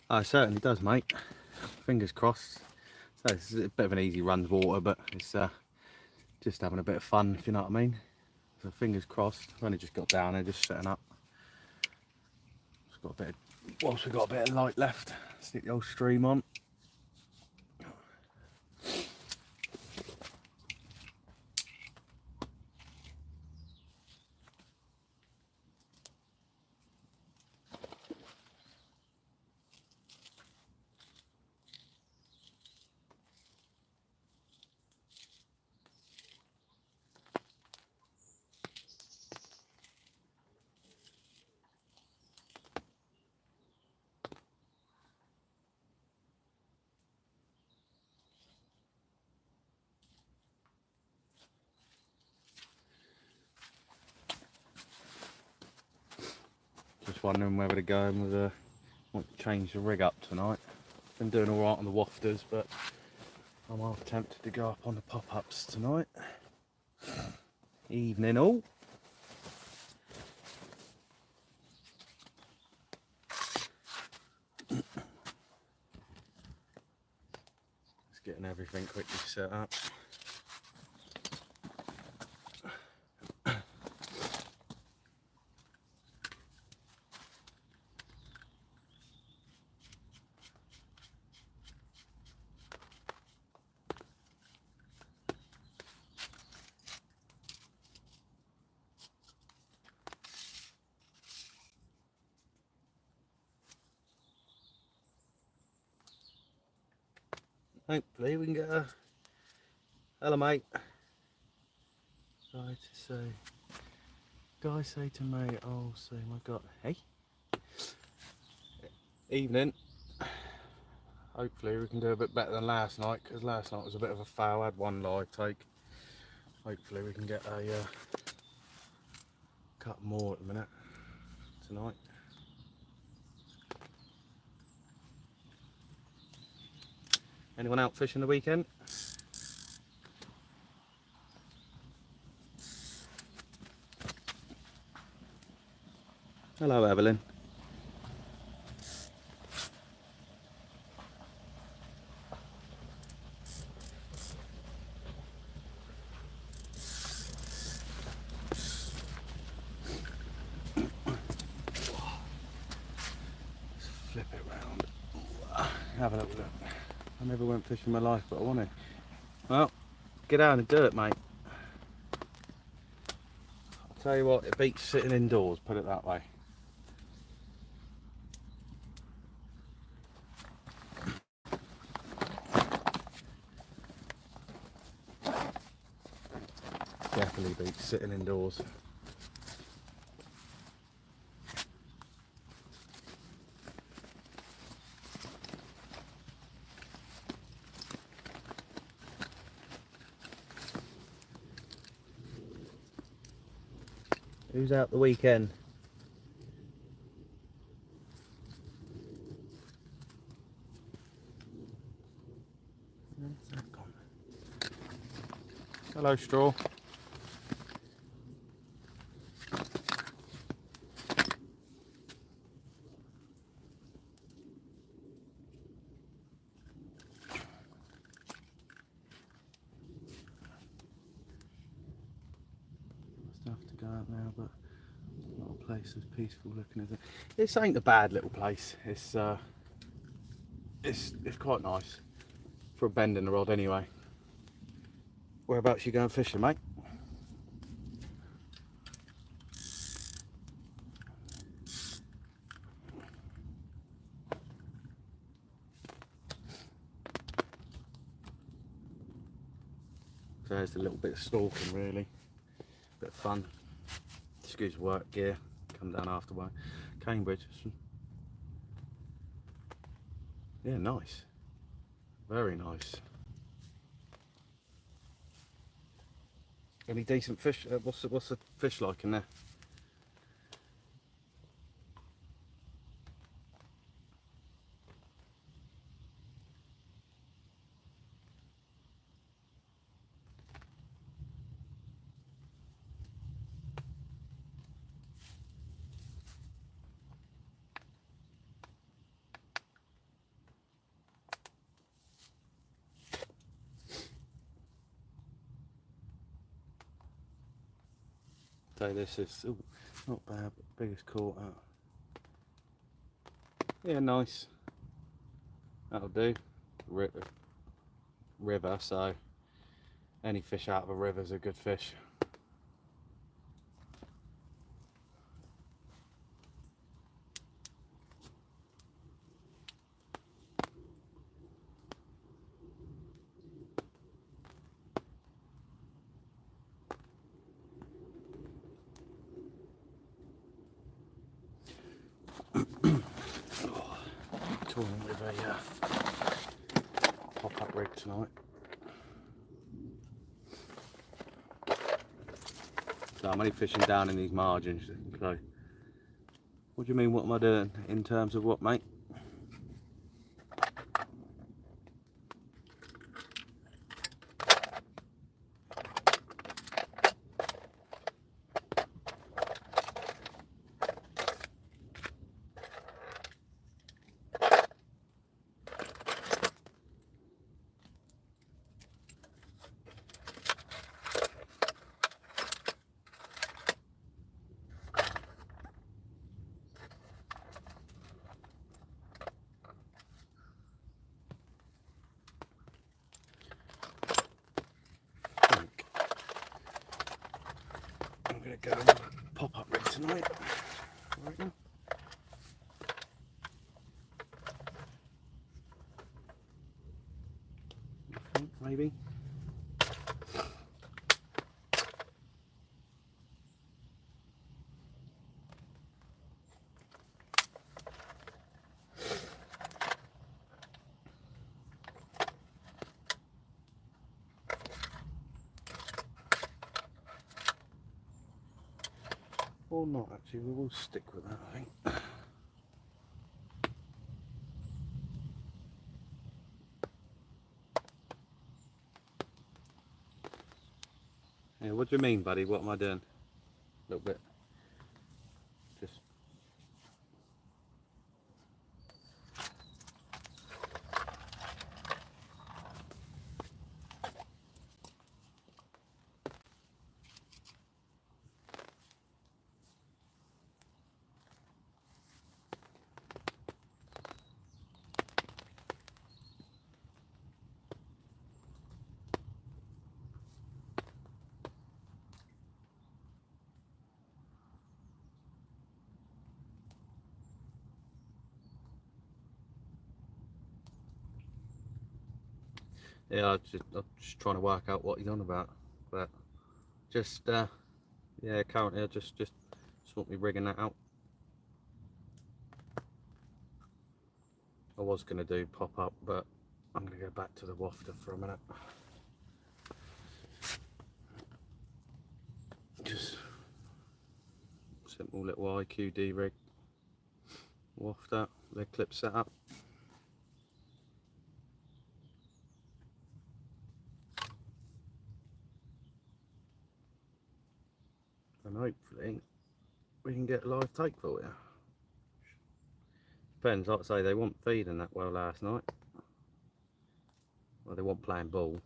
Oh, it certainly does, mate. Fingers crossed. So it's a bit of an easy run to water, but it's just having a bit of fun, if you know what I mean. So fingers crossed. I've only just got down there, just setting up. Just got a bit of, whilst we've got a bit of light left, stick the old stream on. Just wondering whether to go in with a, want to change the rig up tonight. Been doing all right on the wafters, but I'm half tempted to go up on the pop-ups tonight. Evening all. Just getting everything quickly set up. Hopefully we can get a, hello mate. Guy say to me, oh say my god, hey. Evening. Hopefully we can do a bit better than last night, because last night was a bit of a fail. I had one live take. Hopefully we can get a couple more at the minute tonight. Anyone out fishing the weekend? Hello Evelyn. Let's flip it round. Have a little look. I never went fishing in my life, but I want to. Well, get out and do it, mate. I'll tell you what, it beats sitting indoors, put it that way. Definitely beats sitting indoors. Who's out the weekend? Where's that gone? Hello, Straw. Stuff to go out now, but not a place as peaceful looking as it. This ain't a bad little place. It's quite nice for a bend in the rod anyway. Whereabouts you going fishing, mate? So there's a little bit of stalking really. Bit of fun. Excuse work gear. Come down after work. Cambridge. Yeah, nice. Very nice. Any decent fish? What's the fish like in there? say this is not bad, but biggest caught out. Yeah, nice. That'll do. River, so any fish out of a river is a good fish. Touring with a pop-up rig tonight. So I'm only fishing down in these margins. So, what do you mean? What am I doing in terms of what, mate? I'm gonna go with a pop-up rig tonight. I reckon. I think maybe. Or not actually, we will stick with that, I think. Yeah, what do you mean, buddy? What am I doing? A little bit. Just. Yeah, I'm just trying to work out what he's on about, but just yeah, currently I just want me rigging that out. I was going to do pop up, but I'm going to go back to the wafter for a minute. Just simple little IQD rig, wafter, leg clip setup. And hopefully we can get a live take for you. Depends, like I say, they weren't feeding that well last night. Well, they weren't playing ball.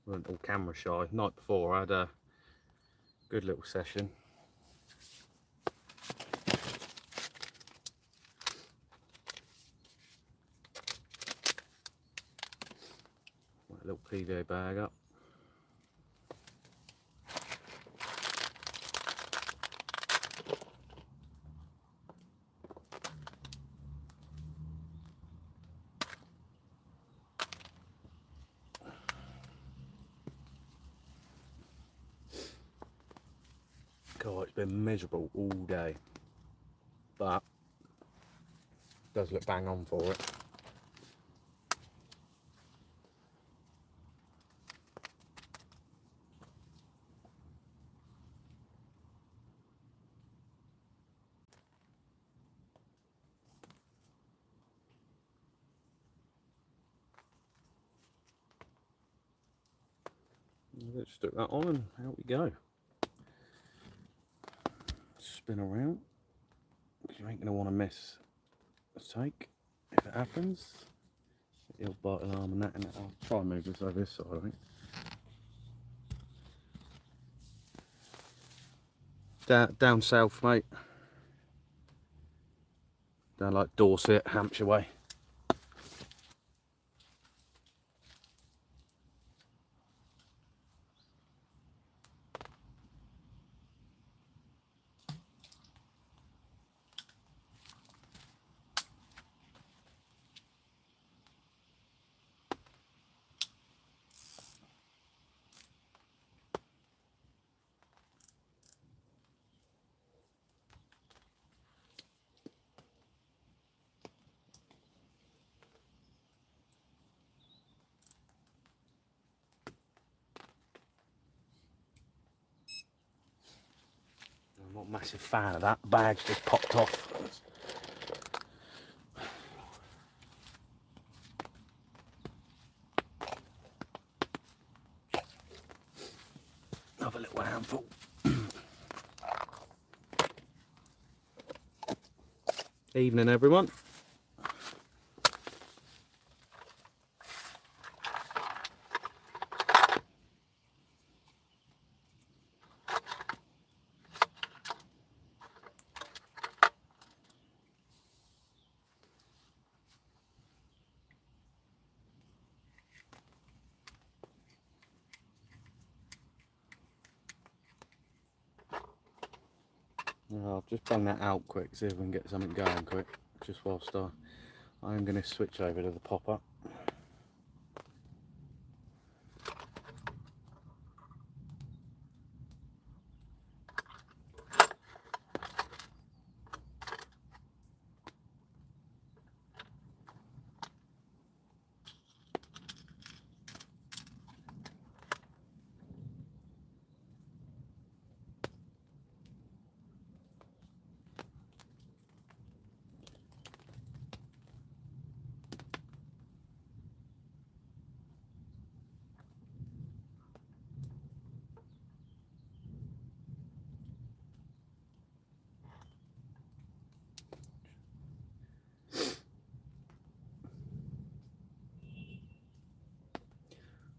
They weren't all camera shy. Night before I had a good little session. A little PVA bag up. God, it's been miserable all day, but it does look bang on for it. Let's stick that on and out we go. Spin around, because you ain't going to want to miss a take if it happens. He'll bite an arm and that, and I'll try and move this over this side, I think. down south, mate. Down like Dorset, Hampshire way. I'm not a massive fan of that. The bag's just popped off. Another little handful. Evening, everyone. I'll just bung that out quick, see if we can get something going quick, just whilst I'm going to switch over to the popper.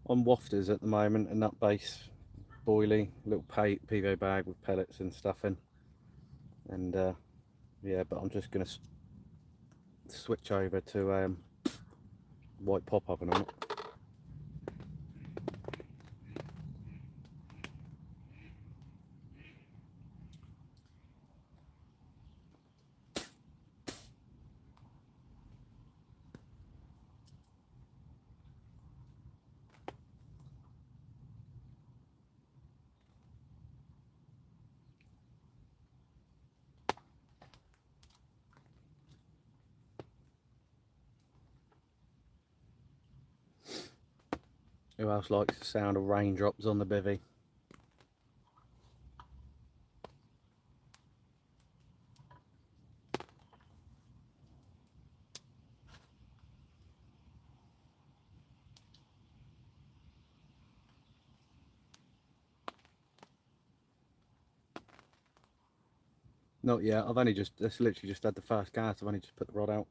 On wafters at the moment, a nut base boilie, little PVO bag with pellets and stuff in, and yeah, but I'm just going to switch over to white pop oven on it. Who else likes the sound of raindrops on the bivvy? Not yet, I've only just, that's literally just had the first cast, I've only just put the rod out.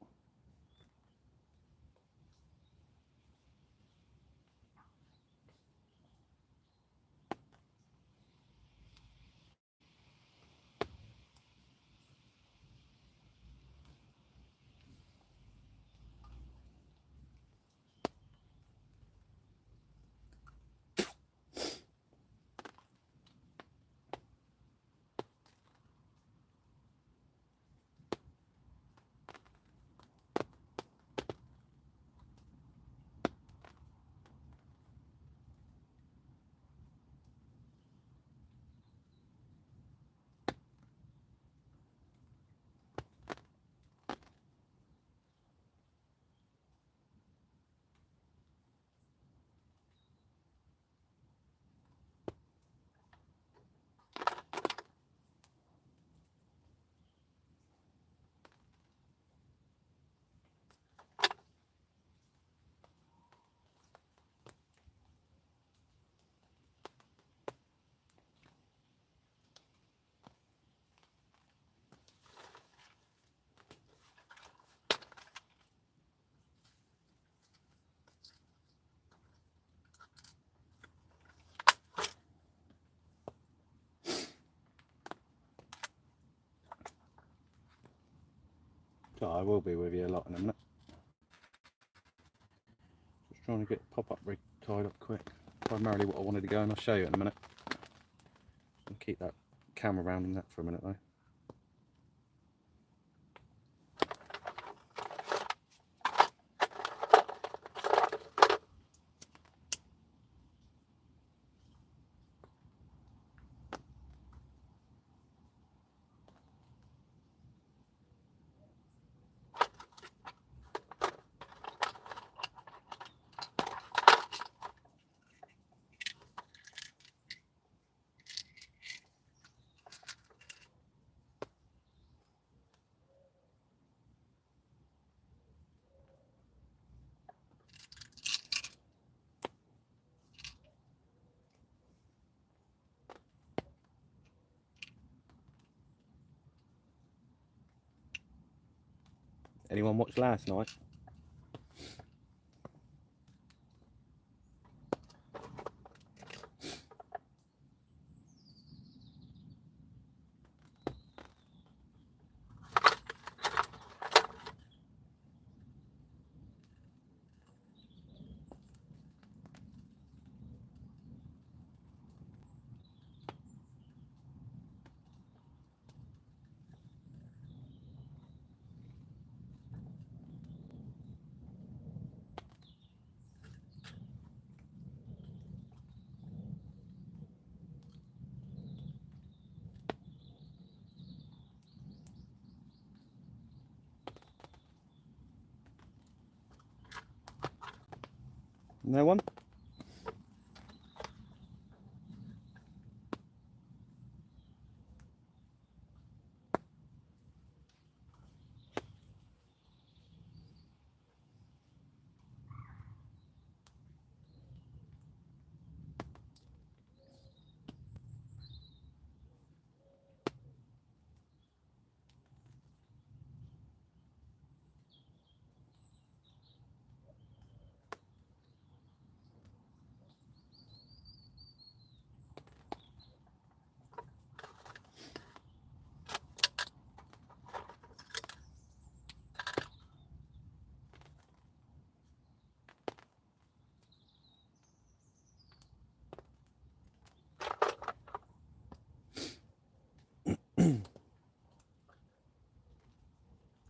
So I will be with you a lot in a minute. Just trying to get the pop-up rig tied up quick. Primarily what I wanted to go, and I'll show you in a minute. And keep that camera around in that for a minute though. Anyone watch last night? No one?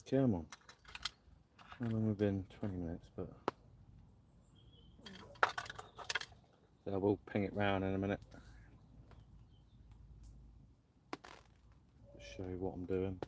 Come on. How long have we been? 20 minutes, but so I will ping it round in a minute. Show you what I'm doing.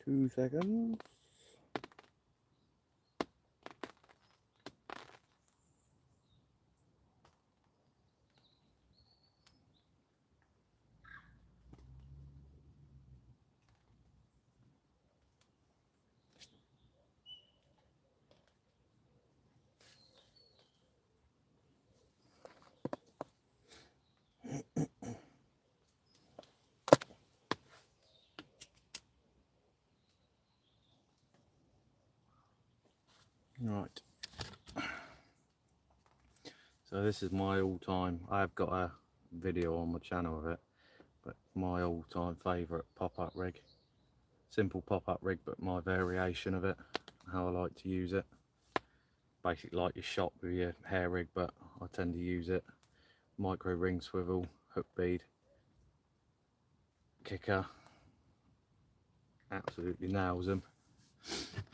2 seconds. Right, so this is my all-time, I've got a video on my channel of it, but my all-time favourite pop-up rig. Simple pop-up rig, but my variation of it, how I like to use it. Basically like your shop with your hair rig, but I tend to use it. Micro ring swivel, hook bead, kicker, absolutely nails them.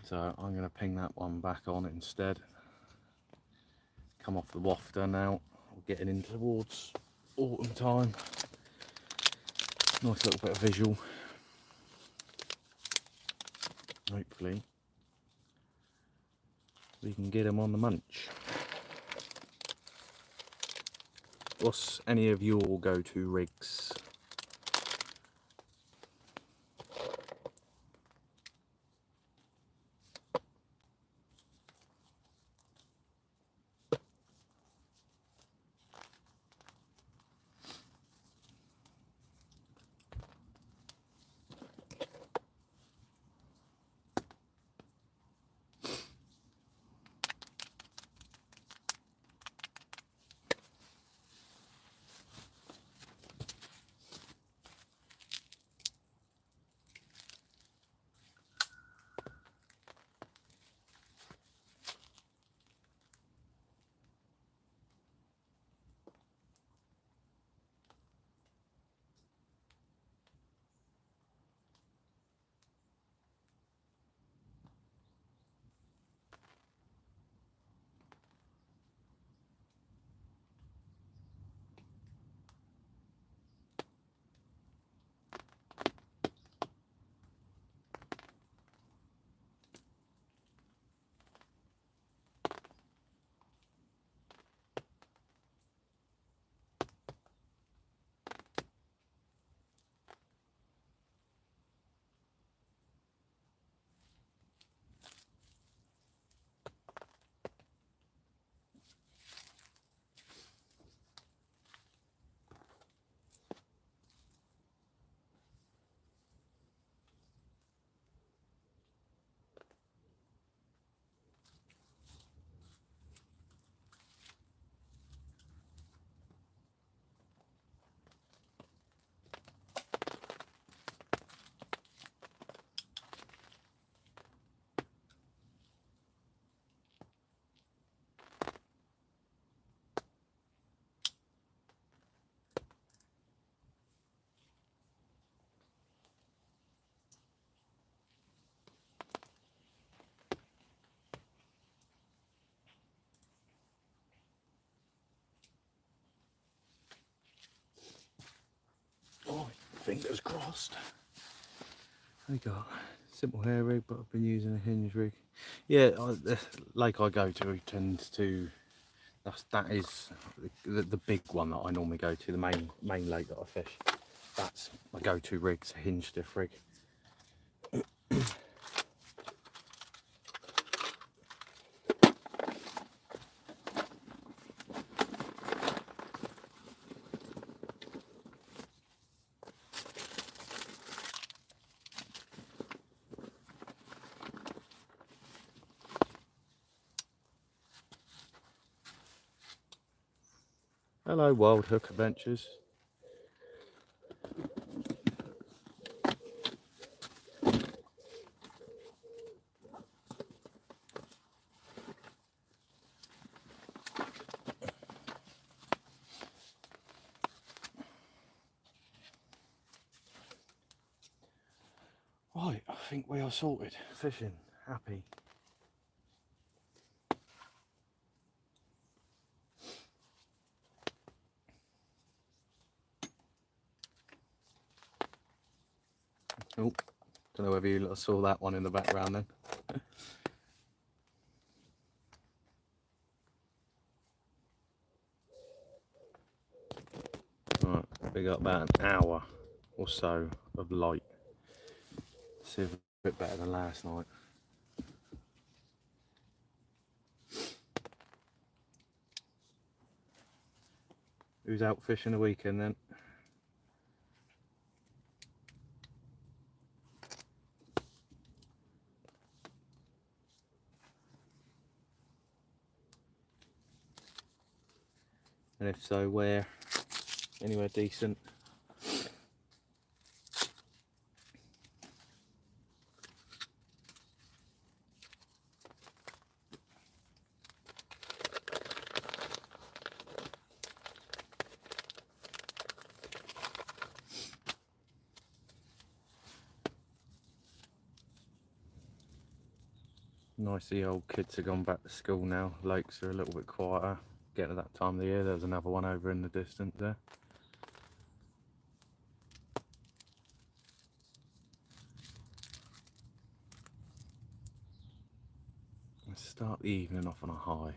So I'm going to ping that one back on instead. Come off the wafter now, we're getting in towards autumn time. Nice little bit of visual. Hopefully we can get them on the munch. What's any of your go-to rigs? Oh, fingers crossed. I got simple hair rig, but I've been using a hinge rig. Yeah, the lake I go to tends to, that is the big one that I normally go to, the main lake that I fish. That's my go-to rig, it's a hinge stiff rig. Hello, Wild Hook Adventures. Right, I think we are sorted. Fishing, happy. Oh, Don't know whether you lot saw that one in the background then. Right, we got about an hour or so of light. See if it's a bit better than last night. Who's out fishing the weekend then? And if so, where? Anywhere decent? Nice, the old kids have gone back to school now. Lakes are a little bit quieter. Getting to that time of the year. There's another one over in the distance there. Let's start the evening off on a high.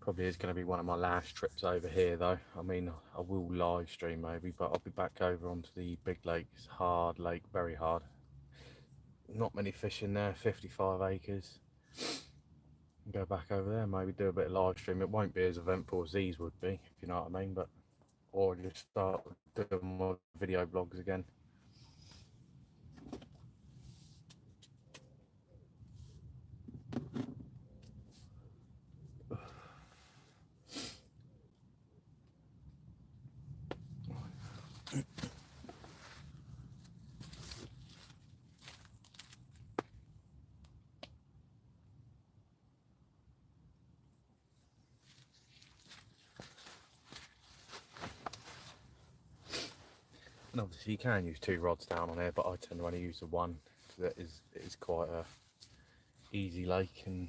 Probably is going to be one of my last trips over here though. I mean, I will live stream maybe, but I'll be back over onto the big lake. It's hard lake, very hard. Not many fish in there, 55 acres. Go back over there, maybe do a bit of live stream. It won't be as eventful as these would be, if you know what I mean, but or just start doing more video blogs again. And obviously you can use 2 rods down on here, but I tend to only use the one. That is quite a easy lake, and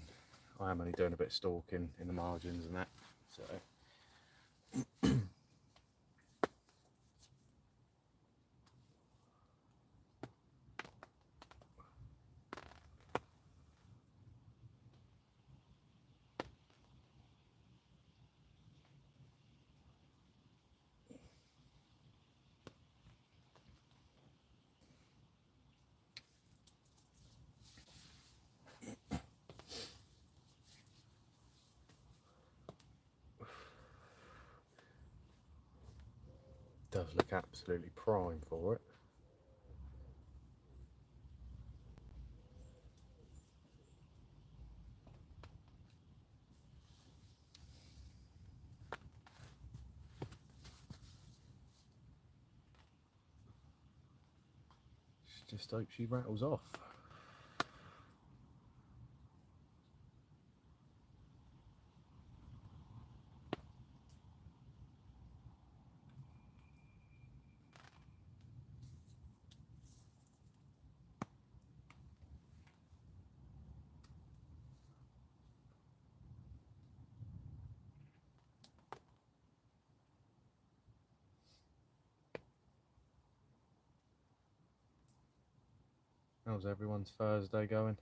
I am only doing a bit of stalking in the margins and that. So does look absolutely prime for it. Just hope she rattles off. How's everyone's Thursday going?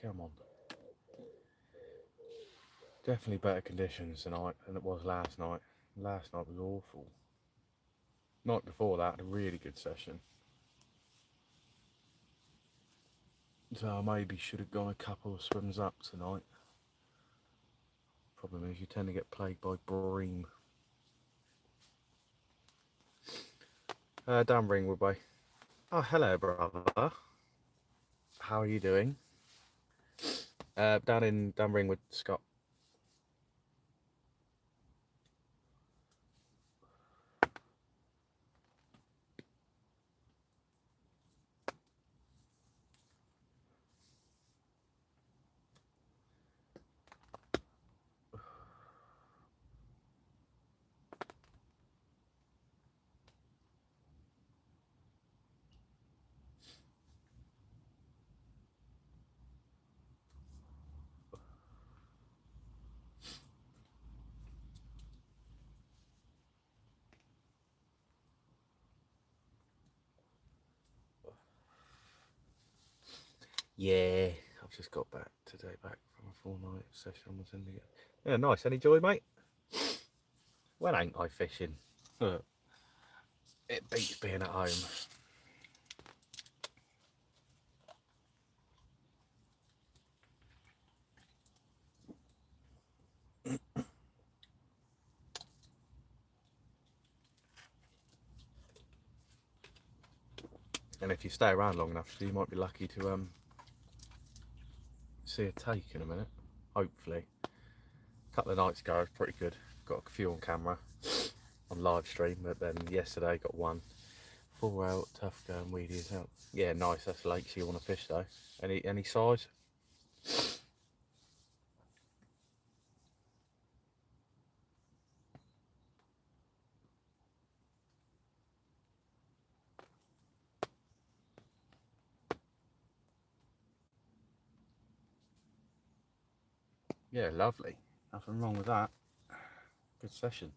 Come on. Definitely better conditions tonight than it was last night. Last night was awful. Night before that, I had a really good session. So I maybe should have gone a couple of swims up tonight. Problem is you tend to get plagued by Bream. Down Ringwood Way. Oh, hello, brother. How are you doing? Down Ringwood, Scott. Yeah, I've just got back today, back from a 4-night session on the syndicate. Yeah, nice. Any joy, mate? When ain't I fishing? It beats being at home. And if you stay around long enough, you might be lucky to see a take in a minute. Hopefully. A couple of nights ago, it was pretty good. Got a few on camera on live stream, but then yesterday got one. Full out, tough going, weedy as hell. Yeah, nice. That's lakes you want to fish though. Any size? Yeah, lovely. Nothing wrong with that. Good session.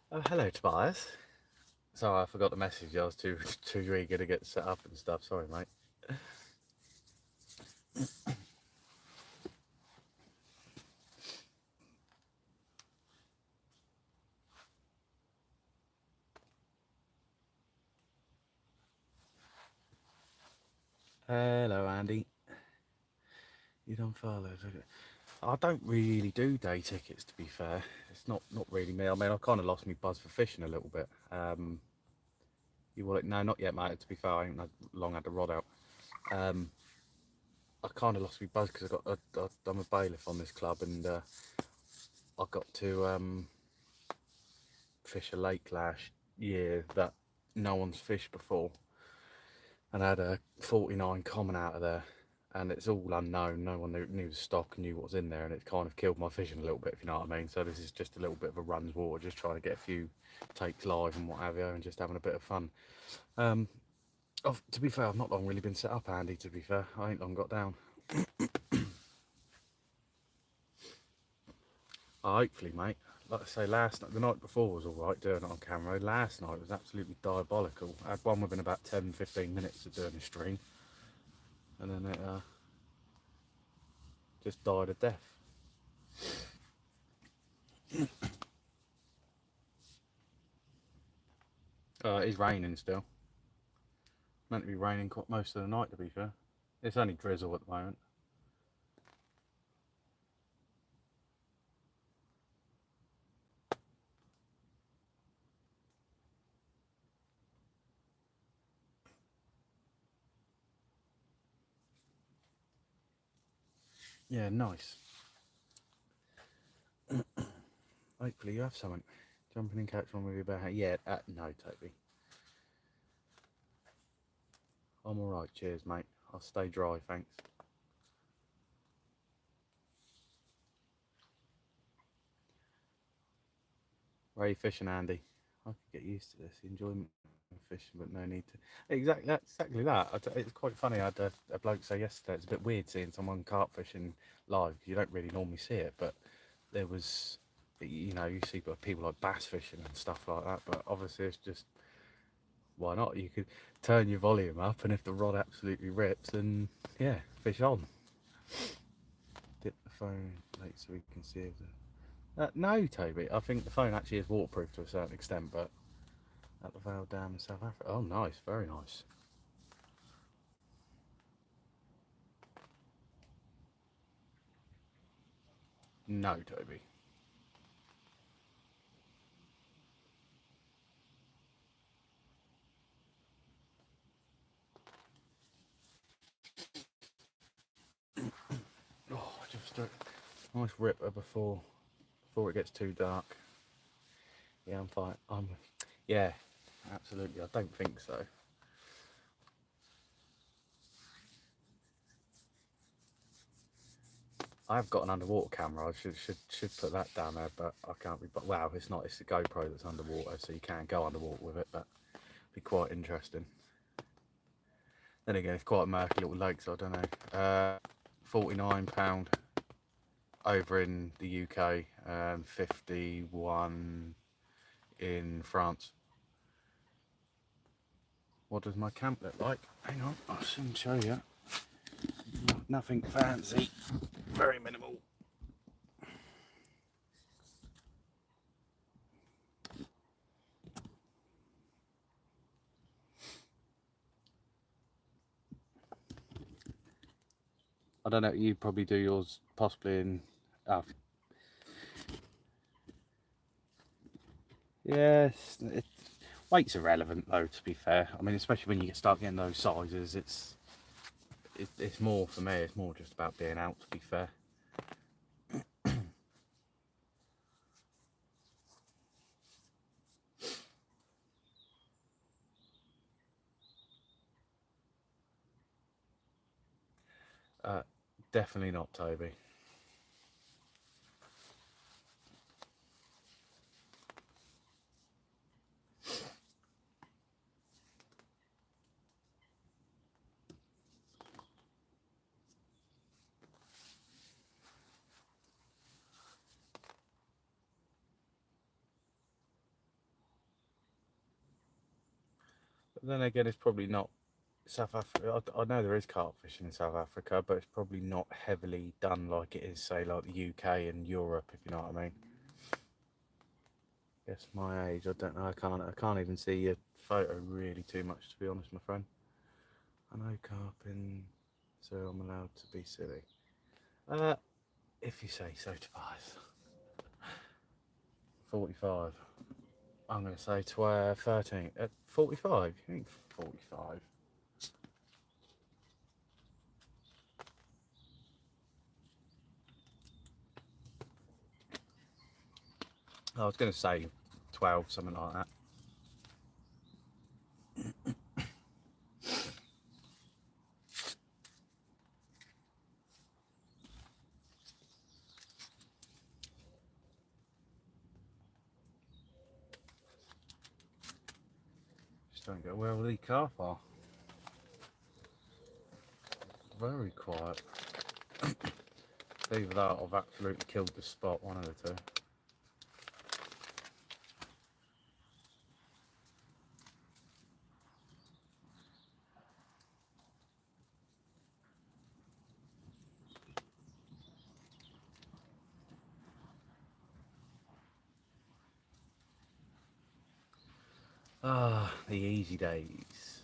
Oh, hello, Tobias. Sorry, I forgot the message. I was too eager to get set up and stuff. Sorry, mate. Hello, Andy. You done furloughed? I don't really do day tickets, to be fair. It's not really me. I mean, I kind of lost my buzz for fishing a little bit. You want it? No, not yet, mate. To be fair, I ain't long had the rod out. I kind of lost my buzz because I'm a bailiff on this club, and I got to fish a lake last year that no one's fished before, and I had a 49 common out of there, and it's all unknown. No one knew the stock, knew what was in there, and it kind of killed my fishing a little bit, if you know what I mean. So this is just a little bit of a runs water, just trying to get a few takes live and what have you, and just having a bit of fun. To be fair, I've not long really been set up, Andy, to be fair. I ain't long got down. Hopefully, mate. Like I say, the night before was alright doing it on camera. Last night was absolutely diabolical. I had one within about 10-15 minutes of doing a stream, and then it just died a death. It is raining still. Meant to be raining most of the night, to be fair. It's only drizzle at the moment. Yeah, nice. Hopefully you have something. Jumping in, catch one with your bare hand. Yeah, no, Toby. I'm alright, cheers, mate. I'll stay dry, thanks. Where are you fishing, Andy? I could get used to this. The enjoyment of fishing, but no need to. Exactly that. It's quite funny. I had a bloke say yesterday it's a bit weird seeing someone carp fishing live. You don't really normally see it, but there was, you know, you see people like bass fishing and stuff like that. But obviously, it's just why not? You could turn your volume up, and if the rod absolutely rips, then yeah, fish on. Dip the phone late so we can see if no, Toby. I think the phone actually is waterproof to a certain extent, but at the Vale Dam in South Africa. Oh, nice, very nice. No, Toby. Oh, just a nice ripper before it gets too dark. Yeah, I'm fine. Yeah, absolutely. I don't think so. I've got an underwater camera. I should put that down there, but I can't be. But wow, it's not. It's the GoPro that's underwater, so you can go underwater with it. But it'd be quite interesting. Then again, it's quite a murky little lake, so I don't know. £49 over in the UK and 51 in France. What does my camp look like? Hang on, I'll soon show you. Nothing fancy, very minimal. I don't know, you probably do yours possibly in... Yes, weight's irrelevant though, to be fair. I mean, especially when you start getting those sizes, it's more, for me, it's more just about being out, to be fair. Definitely not, Toby. But then again, it's probably not South Africa. I know there is carp fishing in South Africa, but it's probably not heavily done like it is, say, like the UK and Europe, if you know what I mean. Guess my age, I don't know. I can't even see your photo really too much, to be honest, my friend. I know carping, so I'm allowed to be silly. If you say so, Tobias. 45. I'm going to say 13. 45? You think 45? I was going to say 12, something like that. Just don't go where all the carp are. Very quiet. Either that or I've absolutely killed the spot, one of the two. Ah, the easy days.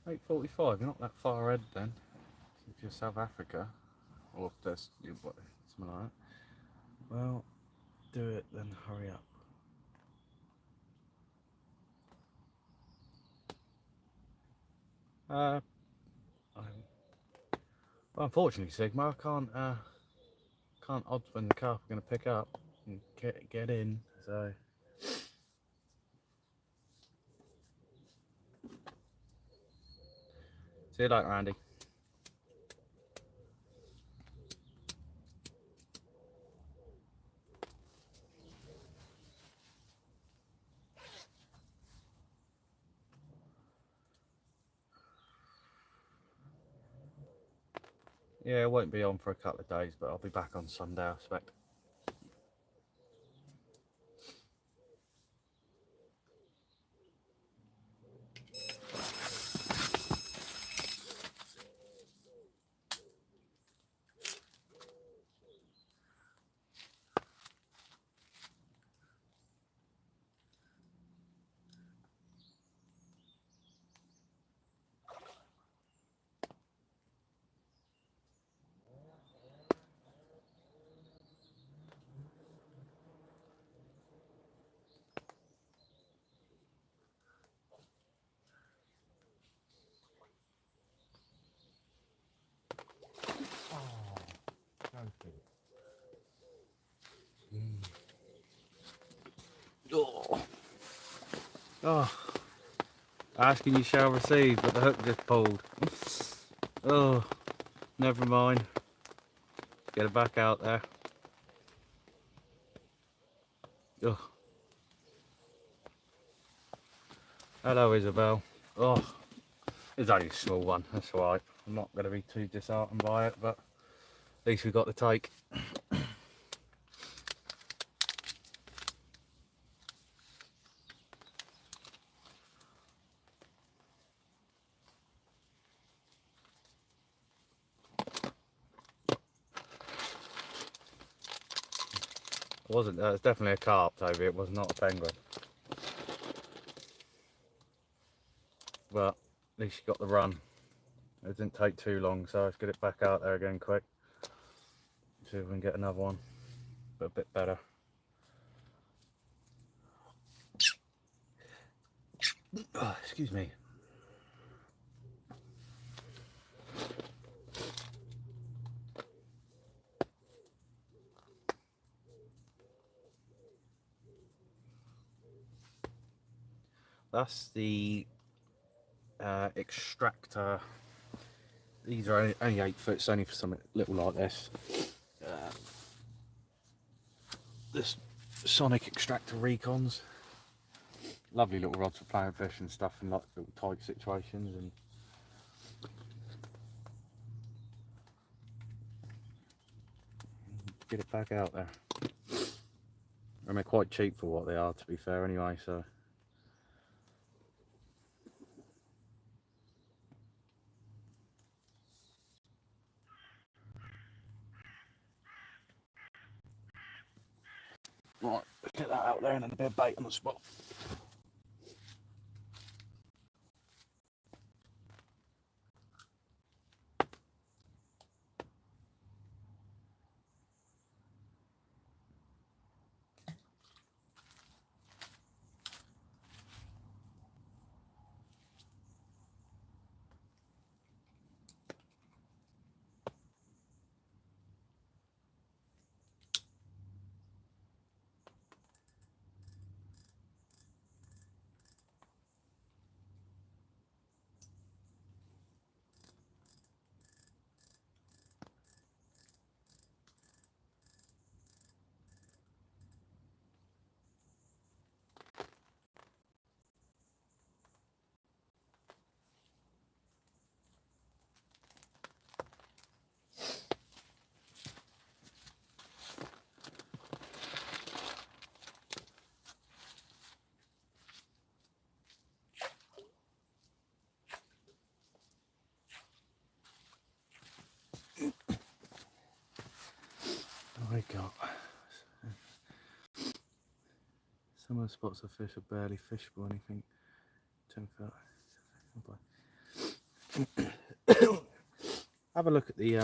£8.45, you're not that far ahead then. If you're South Africa, or if there's something like that. Well, do it then, hurry up. Well, unfortunately, Sigma, I can't odds when the carp are going to pick up and get in. So See you later, Andy. Yeah, it won't be on for a couple of days, but I'll be back on Sunday, I expect. Oh. Oh. Asking you shall receive, but the hook just pulled. Oh, never mind. Get it back out there. Oh. Hello, Isabel. Oh, it's only a small one, that's alright. I'm not going to be too disheartened by it, but at least we got the take. It wasn't, it's definitely a carp, Toby, it was not a penguin. But at least you got the run. It didn't take too long, so let's get it back out there again quick. See if we can get another one, but a bit better. Oh, excuse me. That's the extractor. These are only 8 foot, it's only for something little like this. This Sonic extractor recons. Lovely little rods for playing fish and stuff in like little tight situations. And get it back out there. And they're quite cheap for what they are, to be fair, anyway, so. Right, let's get that out there and then a bit of bait on the spot. We got some of the spots of fish are barely fishable, anything 10 foot. Have a look at the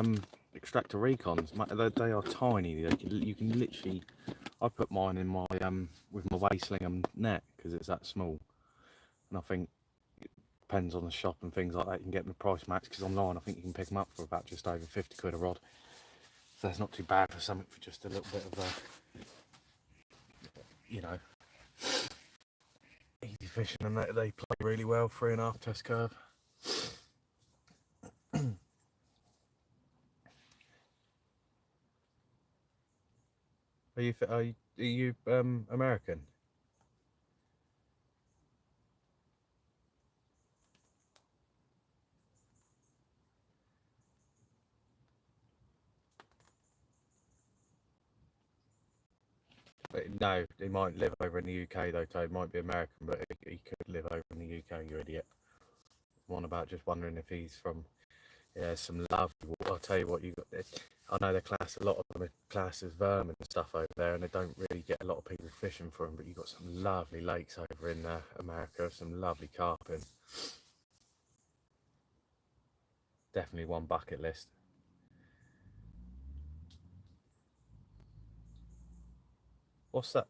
extractor recons. They are tiny. You can literally. I put mine in my with my waist sling net because it's that small, and I think it depends on the shop and things like that. You can get them price match because online I think you can pick them up for about just over 50 quid a rod. So that's not too bad for something for just a little bit of you know, easy fishing, and they play really well. 3.5 test curve. Are you American? But no, he might live over in the UK though. Toad might be American, but he could live over in the UK. You idiot. One about just wondering if he's from. Yeah, some lovely water. I'll tell you what, you got. I know they're classed. A lot of them are classed as vermin and stuff over there, and they don't really get a lot of people fishing for them. But you've got some lovely lakes over in America. Some lovely carping. Definitely one bucket list. What's that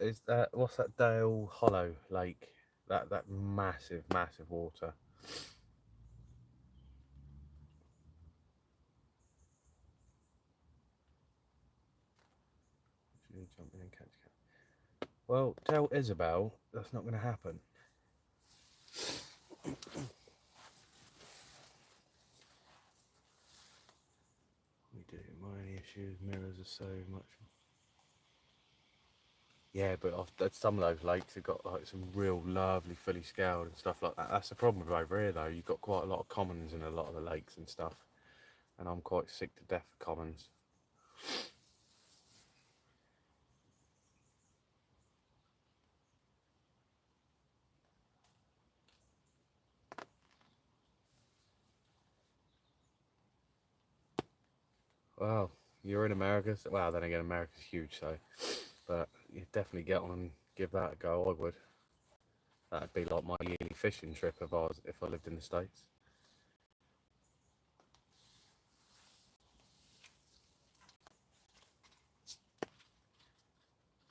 Dale Hollow Lake? That massive, massive water. Jump in and catch. Well, tell Isabel that's not going to happen. We do. My only issue is mirrors are so much. Yeah, but some of those lakes have got like some real lovely fully scaled and stuff like that. That's the problem with over here though. You've got quite a lot of commons in a lot of the lakes and stuff, and I'm quite sick to death of commons. Well, you're in America. So, well, then again, America's huge, so. But you definitely get on and give that a go. I would. That'd be like my yearly fishing trip if I lived in the States.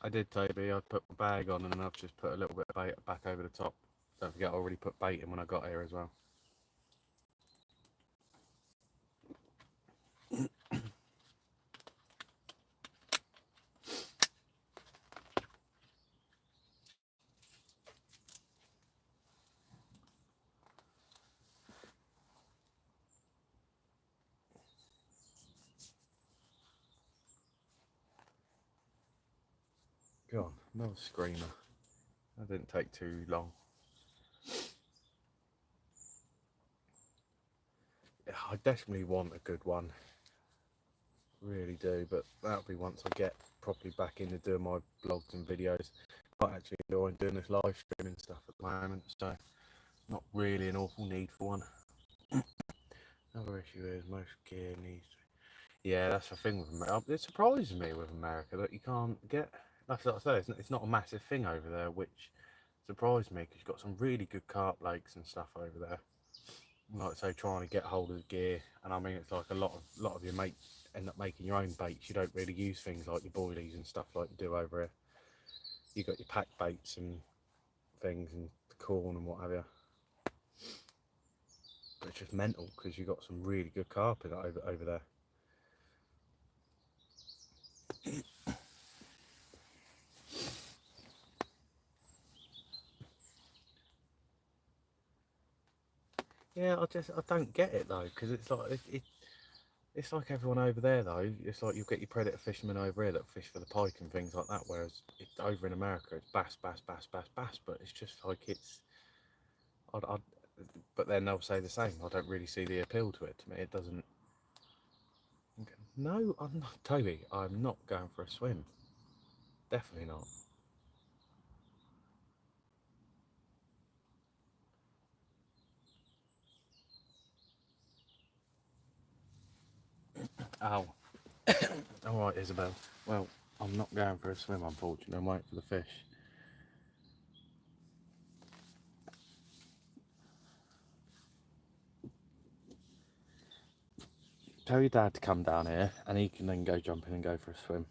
I did, Toby. I put my bag on and I've just put a little bit of bait back over the top. Don't forget, I already put bait in when I got here as well. Go on, another screamer. That didn't take too long. Yeah, I definitely want a good one. Really do, but that'll be once I get properly back into doing my blogs and videos. Quite actually enjoying doing this live streaming stuff at the moment, so not really an awful need for one. Another issue is most gear needs. Yeah, that's the thing with America. It surprises me with America that you can't get. That's what I say. It's not a massive thing over there, which surprised me because you've got some really good carp lakes and stuff over there. Like I say, trying to get hold of the gear, and I mean it's like a lot of your mates end up making your own baits. You don't really use things like your boilies and stuff like you do over here. You got your pack baits and things and corn and what have you. But it's just mental because you've got some really good carp over there. Yeah, I don't get it though, because it's like it's like everyone over there though. It's like you'll get your predator fishermen over here that fish for the pike and things like that, whereas over in America it's bass, bass, bass, bass, bass. But it's just like I but then they'll say the same. I don't really see the appeal to it. To me, it doesn't. No, I'm not, Toby. I'm not going for a swim. Definitely not. Oh, all right, Isabel. Well, I'm not going for a swim, unfortunately. I'm waiting for the fish. Tell your dad to come down here, and he can then go jumping and go for a swim.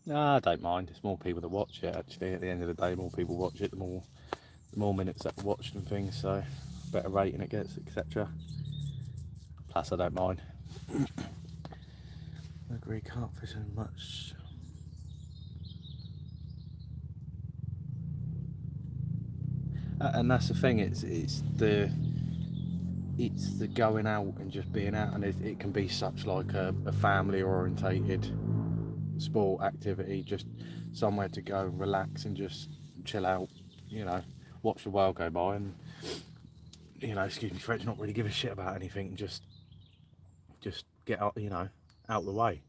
No, I don't mind. It's more people that watch it. Actually, at the end of the day, more people watch it, the more minutes that are watched and things. So, better rating it gets, etc. Plus, I don't mind. I agree. Can't fish as much. And that's the thing. It's the it's the going out and just being out, and it can be such like a family orientated sport activity, just somewhere to go and relax and just chill out, you know, watch the world go by, and you know, excuse me French, not really give a shit about anything, and just get out, you know, out the way.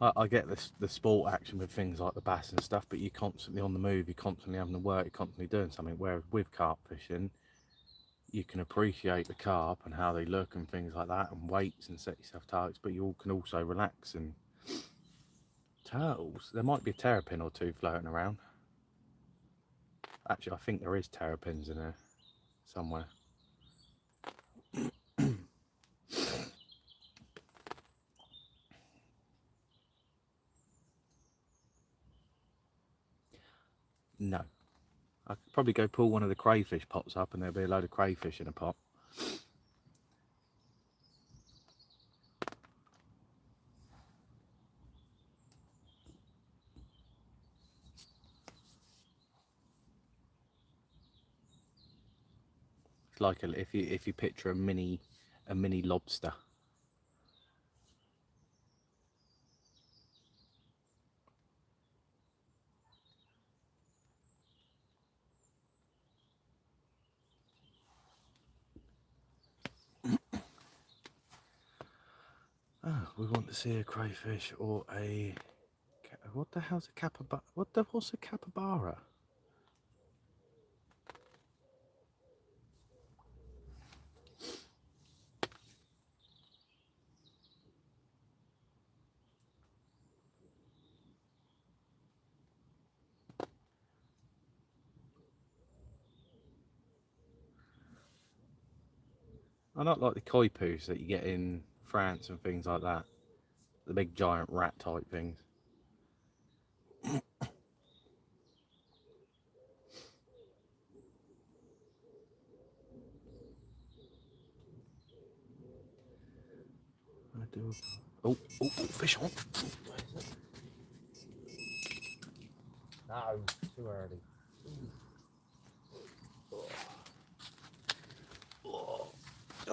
I get this the sport action with things like the bass and stuff, but you're constantly on the move, you're constantly having to work, you're constantly doing something. Whereas with carp fishing, you can appreciate the carp and how they look and things like that, and weights, and set yourself targets, but you all can also relax. And turtles, there might be a terrapin or two floating around. Actually, I think there is terrapins in there somewhere. No. I could probably go pull one of the crayfish pots up and there'll be a load of crayfish in a pot. It's like if you picture a mini lobster. Oh, we want to see a crayfish or a... What the hell's a capybara? What's a capybara? I don't like the koi poos that you get in France and things like that. The big giant rat type things. I do. Oh, fish on. No, too early.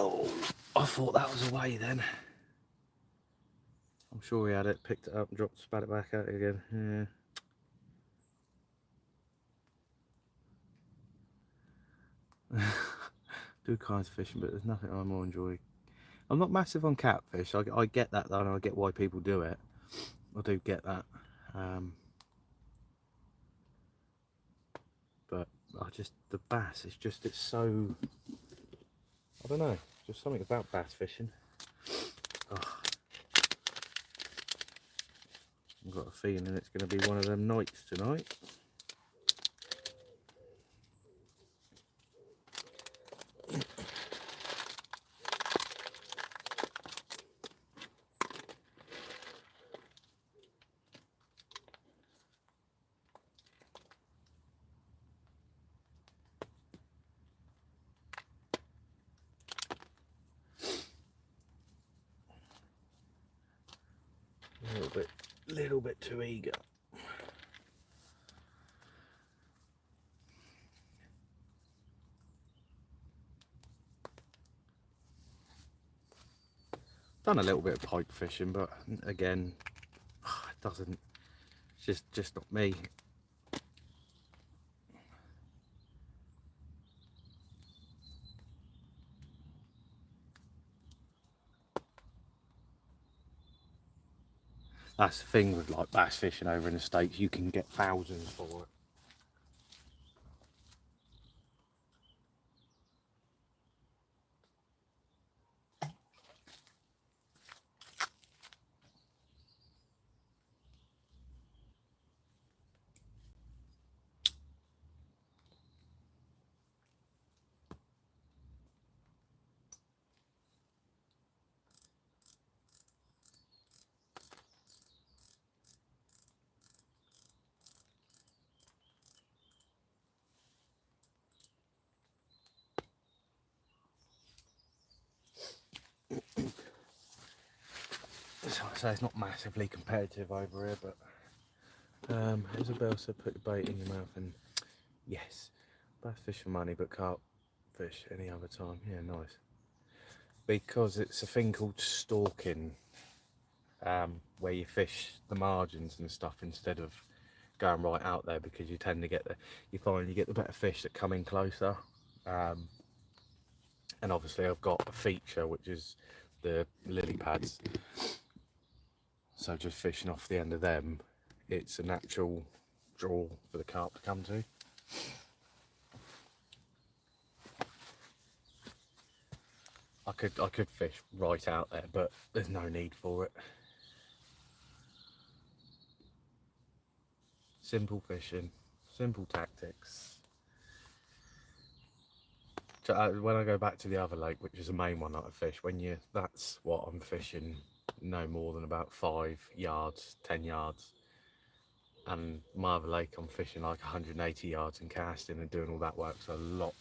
Oh, I thought that was away then. I'm sure he had it, picked it up and dropped, spat it back out again. Yeah. Do kinds of fishing, but there's nothing I more enjoy. I'm not massive on catfish. I get that though, and I get why people do it. I do get that. But the bass, it's so, I don't know, just something about bass fishing. Oh, I've got a feeling it's going to be one of them nights tonight. A little bit too eager. Done a little bit of pike fishing, but again, it doesn't. It's just not me. That's the thing with like bass fishing over in the States, you can get thousands for it. So it's not massively competitive over here, but Isabel said put the bait in your mouth, and yes, bass fish for money, but carp fish any other time. Yeah, nice. Because it's a thing called stalking, where you fish the margins and stuff instead of going right out there, because you tend to get you find you get the better fish that come in closer. And obviously I've got a feature, which is the lily pads, so just fishing off the end of them, it's a natural draw for the carp to come to. I could fish right out there, but there's no need for it. Simple fishing, simple tactics. When I go back to the other lake, which is the main one that I fish, that's what I'm fishing, no more than about 5 yards, 10 yards. And my other lake, I'm fishing like 180 yards and casting and doing all that work, so a lot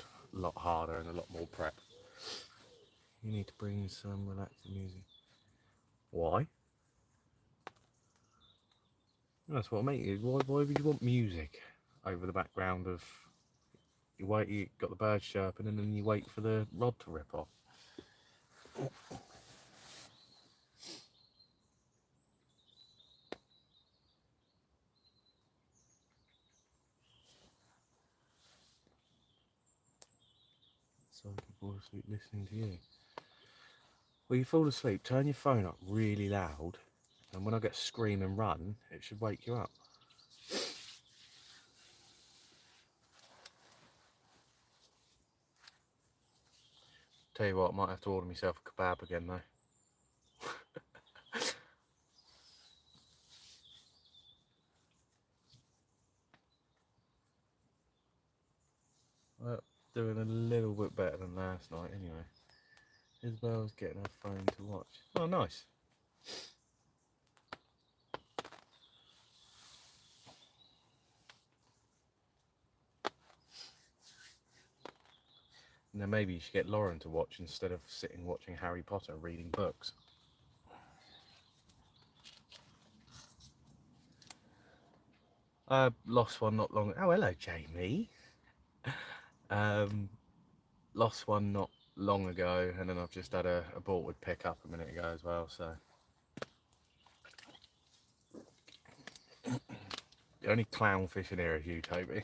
harder and a lot more prep. You need to bring some relaxing music. Why? That's what I mean. Why would you want music over the background of you got the birds chirping and then you wait for the rod to rip off? So I can fall asleep listening to you. Well, you fall asleep, turn your phone up really loud, and when I get scream and run, it should wake you up. Tell you what, I might have to order myself a kebab again though. Well, doing a little bit better than last night anyway. Isabel's getting her phone to watch. Oh, nice. And then maybe you should get Lauren to watch instead of sitting watching Harry Potter reading books. Lost one not long. Oh, hello, Jamie. Lost one not long ago, and then I've just had a aborted pickup a minute ago as well. So the only clown fishing here is you, Toby.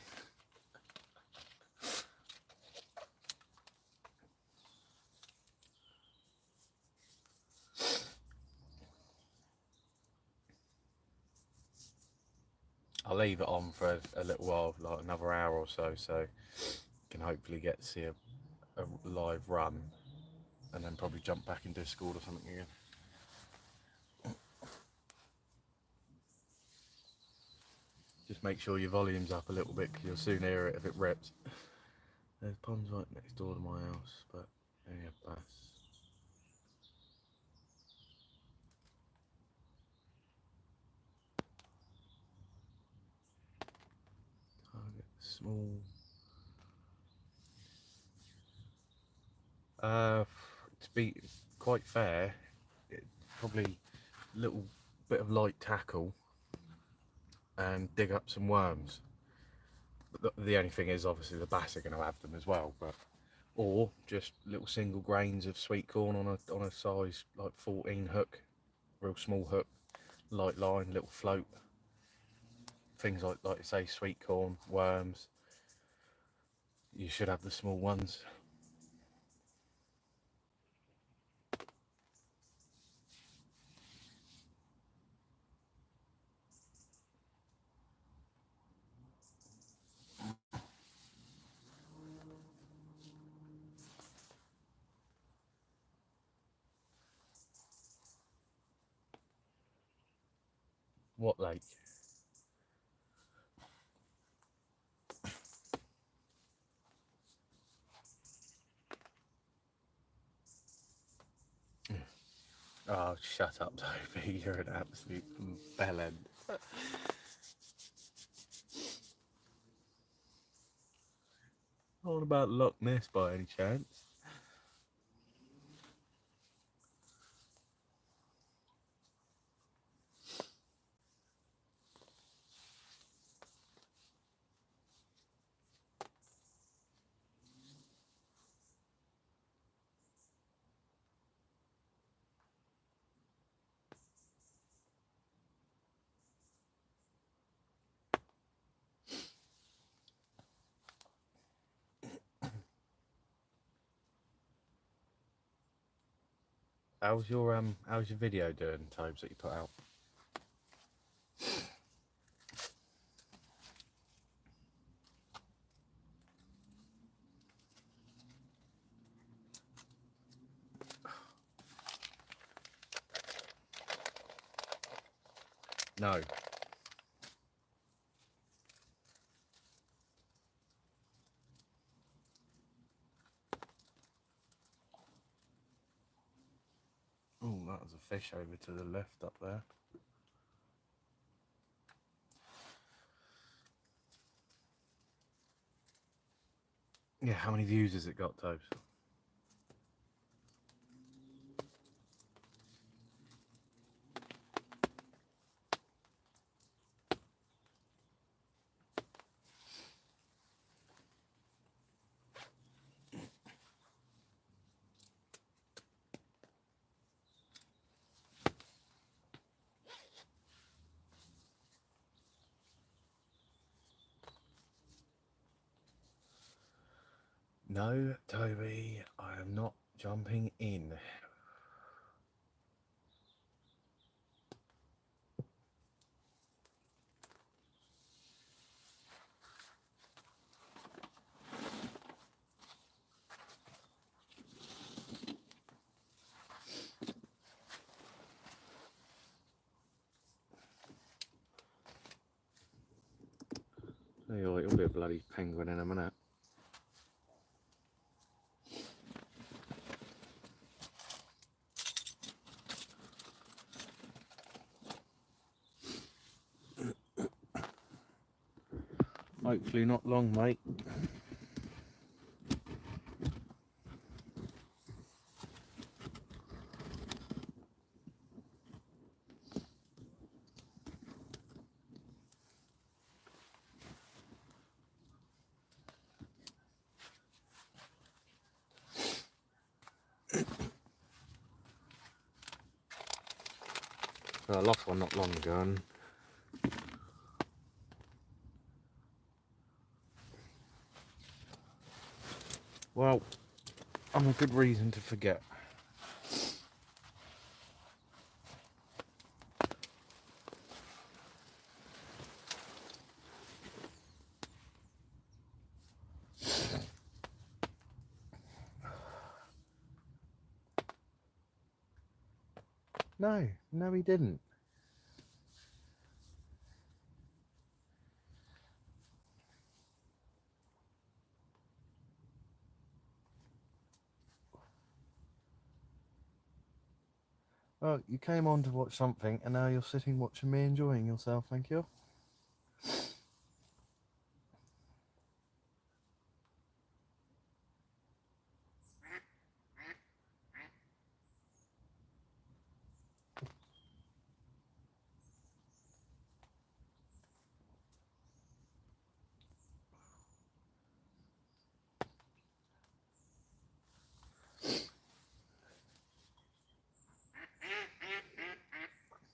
I'll leave it on for a little while, like another hour or so, so can hopefully get to see a live run, and then probably jump back in Discord or something again. Just make sure your volume's up a little bit, because you'll soon hear it if it rips. There's ponds right next door to my house, but only a bass. Target small. To be quite fair, probably a little bit of light tackle and dig up some worms. But the only thing is, obviously, the bass are going to have them as well. But or just little single grains of sweet corn on a size like 14 hook, real small hook, light line, little float. Things like you say, sweet corn, worms. You should have the small ones. What lake? Oh, shut up, Toby. You're an absolute bellend. What about Loch Ness by any chance? how's your video doing, Tobes, that you put out? No. Oh, that was a fish over to the left up there. Yeah, how many views has it got, Tobes? No, Toby, I am not jumping in. It'll be a bloody penguin in a minute. Hopefully not long, mate. I lost one not long ago. And well, I'm a good reason to forget. No, he didn't. Well, you came on to watch something, and now you're sitting watching me enjoying yourself, thank you.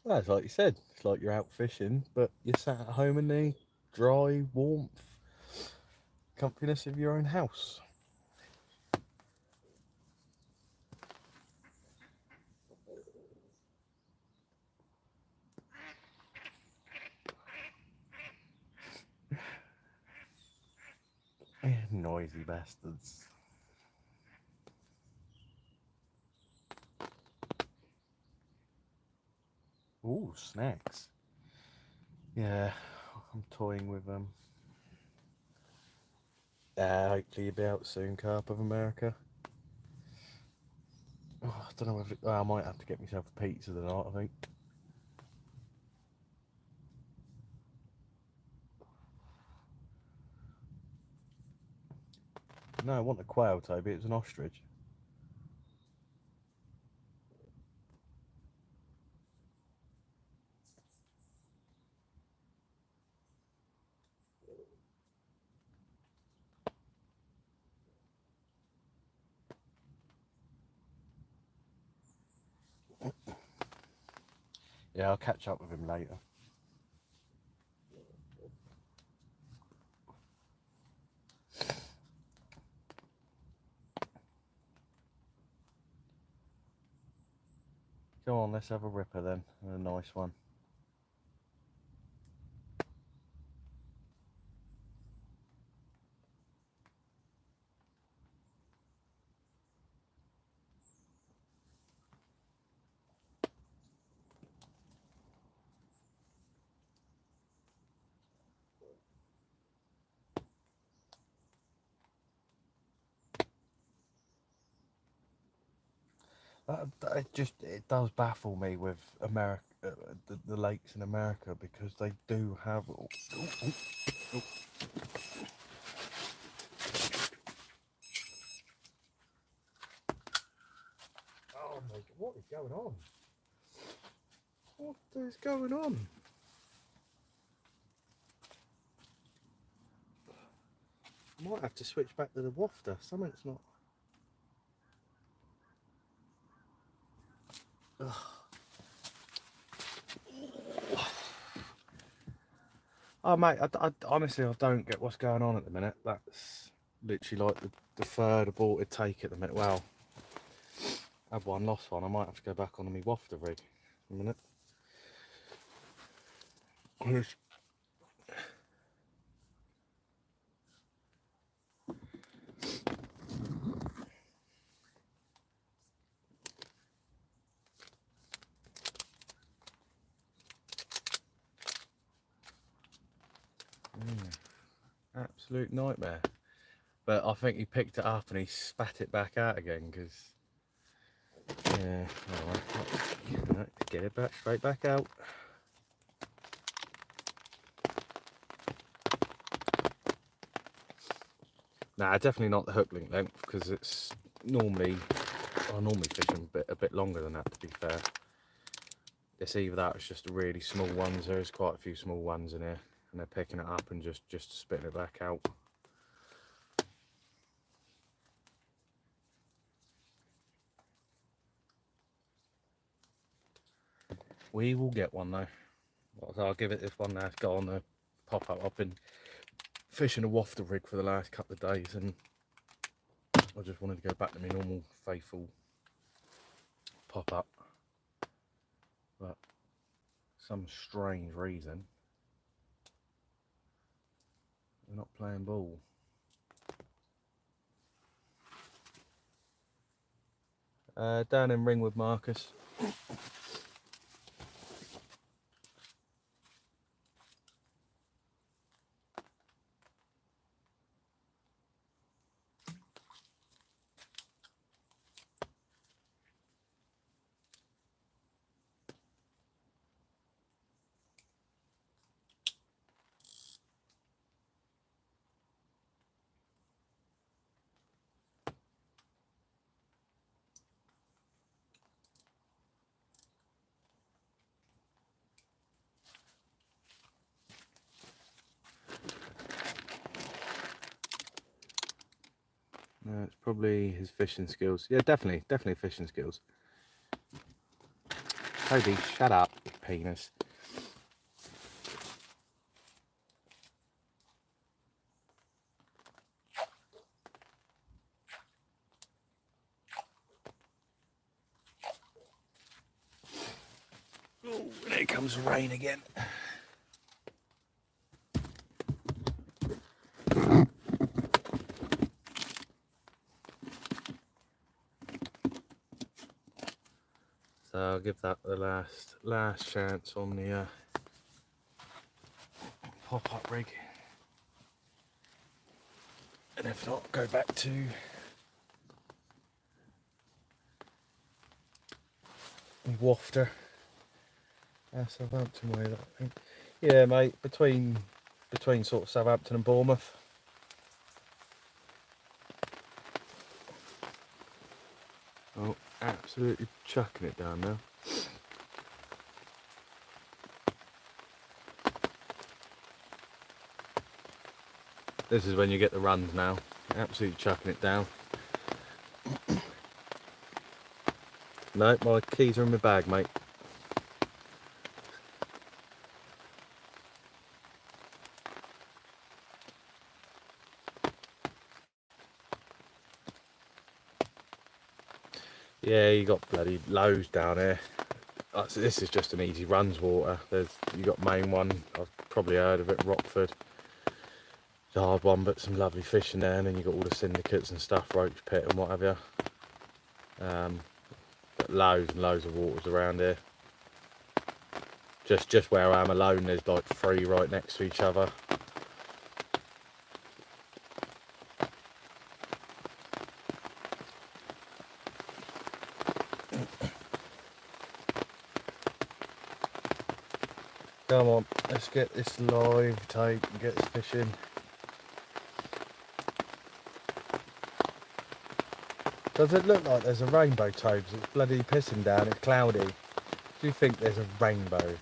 Well, it's like you said, it's like you're out fishing, but you're sat at home in the dry warmth, comfiness of your own house. Noisy bastards. Ooh, snacks. Yeah, I'm toying with them. Hopefully you'll be out soon, Carp of America. Oh, I don't know if I might have to get myself a pizza tonight, I think. No, I want a quail, Toby. It was an ostrich. Yeah, I'll catch up with him later. Go on, let's have a ripper then, a nice one. It does baffle me with America, the lakes in America, because they do have. Oh, oh, oh. Oh my God, what is going on? What is going on? I might have to switch back to the wafter. Something's not. Ugh. Oh mate, honestly I don't get what's going on at the minute. That's literally like the third aborted take at the minute. Well, I've one, lost one. I might have to go back on my wafter rig in a minute. Absolute nightmare. But I think he picked it up and he spat it back out again because, yeah, alright, get it back, straight back out. Nah, definitely not the hook link length, because it's normally, I normally fish them a bit longer than that, to be fair. It's either that or it's just really small ones. There's quite a few small ones in here and they're picking it up and just spitting it back out. We will get one though. I'll give it this one now. It's got on the pop up. I've been fishing a wafter rig for the last couple of days and I just wanted to go back to my normal faithful pop up, but some strange reason we're not playing ball. Down in Ringwood, Marcus. No, it's probably his fishing skills. Yeah, definitely fishing skills. Toby, shut up, you penis. Ooh, and here comes the rain again. So I'll give that the last chance on the pop-up rig, and if not, go back to the wafter. Southampton way, that I think. Yeah, mate, between sort of Southampton and Bournemouth. Oh, absolutely chucking it down now. This is when you get the runs now. Absolutely chucking it down. No, my keys are in my bag, mate. Yeah, you got bloody loads down here. This is just an easy runs water. You got main one, I've probably heard of it, Rockford. It's a hard one, but some lovely fish in there, and then you got all the syndicates and stuff, Roach Pit and what have you. But loads and loads of waters around here. Just where I am alone, there's like 3 right next to each other. Come on, let's get this live tape and get this fishing. Does it look like there's a rainbow, Tobes? It's bloody pissing down, it's cloudy. Do you think there's a rainbow?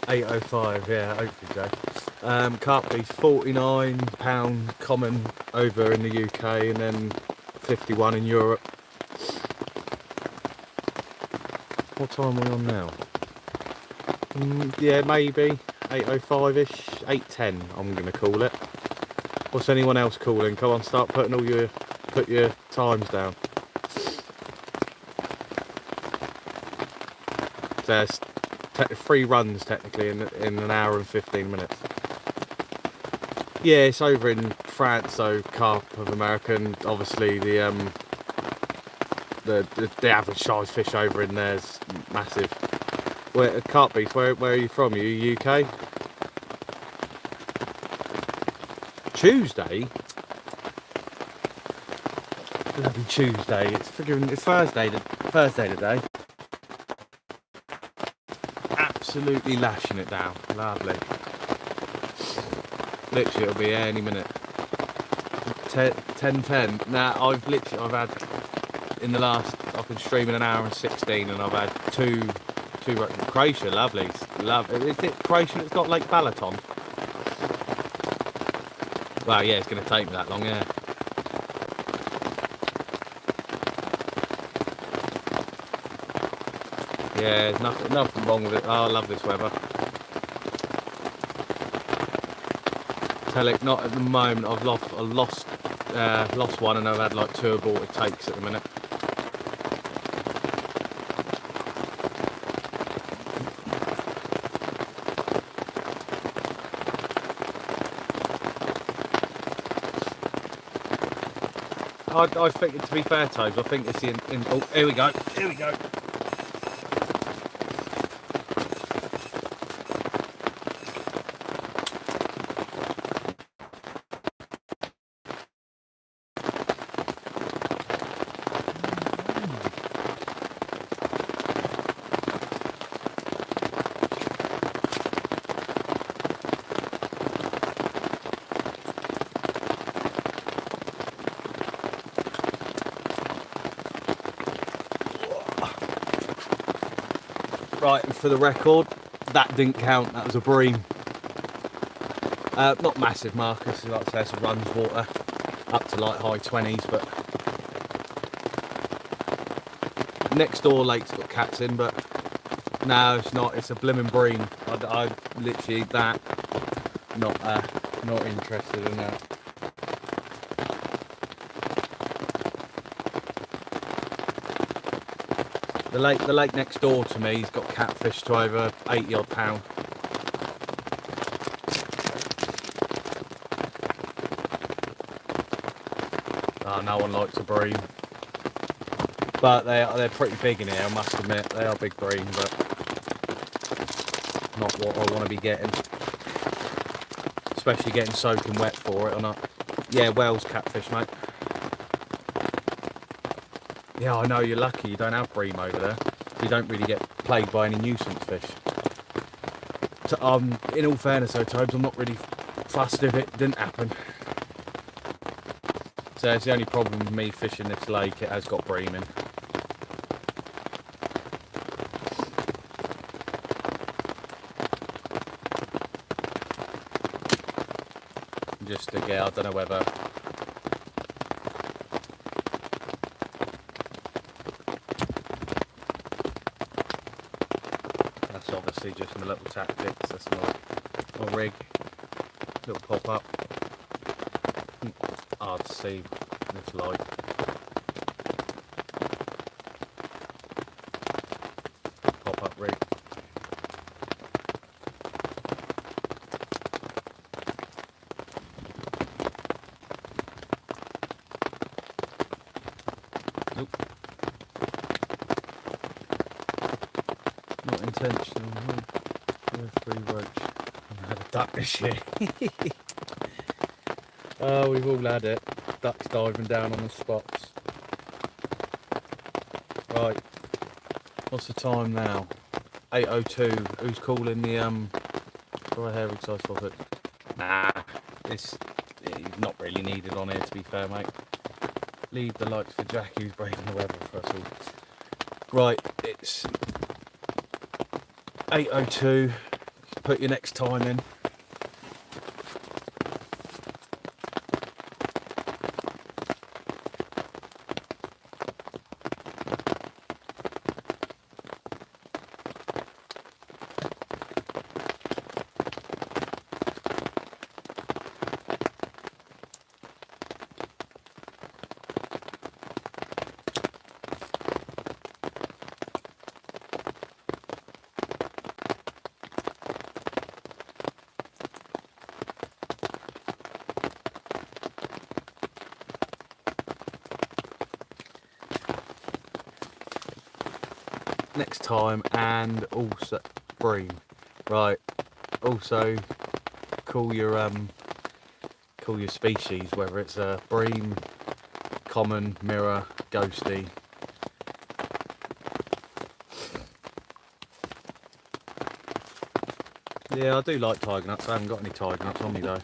£8.05, yeah, hopefully, Joe. Carp piece, £49 common over in the UK, and then 51 in Europe. What time are we on now? Yeah, maybe 8.05ish, 8.10 I'm gonna call it. What's anyone else calling? Come on, start putting put your times down. There's 3 runs technically in an hour and 15 minutes. Yeah, it's over in France, so carp of America, and obviously the average size fish over in there's massive. Carp beef, where are you from? Are you UK? Tuesday? Bloody Tuesday. It's Thursday today. Absolutely lashing it down. Lovely. Literally, it'll be any minute. 10:10. Now, I've had I've been streaming an hour and 16, and I've had two Croatia, lovely. Is it Croatia that's got Lake Balaton? Well, yeah, it's going to take me that long, yeah. Yeah, there's nothing wrong with it. Oh, I love this weather. Telic, not at the moment. I've lost one, and I've had like 2 aborted takes at the minute. I think, to be fair, Tobes, I think it's in oh, here we go. Right, and for the record, that didn't count, that was a bream. Not massive, Marcus, like I say, it's a runs water, up to like high 20s, but next door lake's got cats in, but no, it's not, it's a blimmin' bream. I literally, not interested in that. The lake next door to me's got catfish to over 80 odd pound. Oh, no one likes a bream, but they're pretty big in here, I must admit. They are big bream, but not what I want to be getting, especially getting soaking wet for it or not. Yeah, Wales catfish, mate. Yeah, I know, you're lucky you don't have bream over there. You don't really get plagued by any nuisance fish. In all fairness though, Tobes, I'm not really fussed if it didn't happen. So it's the only problem with me fishing this lake, it has got bream in. just again, I don't know whether that's obviously just my little tactics. That's my rig, little pop up. Hard to see in this light. Pop up rig. Not intentional. Free roach. I've had a duck this year. Oh, we've all had it. Ducks diving down on the spots. Right. What's the time now? 8:02. Who's calling the dry hair exercise topic? Nah, it's not really needed on here, to be fair, mate. Leave the likes for Jackie, who's braving the weather for us all. Right, it's 8:02. Put your next time in. Next time, and also Bream. Right, also call your species, whether it's a Bream, common, mirror, ghosty. Yeah, I do like tiger nuts. I haven't got any tiger nuts on me though.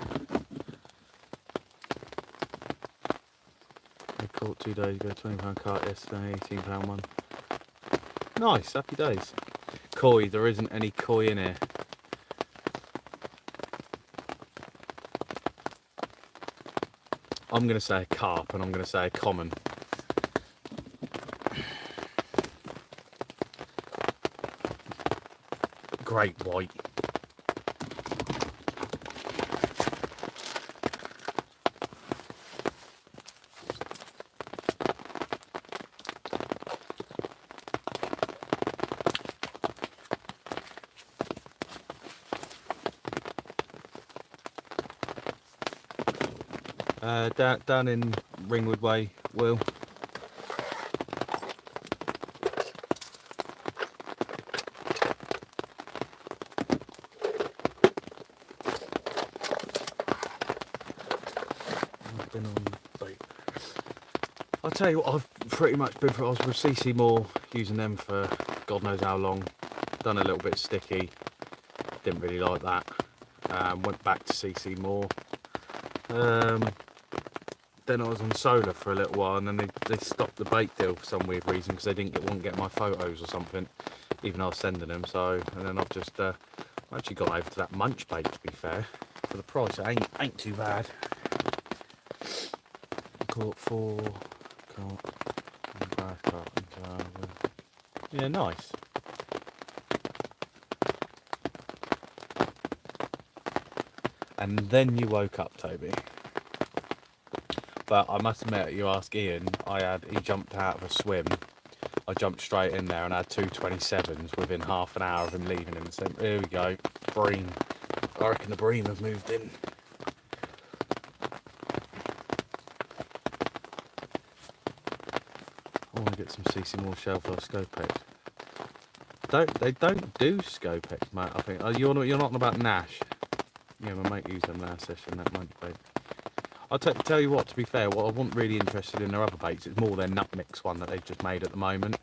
I caught 2 days ago, £20 carp yesterday, £18 one. Nice, happy days. Koi, there isn't any koi in here. I'm going to say a carp and I'm going to say a common. Great white. Down in Ringwood Way, Will. I've been on bait. I'll tell you what, I've pretty much been for. I was with CC Moore, using them for God knows how long. Done a little bit sticky. Didn't really like that. Went back to CC Moore. Then I was on solar for a little while, and then they stopped the bait deal for some weird reason because they didn't want to get my photos or something, even though I was sending them. So, and then I've just actually got over to that munch bait, to be fair. For the price, it ain't too bad. Caught 4 carp. Yeah, nice. And then you woke up, Toby. But I must admit, you ask Ian, he jumped out of a swim. I jumped straight in there and had 227s within half an hour of him leaving him. So here we go, Bream. I reckon the Bream have moved in. I want to get some CC Moore shellfish scopex. They don't do scopex, mate. I think. You're not on about Nash. Yeah, my mate used them last session. That might be. I'll tell you what, to be fair, what I wasn't really interested in their other baits, it's more their nut mix one that they've just made at the moment,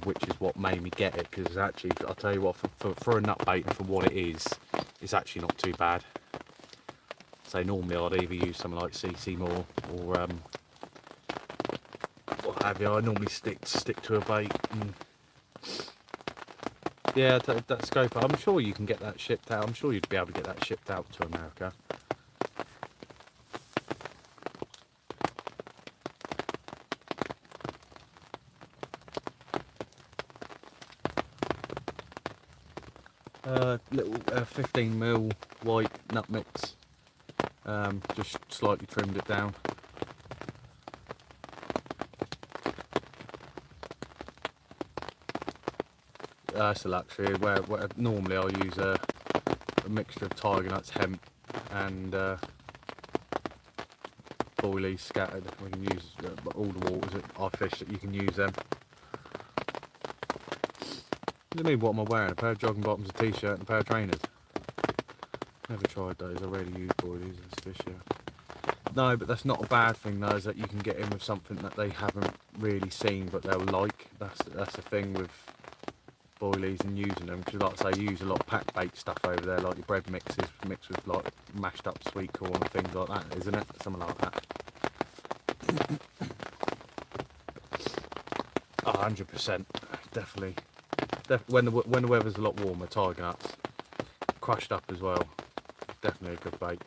which is what made me get it, because actually, I'll tell you what, for a nut bait and for what it is, it's actually not too bad. So normally I'd either use something like CC Moore or what have you. I normally stick to a bait. And yeah, that scope, I'm sure you can get that shipped out. I'm sure you'd be able to get that shipped out to America. Little 15mm white nut mix, just slightly trimmed it down. That's a luxury, where normally I'll use a mixture of tiger nuts, hemp and boilies scattered. We can use all the waters that I fish, that you can use them. Look at me, what am I wearing? A pair of jogging bottoms, a t-shirt and a pair of trainers. Never tried those, I rarely use boilies as fish here. No, but that's not a bad thing though, is that you can get in with something that they haven't really seen but they'll like. That's the thing with boilies and using them, because like I say, you use a lot of pack bait stuff over there, like your bread mixes mixed with like mashed up sweet corn and things like that, isn't it? Something like that. 100%, definitely. When the weather's a lot warmer, tiger nuts, crushed up as well, definitely a good bait.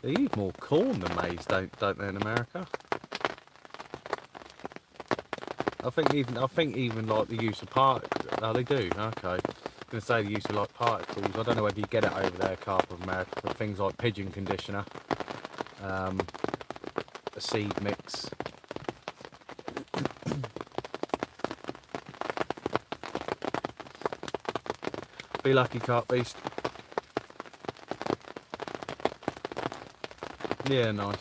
They use more corn than maize, don't they, in America? I think even like the use of particles. Oh, they do. Okay. I was going to say the use of like particles. I don't know whether you get it over there, Carp of America, but things like pigeon conditioner, a seed mix. Be lucky, Carp Beast. Yeah, nice.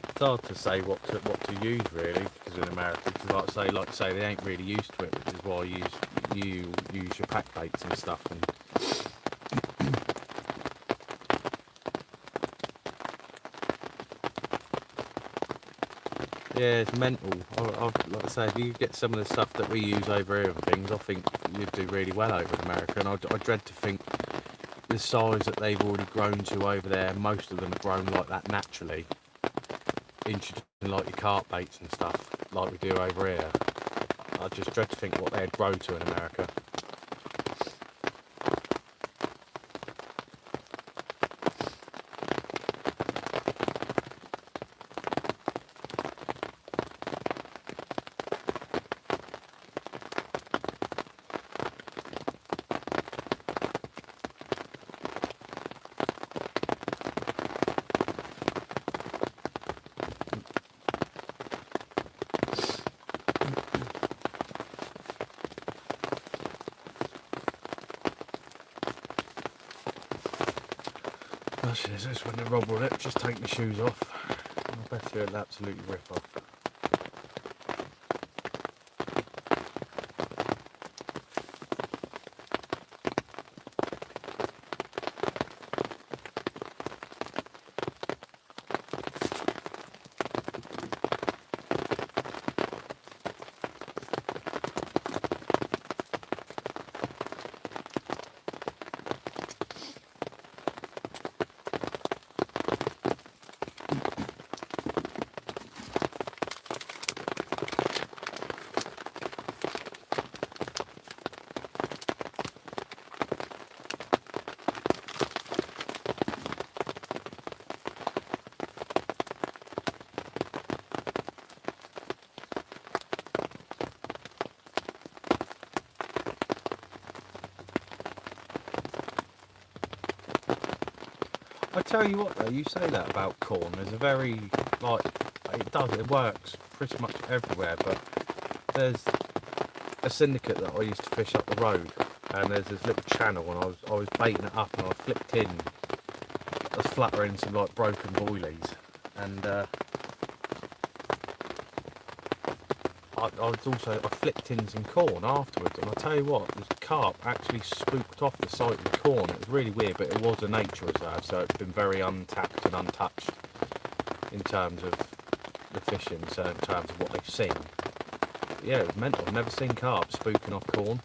It's hard to say what to use really, because in America, because like I say, they ain't really used to it, which is why you use your pack baits and stuff. And yeah, it's mental. Like I say, if you get some of the stuff that we use over here and things, I think you'd do really well over in America. And I dread to think the size that they've already grown to over there, most of them are grown like that naturally, introducing like your carp baits and stuff like we do over here. I just dread to think what they'd grow to in America. Actually, is this when the rod will let just take my shoes off? I bet it'll absolutely rip off. I tell you what though, you say that about corn, there's a very, like, it works pretty much everywhere, but there's a syndicate that I used to fish up the road, and there's this little channel, and I was baiting it up, and I flipped in, I was fluttering some like broken boilies, and I flipped in some corn afterwards, and I tell you what, this carp actually spooked off the side of the corn. It was really weird, but it was a nature reserve, so it's been very untapped and untouched in terms of the fishing, so in terms of what they've seen. But yeah, it was mental. I've never seen carp spooking off corn.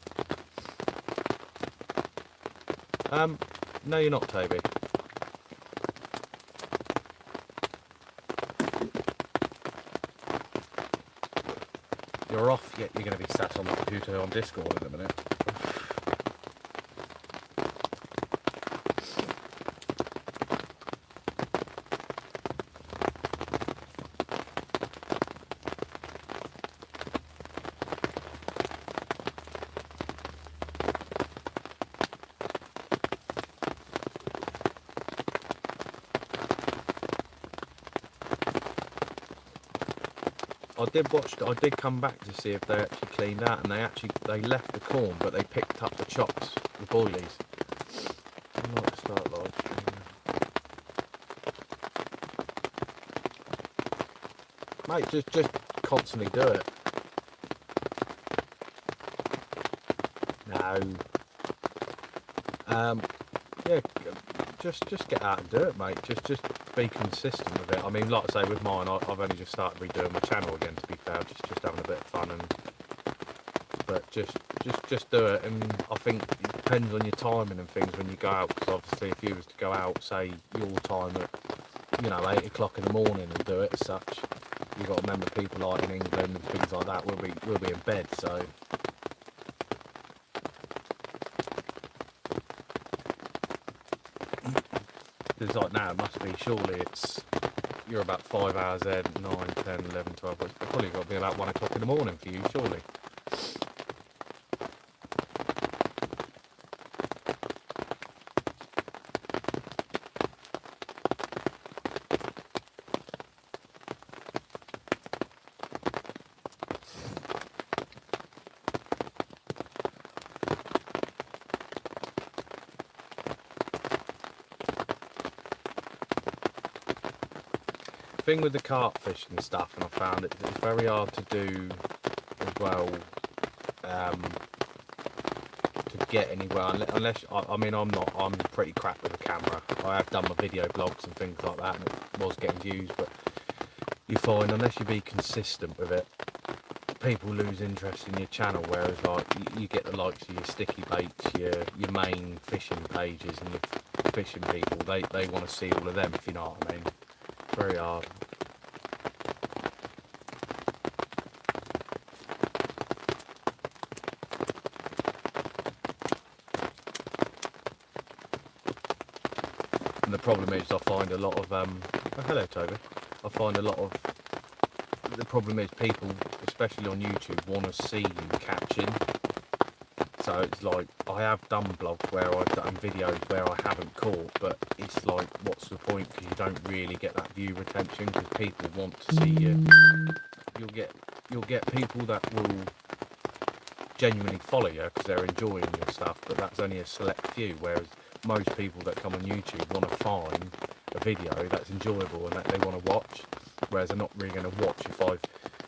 No, you're not, Toby. you're off, yet you're going to be sat on the computer on Discord in a minute. I did come back to see if they actually cleaned out, and they left the corn, but they picked up the chops, the boilies. I might start live streaming. Mate, just constantly do it. No. Yeah, just get out and do it, mate. Just be consistent with it. I mean, like I say, with mine, I've only just started redoing my channel again. To be fair, just having a bit of fun, but just do it. And I think it depends on your timing and things when you go out. Because obviously, if you was to go out, say your time at 8 o'clock in the morning and do it as such, you've got to remember people like in England and things like that will be in bed. So. Because like now, it must be, surely you're about 5 hours ahead, 9, 10, 11, 12, it's probably got to be about 1 o'clock in the morning for you, surely. Thing with the carp fishing and stuff, and I found it's very hard to do as well, to get anywhere unless I'm pretty crap with the camera. I have done my video blogs and things like that, and it was getting views, but you find unless you be consistent with it, people lose interest in your channel. Whereas like you get the likes of your sticky baits, your main fishing pages, and your fishing people, they want to see all of them, if you know what I mean. Very hard. And the problem is I find a lot of oh, hello Toby. I find a lot of the problem is people, especially on YouTube, want to see you catching. So it's like, I have done blogs where I've done videos where I haven't caught, but it's like, what's the point? Because you don't really get that view retention, because people want to see you. You'll get people that will genuinely follow you because they're enjoying your stuff, but that's only a select few. Whereas most people that come on YouTube want to find a video that's enjoyable and that they want to watch. Whereas they're not really going to watch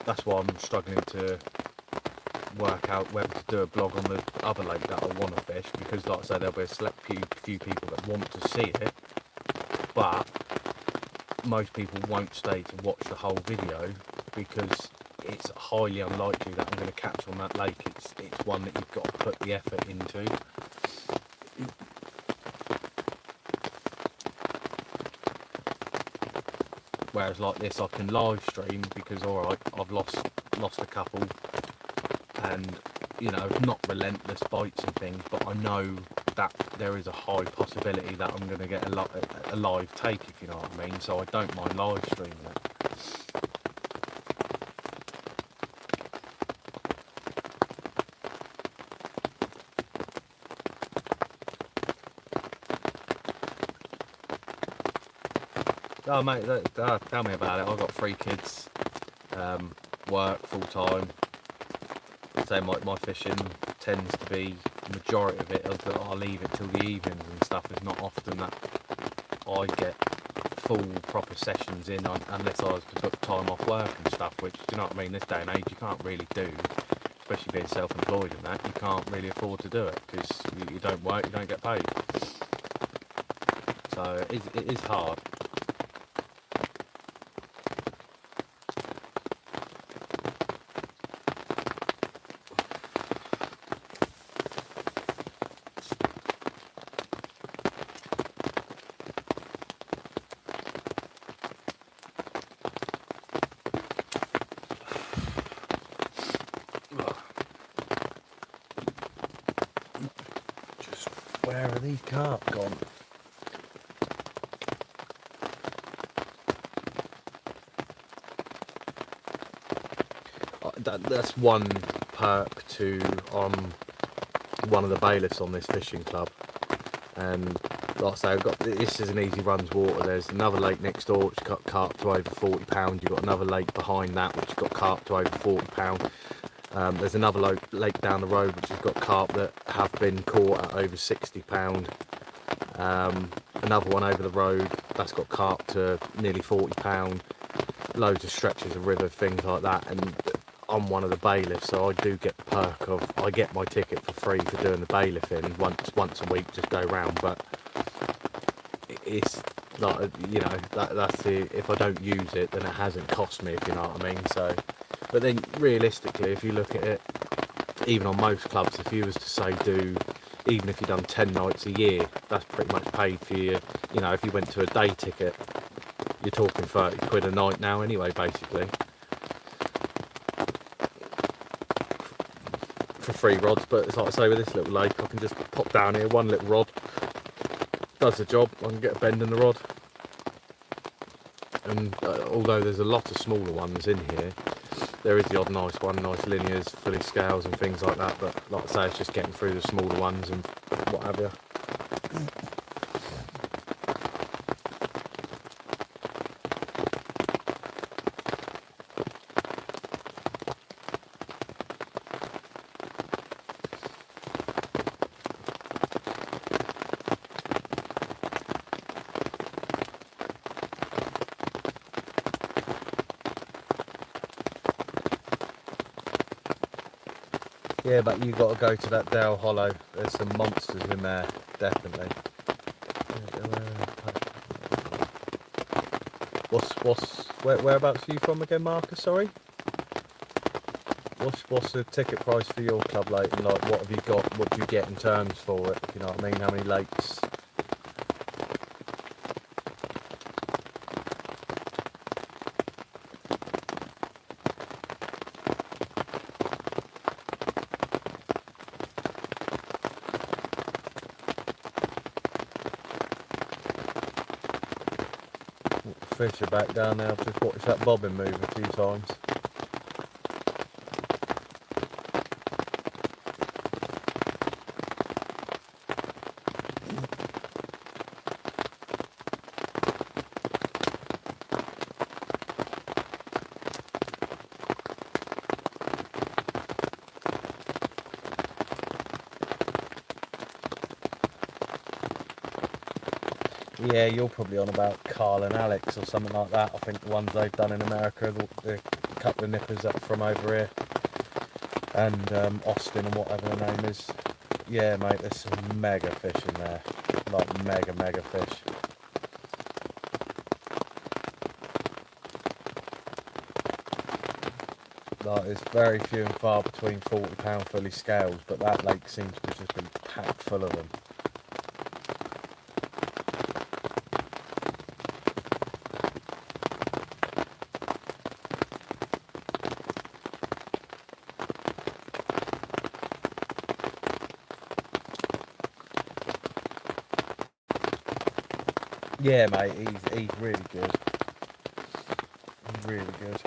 that's why I'm struggling to work out whether to do a blog on the other lake that I want to fish, because like I say, there'll be a select few people that want to see it, but most people won't stay to watch the whole video because it's highly unlikely that I'm going to catch on that lake. It's one that you've got to put the effort into. Whereas like this, I can live stream because alright, I've lost a couple, and not relentless bites and things, but I know that there is a high possibility that I'm going to get a live take, if you know what I mean. So I don't mind live streaming it. Oh mate, tell me about it. I've got 3 kids, work full time. So my fishing tends to be, the majority of it, I'll leave it till the evenings and stuff. It's not often that I get full proper sessions in unless I was to book time off work and stuff, which, do you know what I mean, this day and age you can't really do, especially being self-employed and that. You can't really afford to do it because you don't work, you don't get paid. So it is hard. these carp gone? That's one perk to one of the bailiffs on this fishing club, and like I say, I've got, this is an easy runs water. There's another lake next door which got carp to over £40. You've got another lake behind that which got carp to over £40. There's another lake down the road which has got carp that have been caught at over £60. Another one over the road that's got carp to nearly £40. Loads of stretches of river, things like that. And I'm one of the bailiffs, so I do get the perk of, I get my ticket for free for doing the bailiffing once a week, just go round. But it's like, you know, that's the, if I don't use it, then it hasn't cost me, if you know what I mean. So, but then realistically, if you look at it, even on most clubs, if you was to say even if you've done 10 nights a year, that's pretty much paid for you. You know, if you went to a day ticket, you're talking 30 quid a night now anyway, basically. For free rods. But it's like I say, with this little lake, I can just pop down here, one little rod does the job. I can get a bend in the rod. And although there's a lot of smaller ones in here, there is the odd nice one, nice linears, fully scales and things like that. But like I say, it's just getting through the smaller ones and what have you. Yeah, but you got to go to that Dale Hollow. There's some monsters in there, definitely. Whereabouts are you from again, Marcus? Sorry. What's the ticket price for your club lake? And like, what have you got? What do you get in terms for it? If you know what I mean? How many lakes? Fish are back down there. I've just watched that bobbin move a few times. Yeah, you're probably on about Carl and Alex or something like that. I think the ones they've done in America, the couple of nippers up from over here, and Austin and whatever the name is. Yeah, mate, there's some mega fish in there, like mega fish. Like, it's very few and far between £40 fully scales, but that lake seems to just be packed full of them. Yeah, mate, he's really good. He's really good.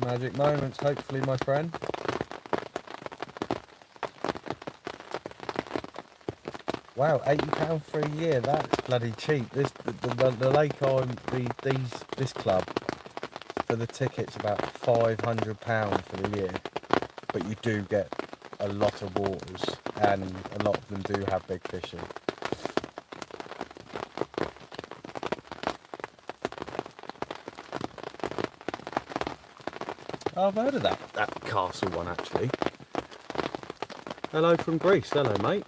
Magic moments, hopefully, my friend. Wow, £80 for a year, that's bloody cheap. The lake this club, for the ticket's about £500 for the year. But you do get a lot of waters, and a lot of them do have big fishing. I've heard of that castle one, actually. Hello from Greece. Hello, mate.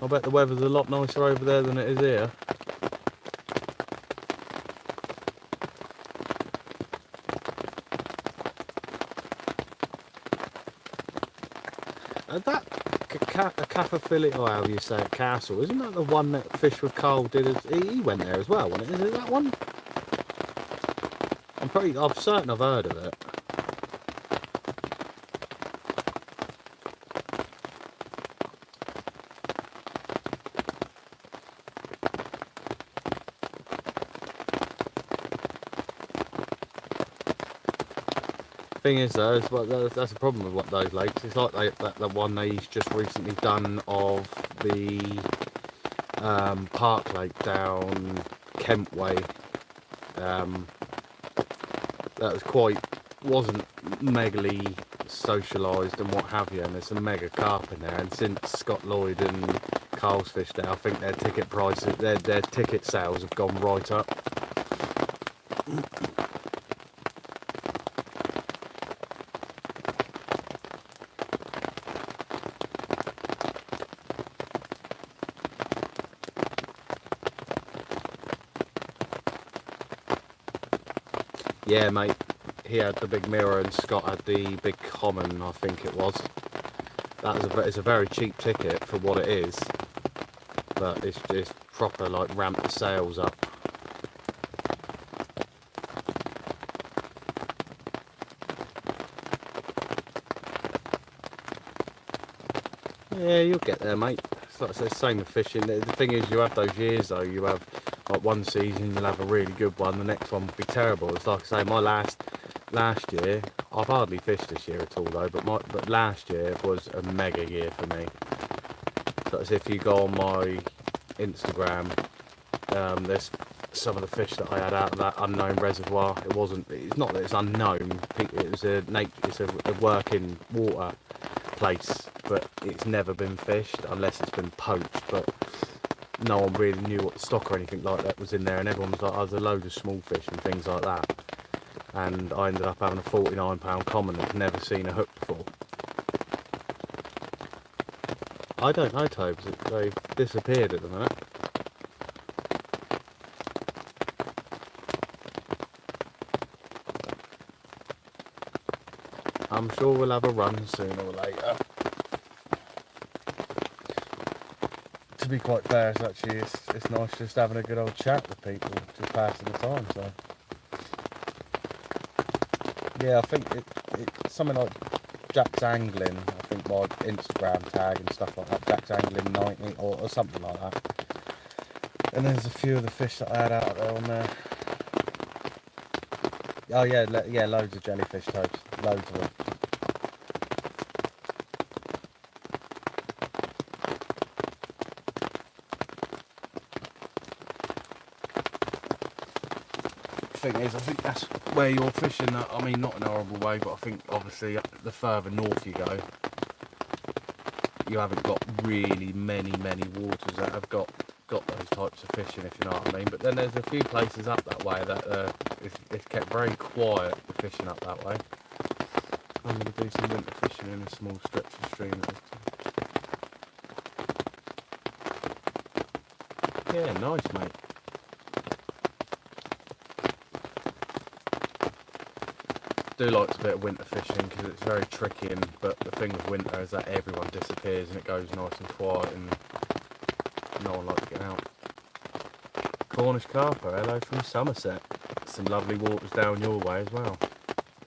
I bet the weather's a lot nicer over there than it is here. That Capaphili, or however you say it, castle, isn't that the one that Fish with Cole did? He went there as well, wasn't it? Is it that one? I'm certain I've heard of it. Thing is though, that's the problem with what those lakes. It's like that one they've just recently done of the Park Lake down Kent Way. That wasn't megally socialised and what have you, and there's some mega carp in there. And since Scott Lloyd and Carl's fished there, I think their ticket prices, their ticket sales have gone right up. Yeah, mate. He had the big mirror and Scott had the big common, I think it was. It's a very cheap ticket for what it is, but it's just proper like ramp the sales up. Yeah, you'll get there, mate. It's like the same with fishing. The thing is, you have those years though. You have like one season you'll have a really good one, the next one will be terrible. It's like I say, my last year, I've hardly fished this year at all though, but last year was a mega year for me. So as if you go on my Instagram, there's some of the fish that I had out of that unknown reservoir. It's not that it's unknown. It's a working water place, but it's never been fished unless it's been poached. But no one really knew what stock or anything like that was in there, and everyone was like, oh, there's a load of small fish and things like that. And I ended up having a £49 common that's never seen a hook before. I don't know, Tobes, they've disappeared at the minute. I'm sure we'll have a run sooner or later. To be quite fair, it's nice just having a good old chat with people, just passing the time. So yeah, I think it's something like Jack's Angling. I think my Instagram tag and stuff like that, Jack's Angling 90 or something like that. And there's a few of the fish that I had out there on there. Oh yeah, loads of jellyfish, Tobes, loads of them. Thing is, I think that's where you're fishing. I mean, not in a horrible way, but I think obviously the further north you go, you haven't got really many waters that have got those types of fishing, if you know what I mean. But then there's a few places up that way that it's kept very quiet, the fishing up that way. I'm going to do some winter fishing in a small stretch of stream at this time. Yeah, nice, mate. I do like a bit of winter fishing because it's very tricky, but the thing with winter is that everyone disappears and it goes nice and quiet and no one likes to get out. Cornish carper, hello from Somerset. Some lovely waters down your way as well.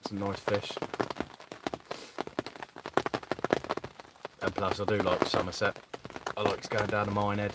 Some nice fish. And plus I do like Somerset. I like going down to Minehead.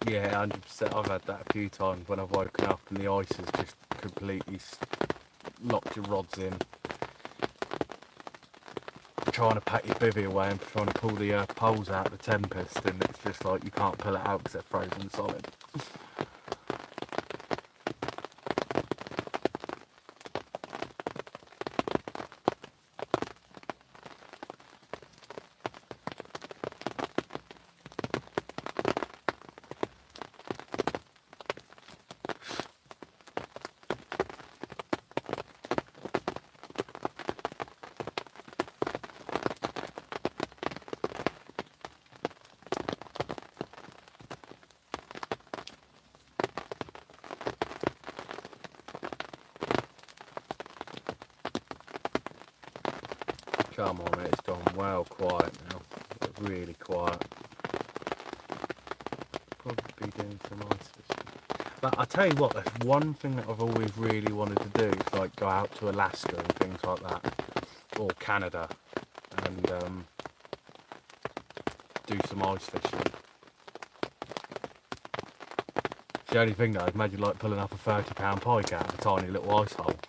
Yeah, 100%. I've had that a few times when I've woken up and the ice has just completely locked your rods in. Trying to pack your bivvy away and trying to pull the poles out of the Tempest, and it's just like you can't pull it out because they're frozen solid. Come on, it's gone well quiet now. Really quiet. Probably doing some ice fishing. But I tell you what, there's one thing that I've always really wanted to do is like go out to Alaska and things like that, or Canada, and do some ice fishing. The only thing though, imagine like pulling up a 30-pound pike out of a tiny little ice hole.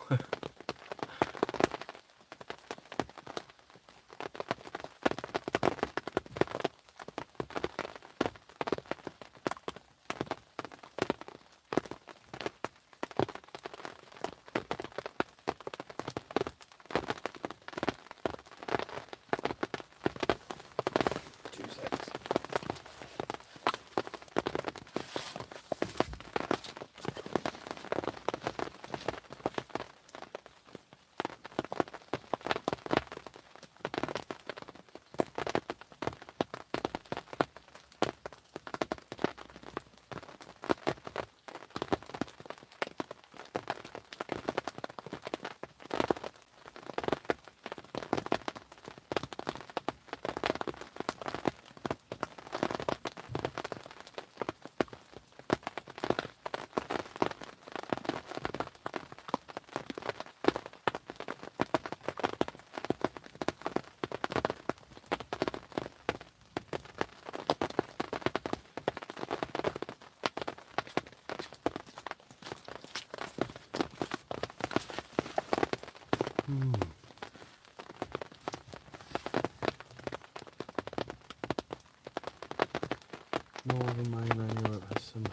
Northern mainland Europe has some.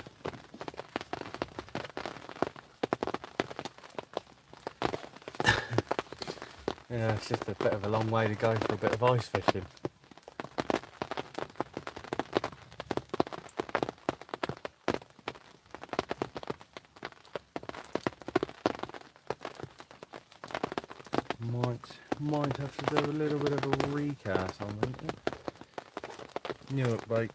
Yeah, it's just a bit of a long way to go for a bit of ice fishing. Might have to do a little bit of a recast on it. Newark bait.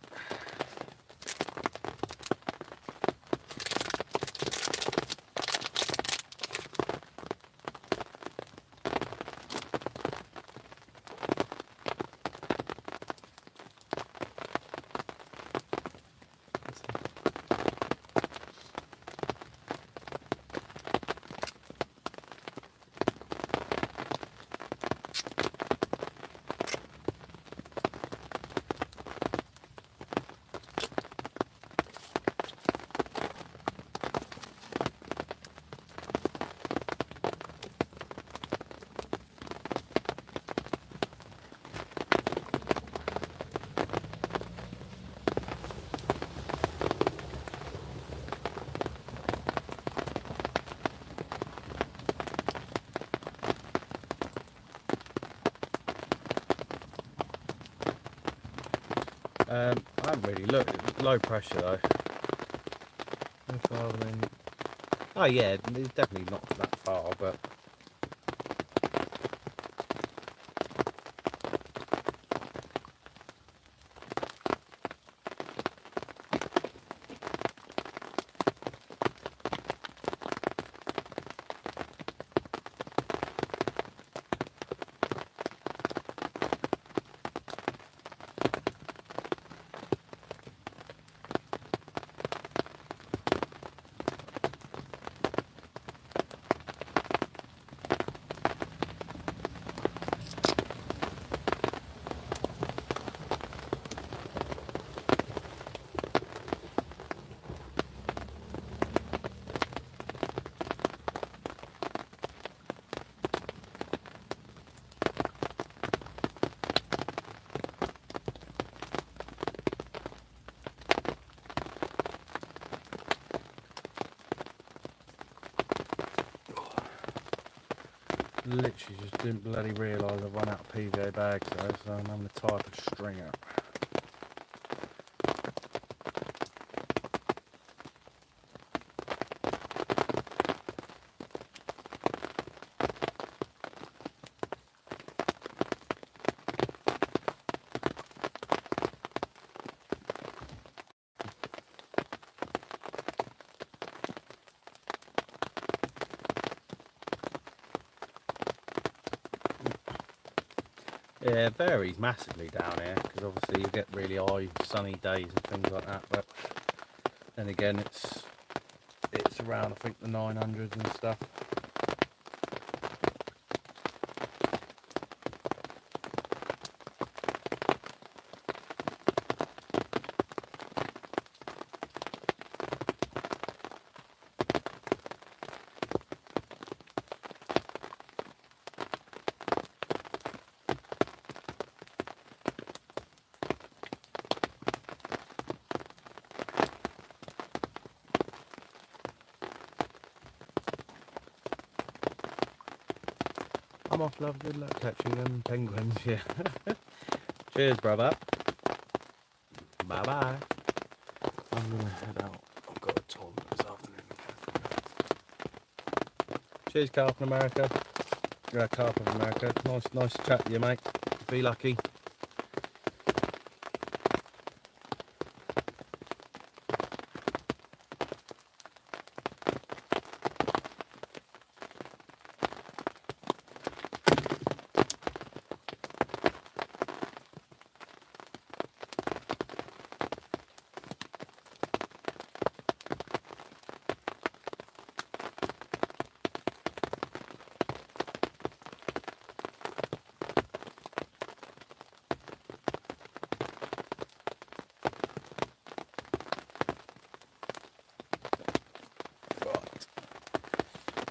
I haven't really looked. It's low pressure though. Oh yeah, it's definitely not that far, but literally just didn't bloody realise I've run out of PVA bags though, so I'm having to tie up a stringer. Yeah, it varies massively down here because obviously you get really high sunny days and things like that. But then again, it's around, I think, the 900s and stuff. I'm off, love. Good luck catching them penguins. Yeah. Cheers, brother. Bye bye. I'm gonna head out. I've got a tournament this afternoon. Cheers, Carp in America. Carp of America. Nice to chat to you, mate. Be lucky.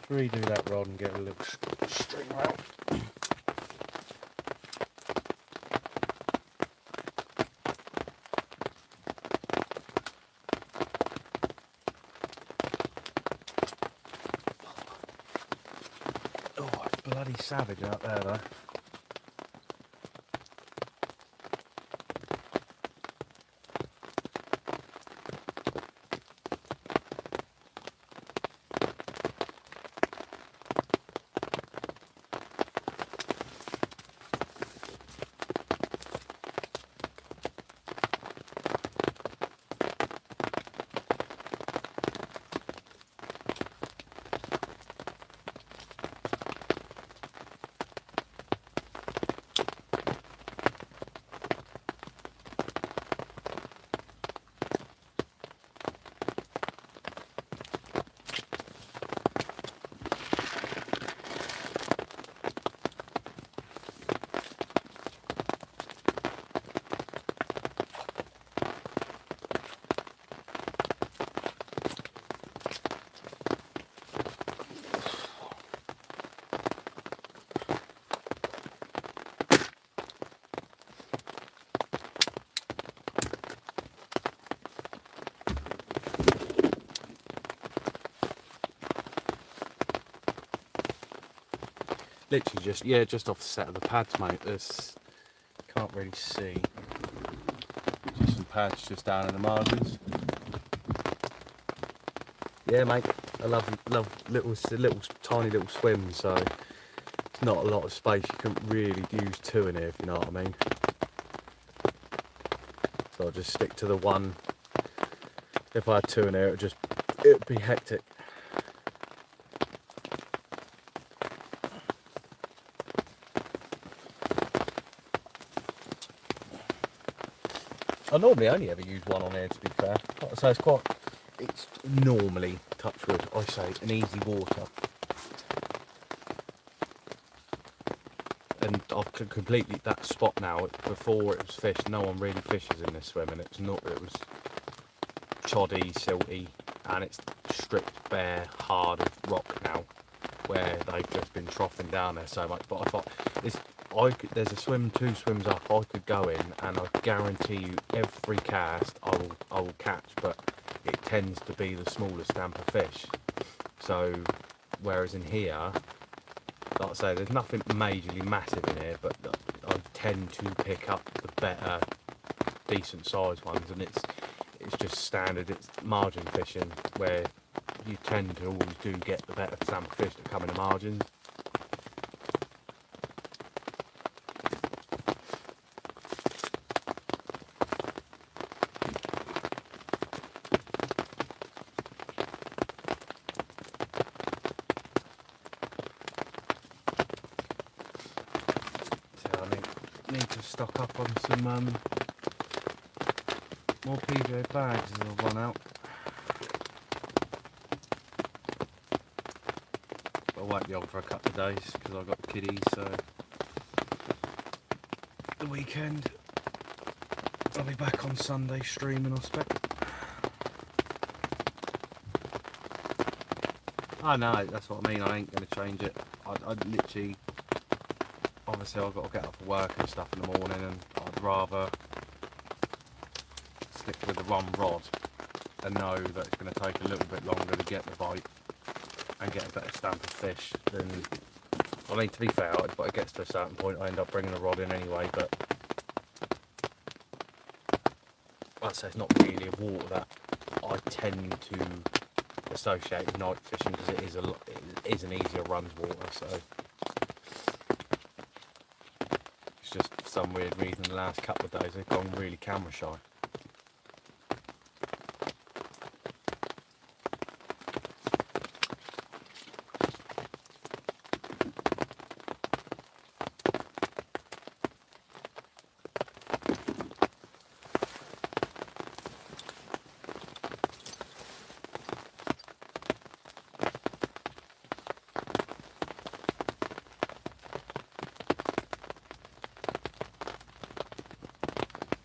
Redo that rod and get a little string out. Oh, it's bloody savage out there though. Literally just off the set of the pads, mate. This can't really see. Just some pads just down in the margins. Yeah, mate. I love little tiny little swims. So it's not a lot of space. You couldn't really use two in here, if you know what I mean. So I'll just stick to the one. If I had two in here, it'd be hectic. I normally only ever use one on here, to be fair. So it's normally, touch wood, I say, an easy water. And I've completely, that spot now, before it was fished, no one really fishes in this swim, and it was choddy, silty, and it's stripped bare, hard of rock now, where they've just been troughing down there so much. But I thought, there's two swims up I could go in, and I guarantee you every cast I will catch, but it tends to be the smaller stamper fish. So whereas in here, like I say, there's nothing majorly massive in here, but I tend to pick up the better decent sized ones, and it's just standard, it's margin fishing, where you tend to always do get the better stamper fish that come in the margins. need to stock up on some more PVA bags as I'll run out. But I won't be on for a couple of days because I've got the kiddies, so the weekend I'll be back on Sunday streaming, I expect. I know, that's what I mean, I ain't going to change it. I'd literally, obviously I've got to get up for work and stuff in the morning, and I'd rather stick with the one rod and know that it's going to take a little bit longer to get the bite and get a better stamp of fish than, I mean, to be fair, but it gets to a certain point I end up bringing the rod in anyway, but I'd say it's not really a water that I tend to associate with night fishing, because it is an easier runs water, so it's just for some weird reason the last couple of days they've gone really camera shy.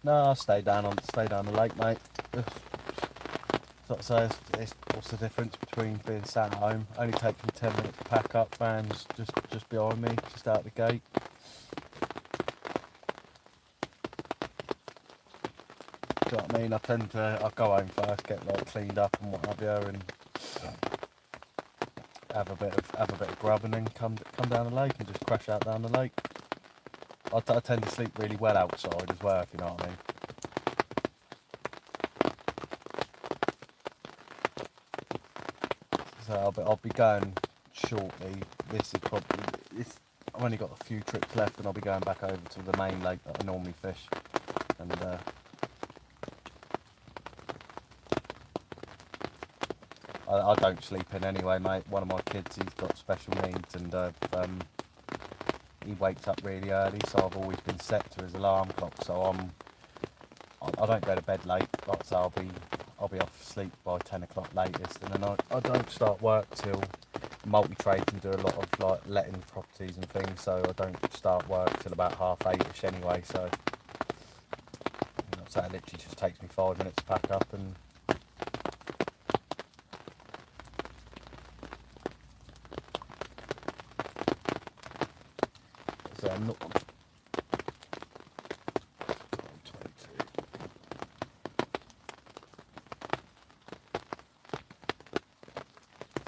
No, I'll stay down the lake, mate. So what's the difference between being sat at home? Only takes me 10 minutes to pack up, van's just behind me, just out the gate. Do you know what I mean? I'll go home first, get like cleaned up and what have you, and have a bit of grub, and then come down the lake and just crash out down the lake. I tend to sleep really well outside as well, if you know what I mean. So I'll be going shortly. This is probably, I've only got a few trips left, and I'll be going back over to the main lake that I normally fish. And I don't sleep in anyway, mate. One of my kids, he's got special needs, and he wakes up really early, so I've always been set to his alarm clock. So I don't go to bed late. Like I say, I'll be off sleep by 10 o'clock latest, and then I don't start work till multi-trades and do a lot of like letting properties and things. So I don't start work till about 8:30ish anyway. So it literally just takes me 5 minutes to pack up and. So I'm not.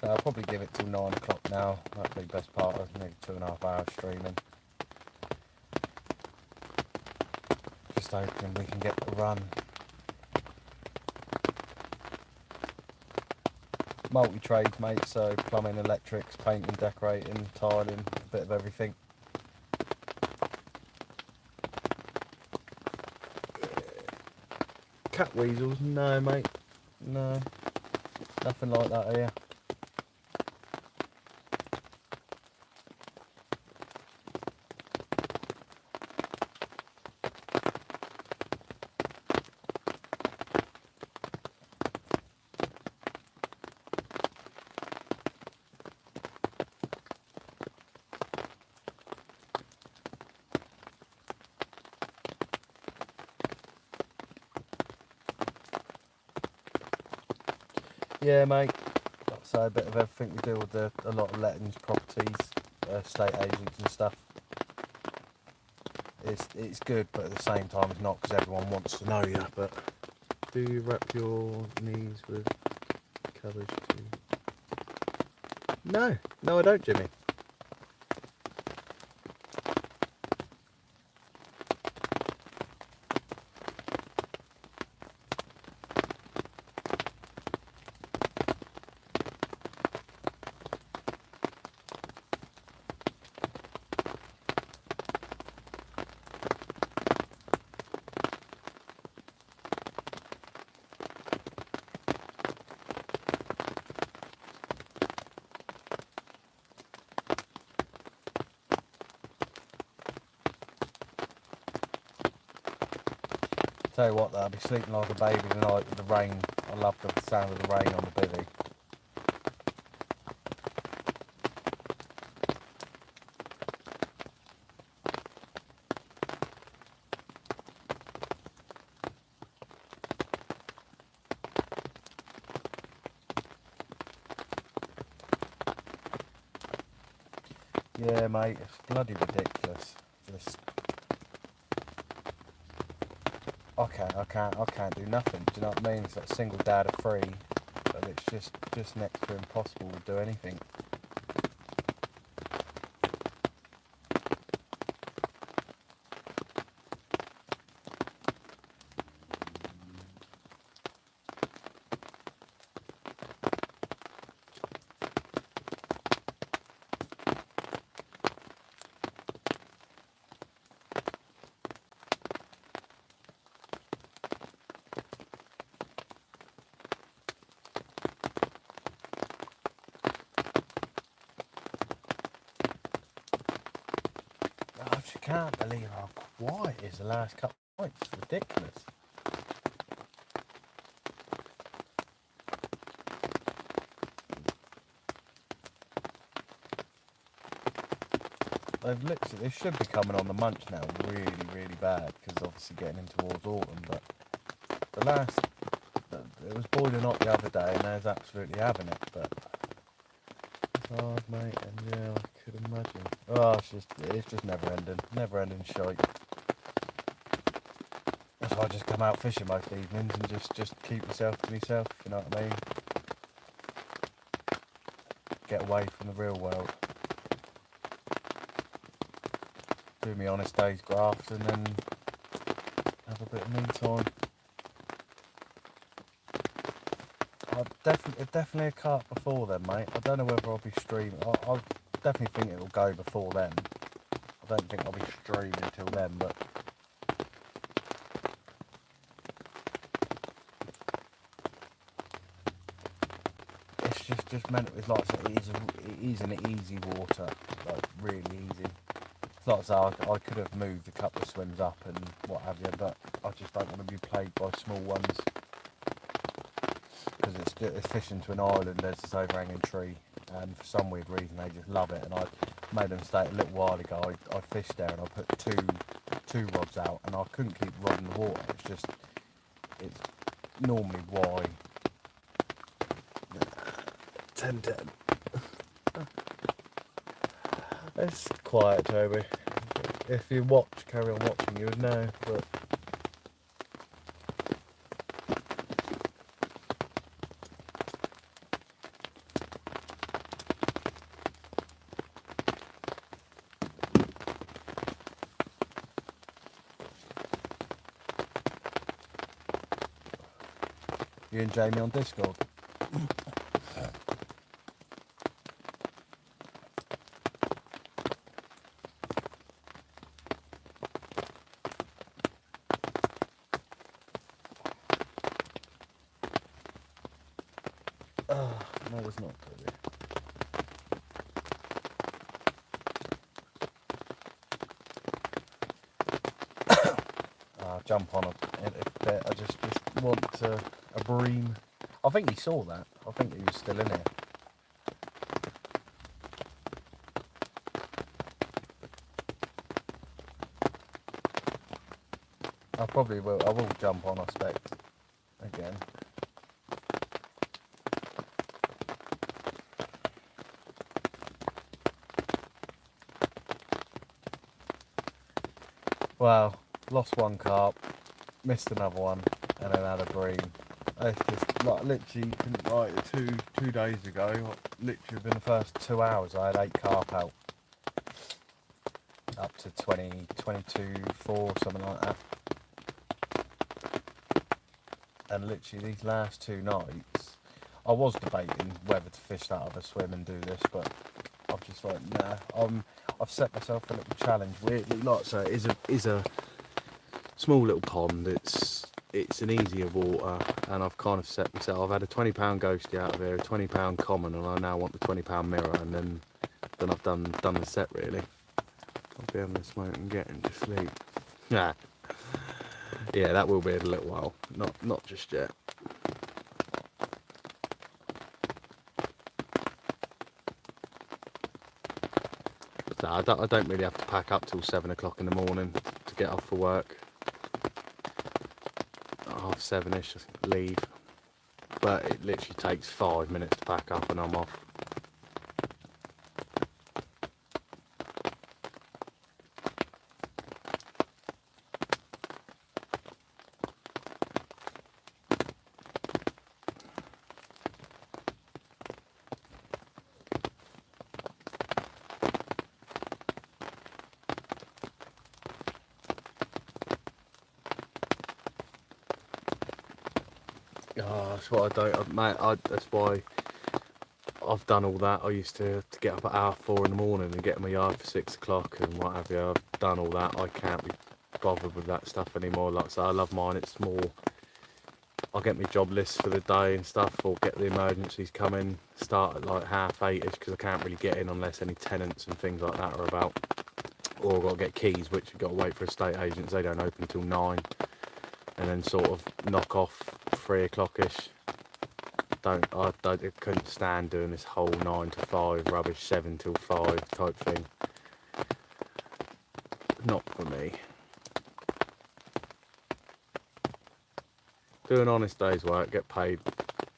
So I'll probably give it till 9 o'clock now. That'll be the best part of maybe 2.5 hours streaming. Just hoping we can get the run. Multi-trades, mate, so plumbing, electrics, painting, decorating, tiling, a bit of everything. Cat weasels? No, mate. No. Nothing like that here. Yeah, mate. Like I say, a bit of everything. We deal with a lot of lettings, properties, estate agents and stuff. It's good, but at the same time it's not, because everyone wants to know you. But do you wrap your knees with cabbage too? No, I don't, Jimmy. Tell you what though, I'll be sleeping like a baby tonight with the rain. I love the sound of the rain on the bivvy. Yeah, mate, it's bloody ridiculous. Just, I can't do nothing. Do you know what I mean? It's like a single dad of 3, but it's just next to impossible to do anything. I just can't believe how quiet it is the last couple of nights. It's ridiculous. They should be coming on the munch now really, really bad, because obviously getting in towards autumn, but it was boiling hot the other day and there's absolutely having it, but it's hard, mate, and yeah, I could imagine. Oh, it's just never ending shite. That's why I just come out fishing most evenings and just keep myself to myself, you know what I mean? Get away from the real world. Do me honest day's graft and then have a bit of me time. Definitely a carp before then, mate. I don't know whether I'll be streaming. I definitely think it'll go before then. I don't think I'll be streaming until then, but it's just mental. It's like it is an easy water, like really easy. It's like I could have moved a couple of swims up and what have you, but I just don't want to be plagued by small ones. Because it's fishing to an island, there's this overhanging tree, and for some weird reason they just love it. And I made a mistake a little while ago. I fished there and I put two rods out, and I couldn't keep rodding the water. It's normally why 10-10. It's quiet, Toby. If you carry on watching, you would know, but you and Jamie on Discord. No, it's not, Toby. I'll jump on a bit. I just want a Bream. I think he saw that. I think he was still in here. I probably will. I will jump on, I expect, again. Well, lost one carp, missed another one, and then had a Bream. It's just like literally, like two days ago, literally within the first 2 hours, I had 8 carp out, up to 20, 22, 4, something like that. And literally these last 2 nights, I was debating whether to fish that other swim and do this, but I'm just like, nah. I've set myself a little challenge. Weirdly, like I say, it is a small little pond. It's an easier water, and I've kind of set myself. I've had a £20 ghostie out of here, a £20 common, and I now want the £20 mirror, and then I've done the set really. I'll be having a smoke and getting to sleep. Yeah. Yeah, that will be in a little while. Not just yet. So I don't really have to pack up till 7 o'clock in the morning to get off for work. 7:30ish, leave. But it literally takes 5 minutes to pack up and I'm off. Oh, that's what I don't, mate. That's why I've done all that. I used to get up at 4 in the morning and get in my yard for 6 o'clock and what have you. I've done all that. I can't be bothered with that stuff anymore. Like I say, I love mine. It's more, I'll get my job lists for the day and stuff, or get the emergencies coming, start at like 8:30ish, because I can't really get in unless any tenants and things like that are about. Or I've got to get keys, which you've got to wait for estate agents. They don't open till 9. And then sort of knock off 3 o'clock-ish. I couldn't stand doing this whole 9 to 5 rubbish, 7 till 5 type thing. Not for me. Do an honest day's work, get paid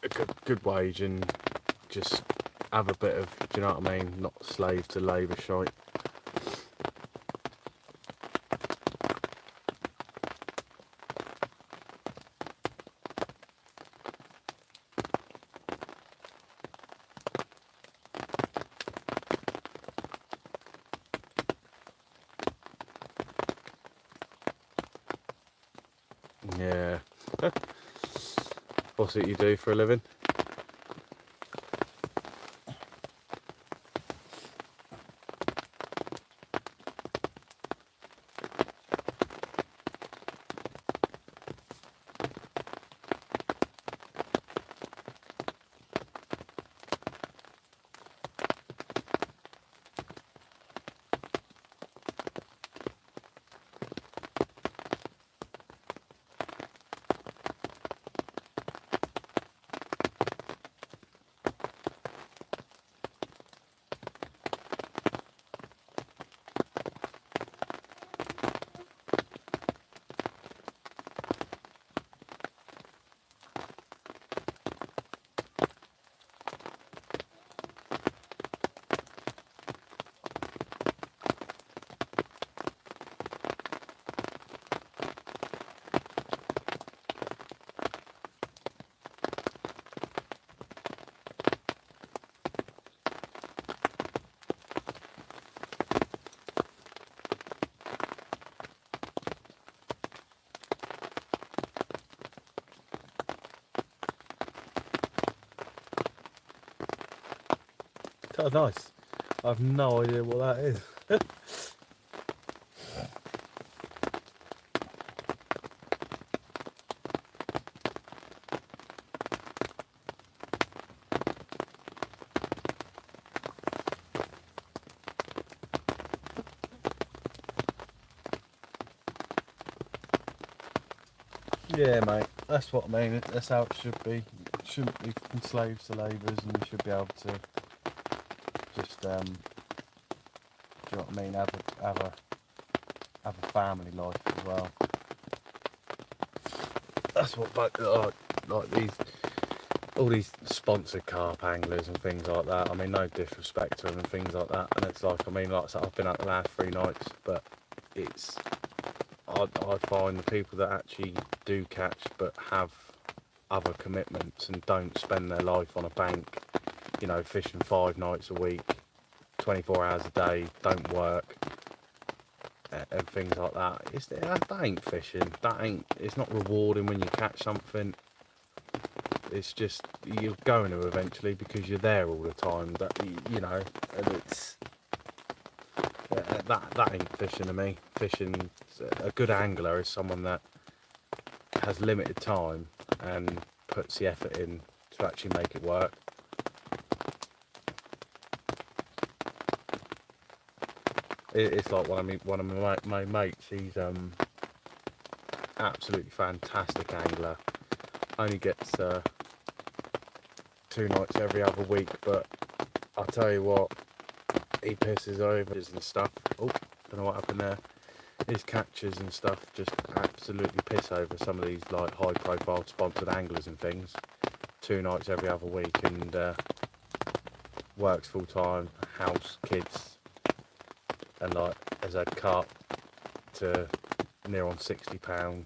a good wage, and just have a bit of, do you know what I mean? Not slave to labour shite. Yeah. What's it you do for a living? Oh, nice. I have no idea what that is. Yeah, mate, that's what I mean. That's how it should be. It shouldn't be enslaved to labourers, and you should be able to just, do you know what I mean? Have a family life as well. That's what, like all these sponsored carp anglers and things like that. I mean, no disrespect to them and things like that. And it's like, I mean, like I said, I've been out the last 3 nights, but it's, I find the people that actually do catch but have other commitments and don't spend their life on a bank, you know, fishing 5 nights a week, 24 hours a day, don't work, and things like that. That ain't fishing. It's not rewarding when you catch something. It's just, you're going to eventually because you're there all the time. That, you know, and it's, that ain't fishing to me. Fishing, a good angler is someone that has limited time and puts the effort in to actually make it work. It's like one of my mates. He's absolutely fantastic angler. Only gets 2 nights every other week, but I'll tell you what, he pisses over and stuff. Oh, don't know what happened there. His catches and stuff just absolutely piss over some of these like high profile sponsored anglers and things. 2 nights every other week, and works full time, house, kids, and like has had carp to near on £60.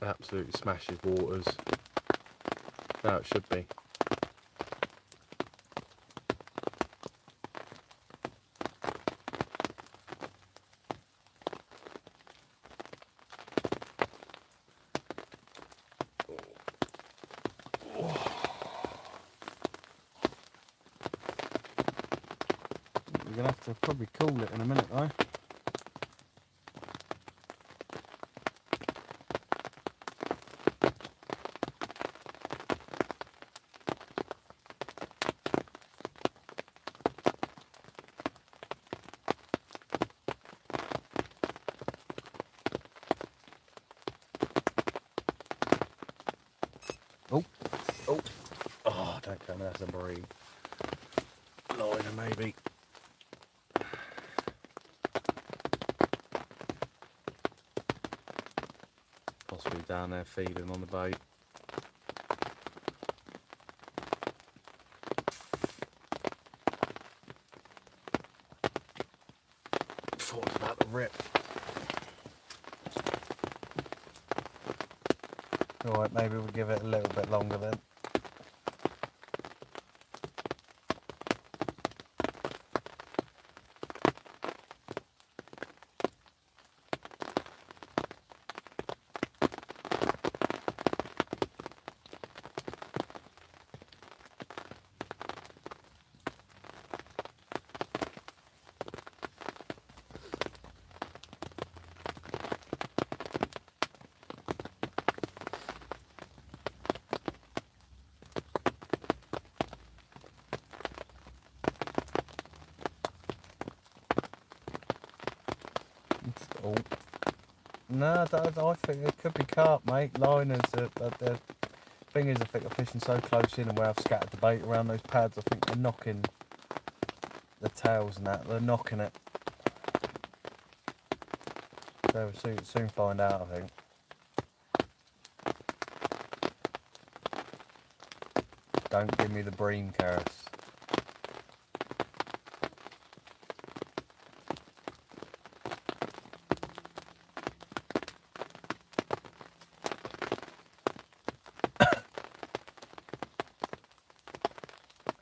Absolutely smashes waters. Now it should be. You're gonna have to probably cool it in a minute though. Oh, don't tell me that's a Bream. Liner maybe. Possibly down there feeding on the boat. Thought it was about to rip. Alright, maybe we'll give it a little bit longer then. Oh. No, I think it could be carp, mate. Liners, the thing is, I think they're fishing so close in, and where I've scattered the bait around those pads, I think they're knocking the tails and that. They're knocking it. So we'll soon find out, I think. Don't give me the Bream carrots.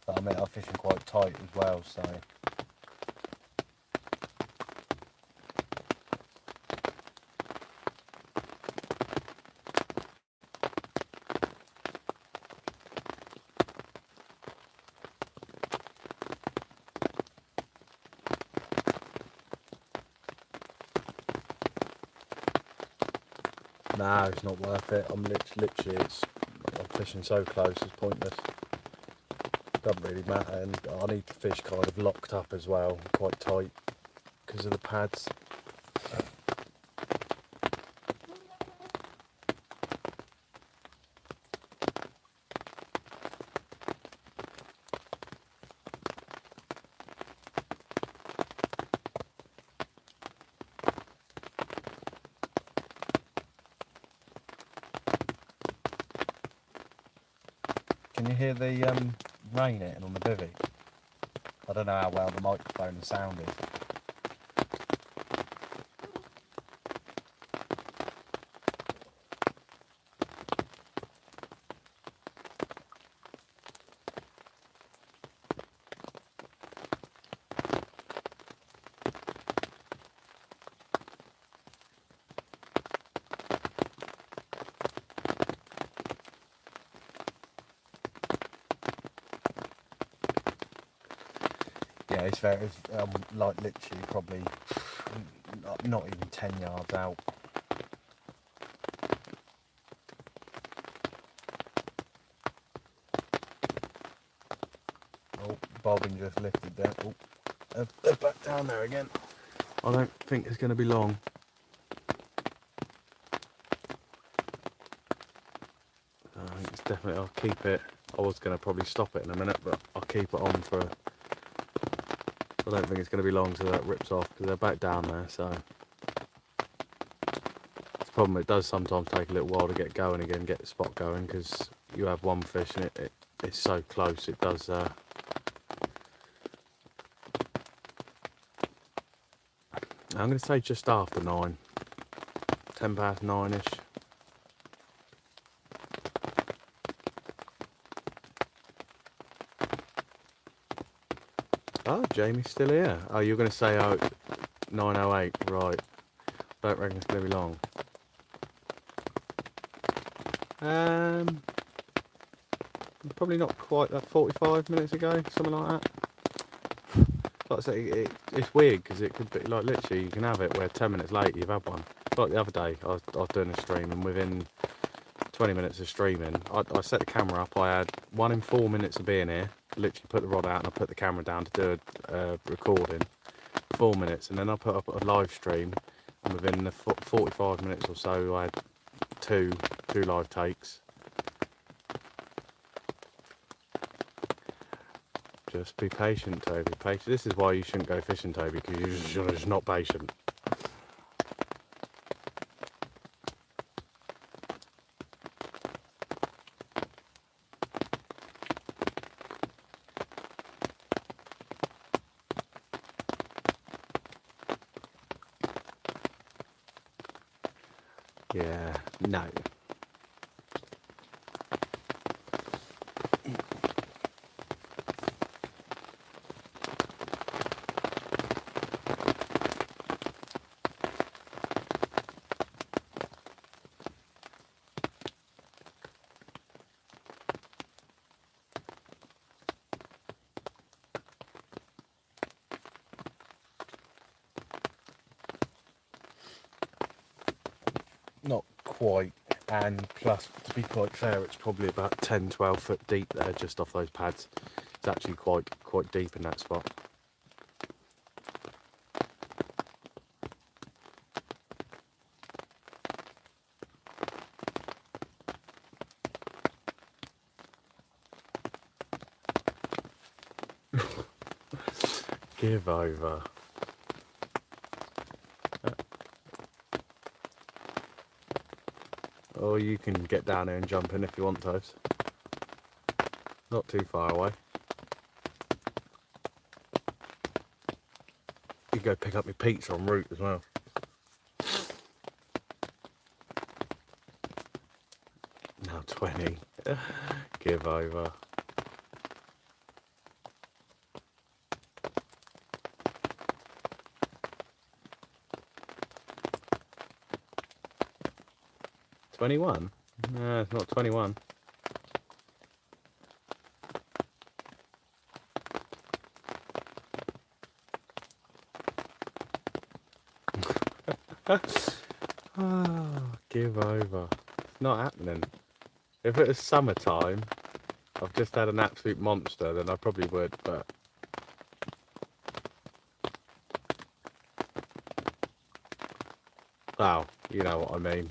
But I mean, I'm fishing quite tight as well, so. No, it's not worth it. I'm literally, I'm fishing so close, it's pointless. Doesn't really matter, and I need the fish kind of locked up as well, quite tight, because of the pads. Can you hear the rain hitting on the bivvy? I don't know how well the microphone and sound is. Yeah, it's very, like literally probably not even 10 yards out. Oh, bobbin just lifted there. Oh, they're back down there again. I don't think it's going to be long. I think it's definitely, I'll keep it. I was going to probably stop it in a minute, but I'll keep it on for, I don't think it's going to be long till that rips off, because they're back down there, so. The problem, it does sometimes take a little while to get going again, get the spot going, because you have one fish and it's so close, it does, I'm going to say just after 9, 10 past 9ish. Oh, Jamie's still here. Oh, you're going to say 9:08, right. Don't reckon it's going to be long. Probably not quite that 45 minutes ago, something like that. Like I say, it's weird because it could be like literally you can have it where 10 minutes later you've had one. Like the other day, I was doing a stream and within 20 minutes of streaming, I set the camera up. I had 1 in 4 minutes of being here. Literally put the rod out and I put the camera down to do a recording. 4 minutes, and then I put up a live stream, and within the 45 minutes or so, I had two live takes. Just be patient, Toby. Patient. This is why you shouldn't go fishing, Toby, because you're just not patient. Yeah, no. Not quite, and plus, to be quite fair, it's probably about 10-12 foot deep there, just off those pads. It's actually quite deep in that spot. Give over. Or you can get down here and jump in if you want to. Not too far away. You can go pick up your pizza en route as well. Now 20. Give over. $21? No, it's not 21. Oh, give over. It's not happening. If it was summertime, I've just had an absolute monster, then I probably would, but... Wow, you know what I mean.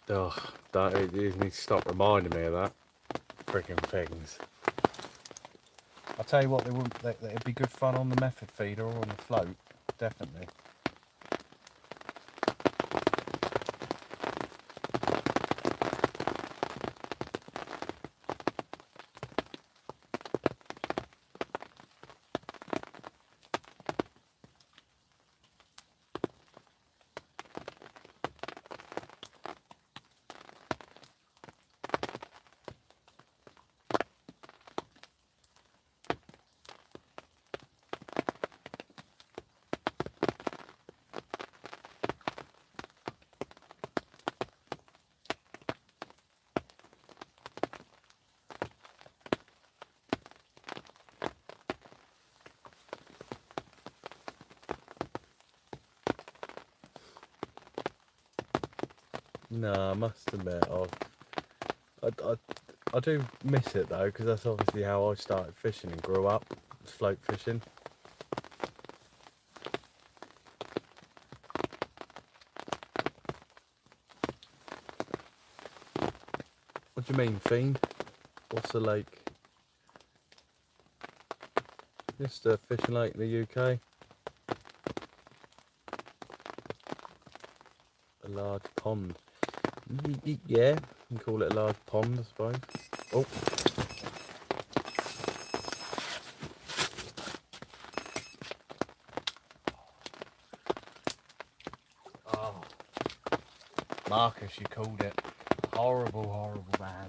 Oh, you need to stop reminding me of that. Freaking things. I'll tell you what, it'd be good fun on the method feeder or on the float, definitely. No, I must admit, I do miss it though, because that's obviously how I started fishing and grew up, float fishing. What do you mean, Fiend? What's the lake? Just a fishing lake in the UK. A large pond. Yeah, you can call it a large pond, I suppose. Oh. Oh. Marcus, you called it. Horrible, horrible man.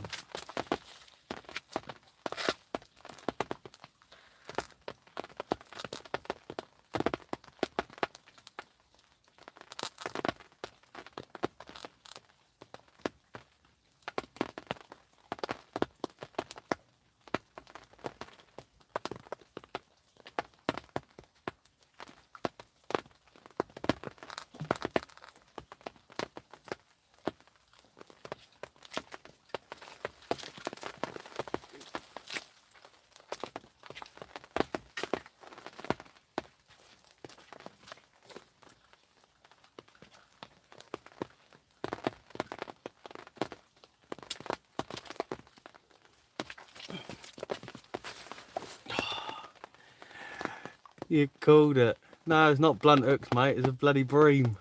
You called it. No, it's not blunt hooks, mate. It's a bloody bream.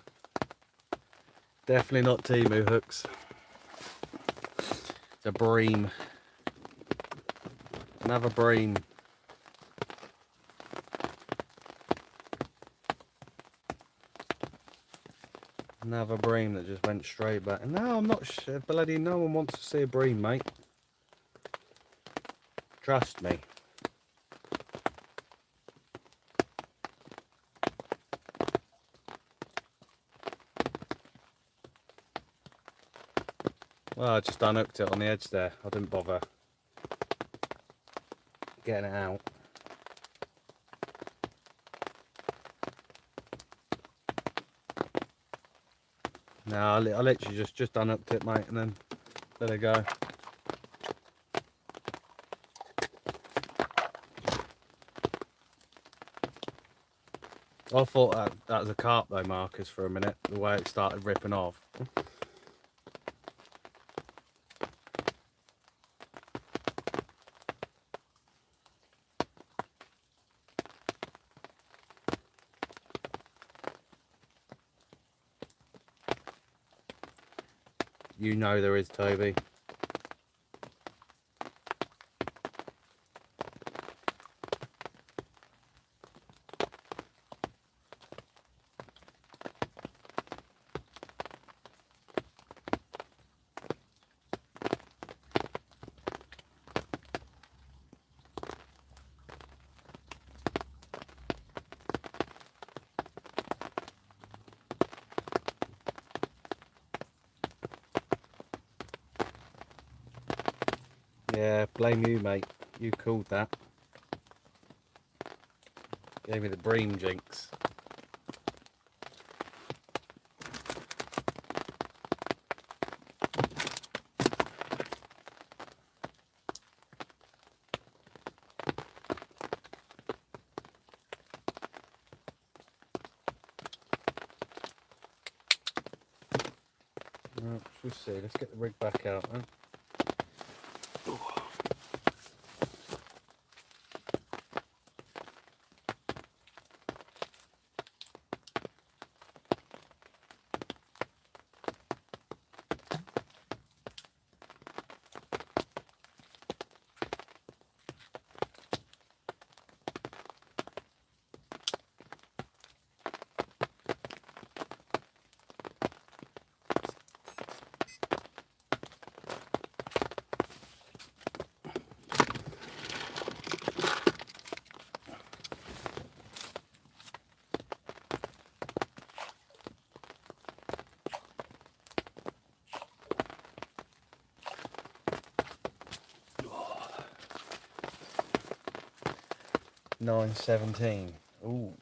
Definitely not Timu hooks. It's a bream. Another bream. Another bream that just went straight back. No, I'm not sure. Bloody no one wants to see a bream, mate. Trust me. Well, I just unhooked it on the edge there. I didn't bother getting it out. No, I literally just unhooked it, mate, and then let it go. I thought that was a carp though, Marcus, for a minute, the way it started ripping off. You know there is, Toby. Yeah, blame you, mate. You called that. Gave me the bream jinx. Right, we'll see. Let's get the rig back out, then. $9.17. Ooh.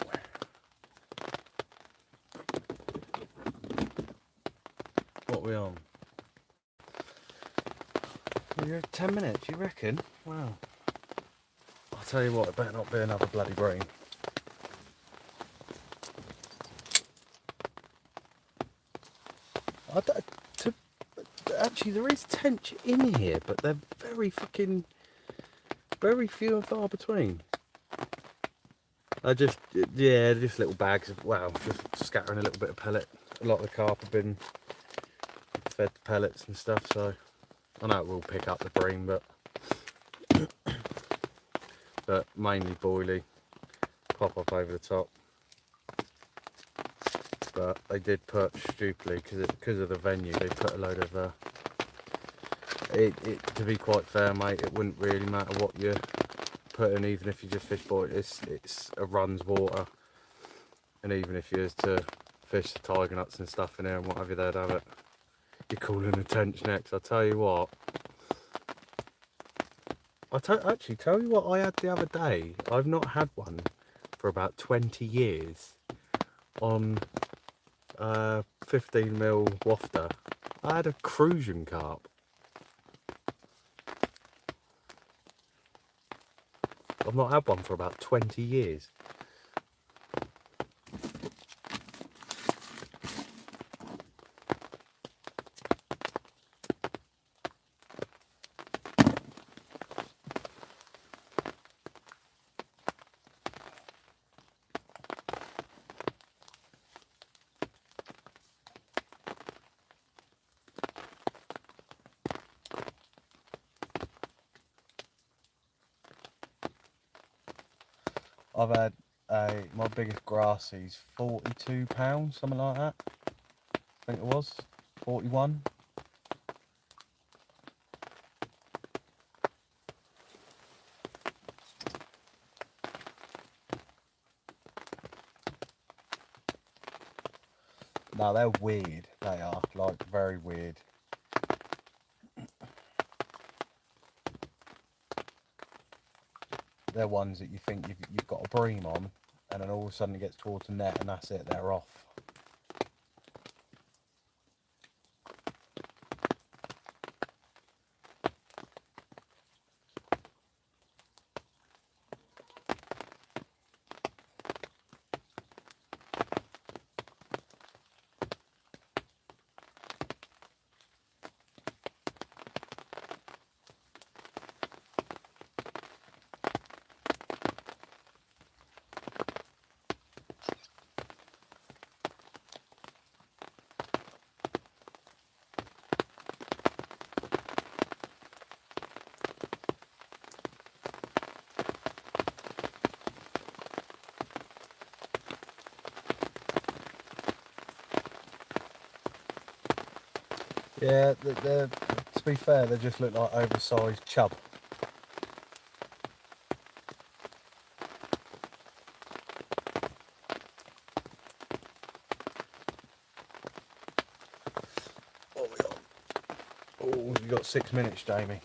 What are we on? You're 10 minutes, you reckon? Wow. I'll tell you what, it better not be another bloody bream. Actually, there is tench in here, but they're very few and far between. Just little bags of, well, just scattering a little bit of pellet. A lot of the carp have been fed pellets and stuff, so I know it will pick up the bream, but mainly boilie, pop up over the top. But they did put, stupidly, because of the venue, they put a load of to be quite fair, mate, it wouldn't really matter what you put in, even if you just fish boil. It's a runs water, and even if you was to fish the tiger nuts and stuff in there and whatever, they'd have it. You're calling a tench next. I'll tell you what. Actually tell you what I had the other day. I've not had one for about 20 years on 15mm wafter. I had a crucian carp. I've not had one for about 20 years. I've had my biggest grassy's 42 pounds, something like that. I think it was 41. No, they're weird. They are, like, very weird. They're ones that you think you've got a bream on, and then all of a sudden it gets towards the net, and that's it, they're off. Yeah, to be fair, they just look like oversized chub. What we got? Oh, we've got 6 minutes, Jamie.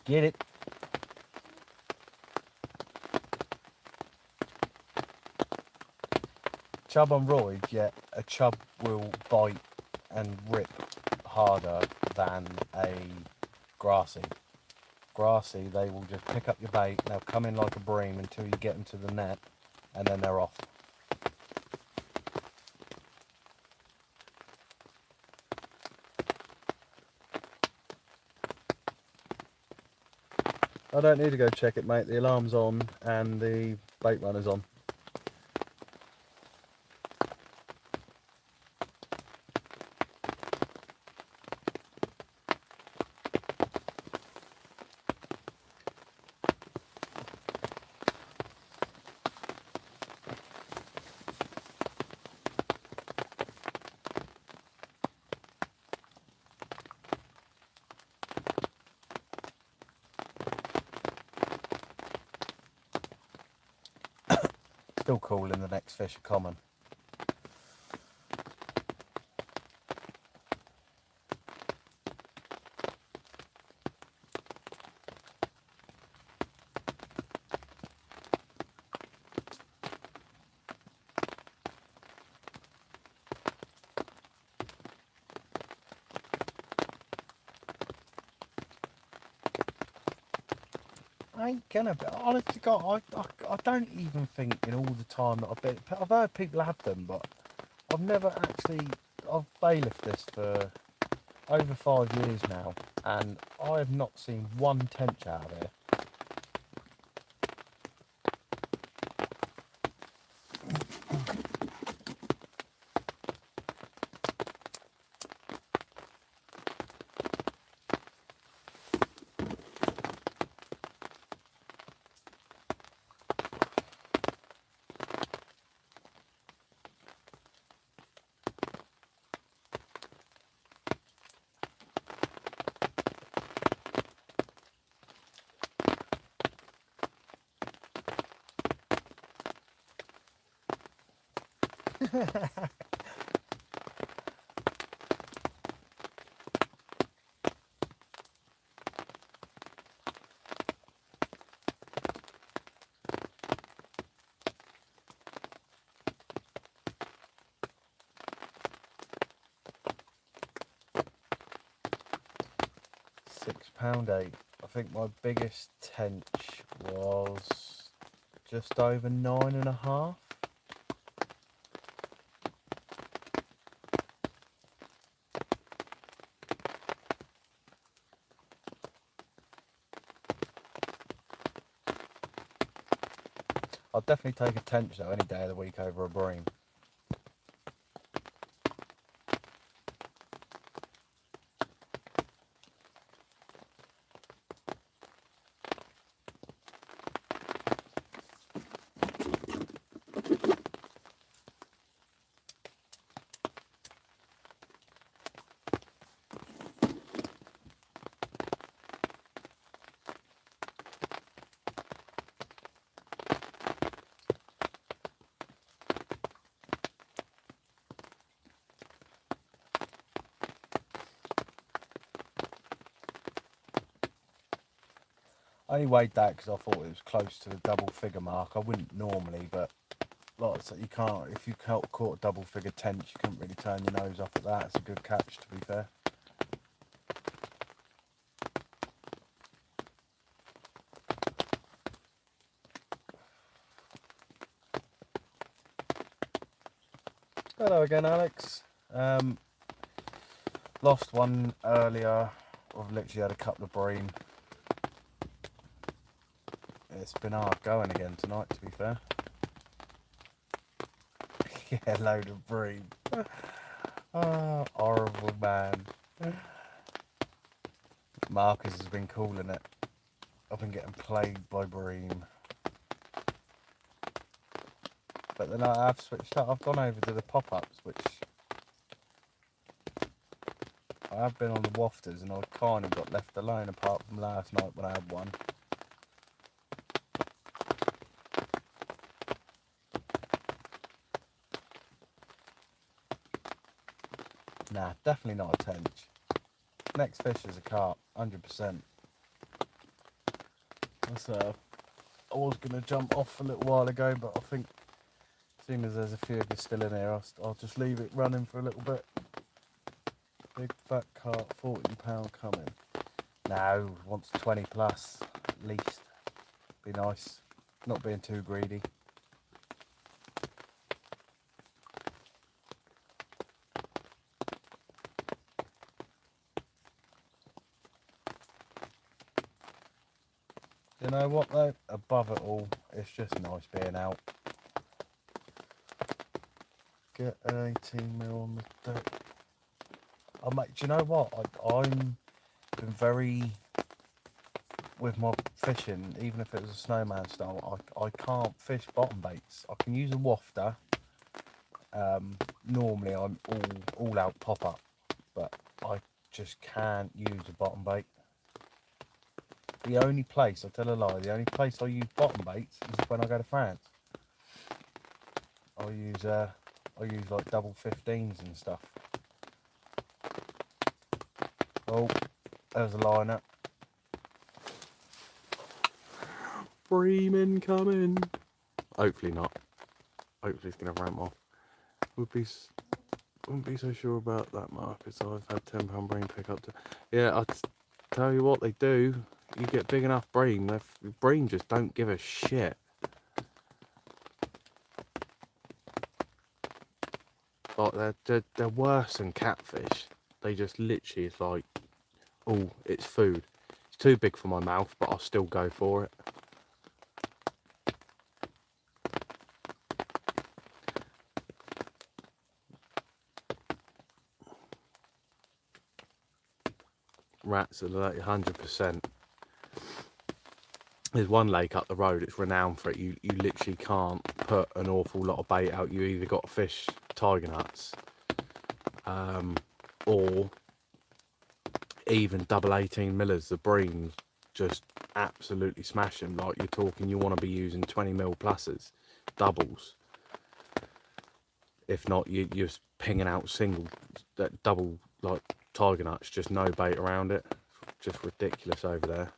Get it. Chub on roids, yeah, a chub will bite and rip harder than a grassy. Grassy, they will just pick up your bait, they'll come in like a bream until you get them to the net, and then they're off. I don't need to go check it, mate. The alarm's on and the bait runner's on. Still calling the next fish a common. ain't gonna be. Honestly, God, I don't even think in all the time that I've been. I've heard people have them, but I've never actually. I've bailiffed this for over 5 years now, and I have not seen one tench out of here. £6.8. I think my biggest tench was just over 9.5. I'll definitely take a tench though any day of the week over a bream. I only weighed that because I thought it was close to the double figure mark. I wouldn't normally, but like so you can't. If you caught a double figure tench, you couldn't really turn your nose up at that. It's a good catch, to be fair. Hello again, Alex. Lost one earlier. I've literally had a couple of bream. It's been hard going again tonight, to be fair. Yeah, load of bream. Oh, horrible, man. Marcus has been calling it. I've been getting plagued by bream. But then I have switched up. I've gone over to the pop-ups, which I have been on the wafters, and I kind of got left alone apart from last night when I had one. Nah, definitely not a tench. Next fish is a carp, 100%. So I was going to jump off a little while ago, but I think seeing as there's a few of you still in here, I'll just leave it running for a little bit. Big fat carp, £14 coming. No, wants 20 plus at least. Be nice, not being too greedy. You know what though? Above it all, it's just nice being out. Get an 18mm on the deck. Oh mate, do you know what? I'm been very with my fishing, even if it was a snowman style. I can't fish bottom baits. I can use a wafter. Normally I'm all out pop up, but I just can't use a bottom bait. The only place, I'll tell a lie, the only place I use bottom baits is when I go to France. I use like double 15s and stuff. Oh, there's a liner. Bream incoming. Hopefully not. Hopefully it's gonna ramp off. Wouldn't be so sure about that, Marcus. I've had £10 bream pick up to. Yeah, I'll tell you what they do. you get big enough bream, bream just don't give a shit. Like they're worse than catfish. They just literally, it's like, oh, it's food. It's too big for my mouth, but I'll still go for it. Rats are like 100%. There's one lake up the road, it's renowned for it. You literally can't put an awful lot of bait out. You either got to fish tiger nuts, or even double 18 millers. The breams just absolutely smash them. Like, you're talking, you want to be using 20 mil pluses, doubles. If not, you're pinging out single, double, like tiger nuts, just no bait around it. Just ridiculous over there.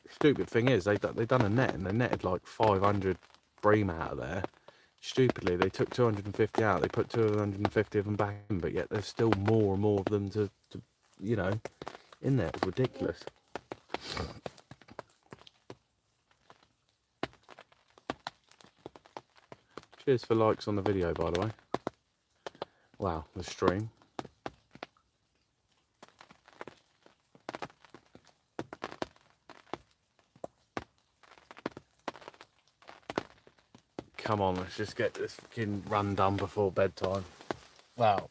Stupid thing is, they done a net and they netted like 500 bream out of there. Stupidly, they took 250 out. They put 250 of them back in, but yet there's still more and more of them to you know, in there. It's ridiculous. Cheers for likes on the video, by the way. Wow, the stream. Come on, let's just get this fucking run done before bedtime. Wow,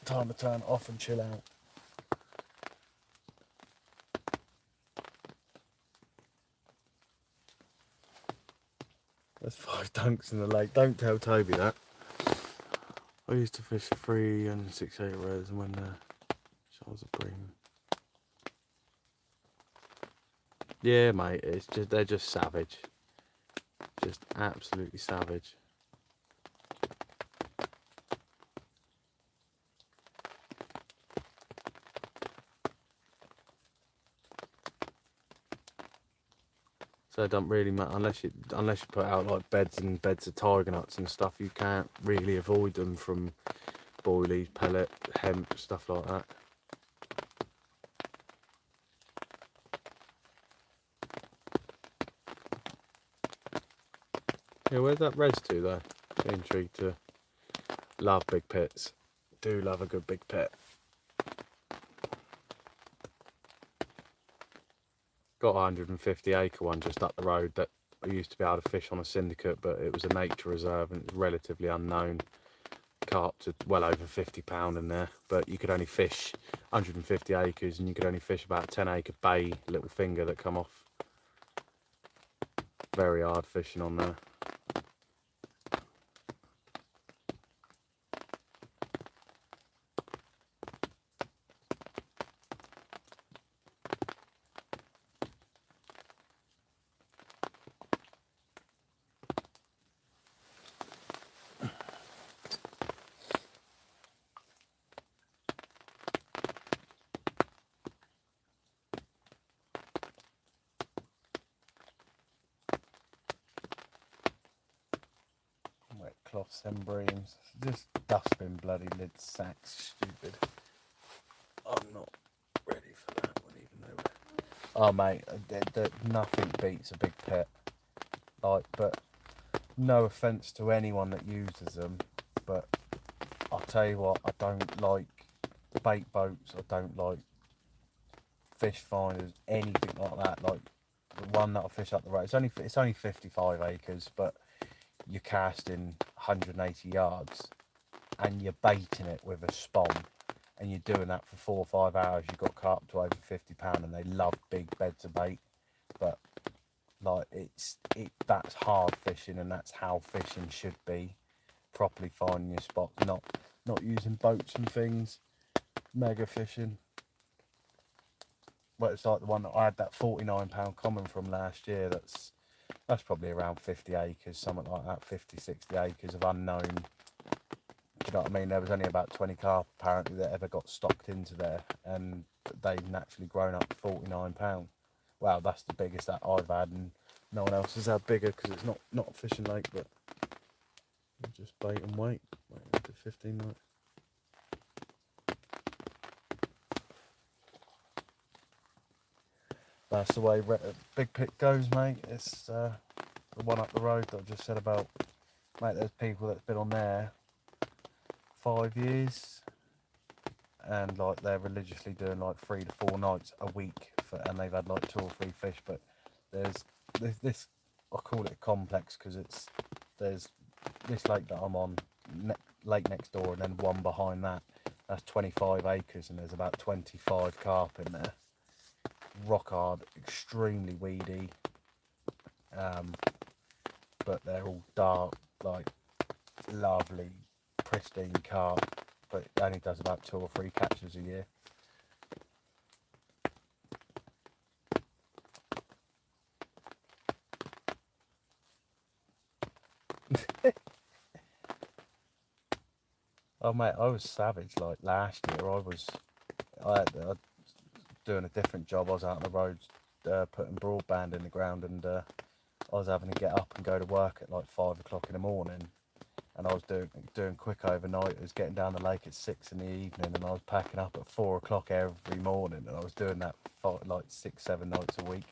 time to turn it off and chill out. There's 5 dunks in the lake. Don't tell Toby that. I used to fish 3 and 6/8 rares and when Charles of Bream. Yeah, mate, it's just, they're just savage. Just absolutely savage. So it don't really matter unless you put out like beds and beds of tiger nuts and stuff. You can't really avoid them from boilies, pellet, hemp, stuff like that. Yeah, where's that res to though? Intrigued to. Love big pits. Do love a good big pit. Got a 150 acre one just up the road that I used to be able to fish on a syndicate, but it was a nature reserve and it's relatively unknown. Carp to well over £50 in there, but you could only fish 150 acres and you could only fish about a 10-acre bay little finger that come off. Very hard fishing on there. Cloths and breams, just dustbin bloody lid sacks, stupid. I'm not ready for that one even though. Oh mate, nothing beats a big pit. Like, but no offence to anyone that uses them, but I'll tell you what, I don't like bait boats, I don't like fish finders, anything like that. Like the one that I fish up the road, it's only 55 acres, but you're casting 180 yards and you're baiting it with a spawn and you're doing that for 4 or 5 hours. You've got carp to over £50 and they love big beds of bait, but like that's hard fishing and that's how fishing should be. Properly finding your spots, not using boats and things, mega fishing. Well, it's like the one that I had that £49 common from last year. That's probably around 50 acres, something like that, 50, 60 acres of unknown. Do you know what I mean? There was only about 20 carp apparently that ever got stocked into there, and they've naturally grown up to £49. Wow, that's the biggest that I've had, and no one else has had bigger because it's not a fishing lake. But Just bait and wait until 15 minutes. That's the way Big Pit goes, mate. It's the one up the road that I just said about. Mate, there's people that's been on there 5 years, and like they're religiously doing like 3 to 4 nights a week, and they've had like 2 or 3 fish. But there's this I call it a complex because there's this lake that I'm on, lake next door, and then one behind that. That's 25 acres, and there's about 25 carp in there. Rock hard, extremely weedy, but they're all dark, like lovely, pristine carp. But it only does about 2 or 3 catches a year. Oh mate, I was savage. Like last year, I was doing a different job. I was out on the roads putting broadband in the ground, and I was having to get up and go to work at like 5 o'clock in the morning. And I was doing quick overnight. I was getting down the lake at 6 in the evening, and I was packing up at 4 o'clock every morning. And I was doing that for like 6, 7 nights a week.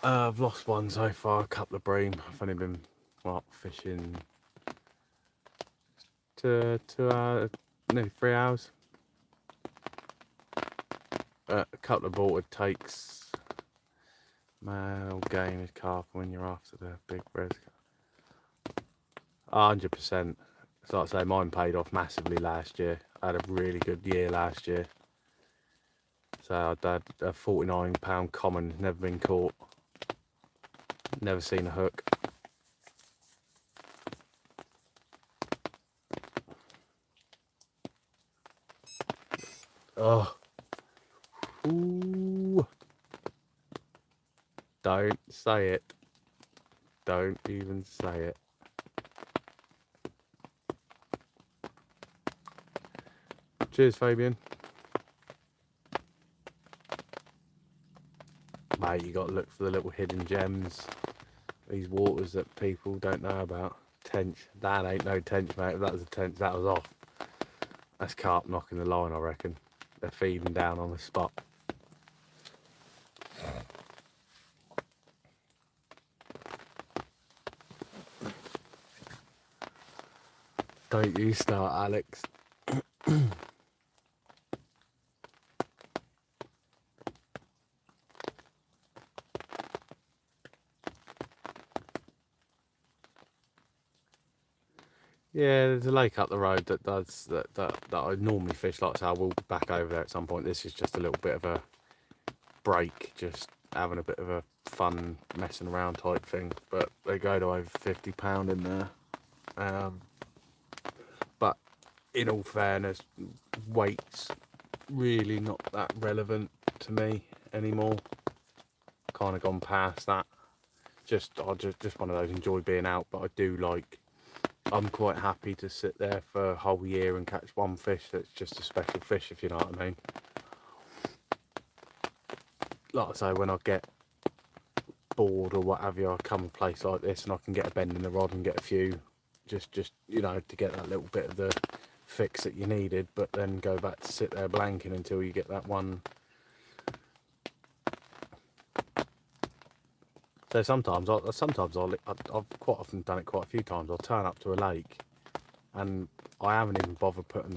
I've lost one so far, a couple of bream. I've only been fishing 2 hours, nearly 3 hours. A couple of bolted takes. Male game is carp when you're after the big res. 100%. So like I say, mine paid off massively last year. I had a really good year last year. So I'd had a £49 common, never been caught, never seen a hook. Oh, ooh! Don't say it. Don't even say it. Cheers, Fabian. Mate, you got to look for the little hidden gems. These waters that people don't know about. Tench. That ain't no tench, mate. If that was a tench, that was off. That's carp knocking the line, I reckon. They're feeding down on the spot. Don't you start, Alex. Yeah, there's a lake up the road that does that I normally fish. Like I say, I will be back over there at some point. This is just a little bit of a break, just having a bit of a fun messing around type thing. But they go to over £50 in there. But in all fairness, weight's really not that relevant to me anymore. Kind of gone past that. Just one of those, enjoy being out, but I do like. I'm quite happy to sit there for a whole year and catch one fish that's just a special fish, if you know what I mean. Like I say, when I get bored or what have you, I come a place like this and I can get a bend in the rod and get a few, just you know, to get that little bit of the fix that you needed, but then go back to sit there blanking until you get that one. So sometimes I've quite often done it quite a few times. I'll turn up to a lake, and I haven't even bothered putting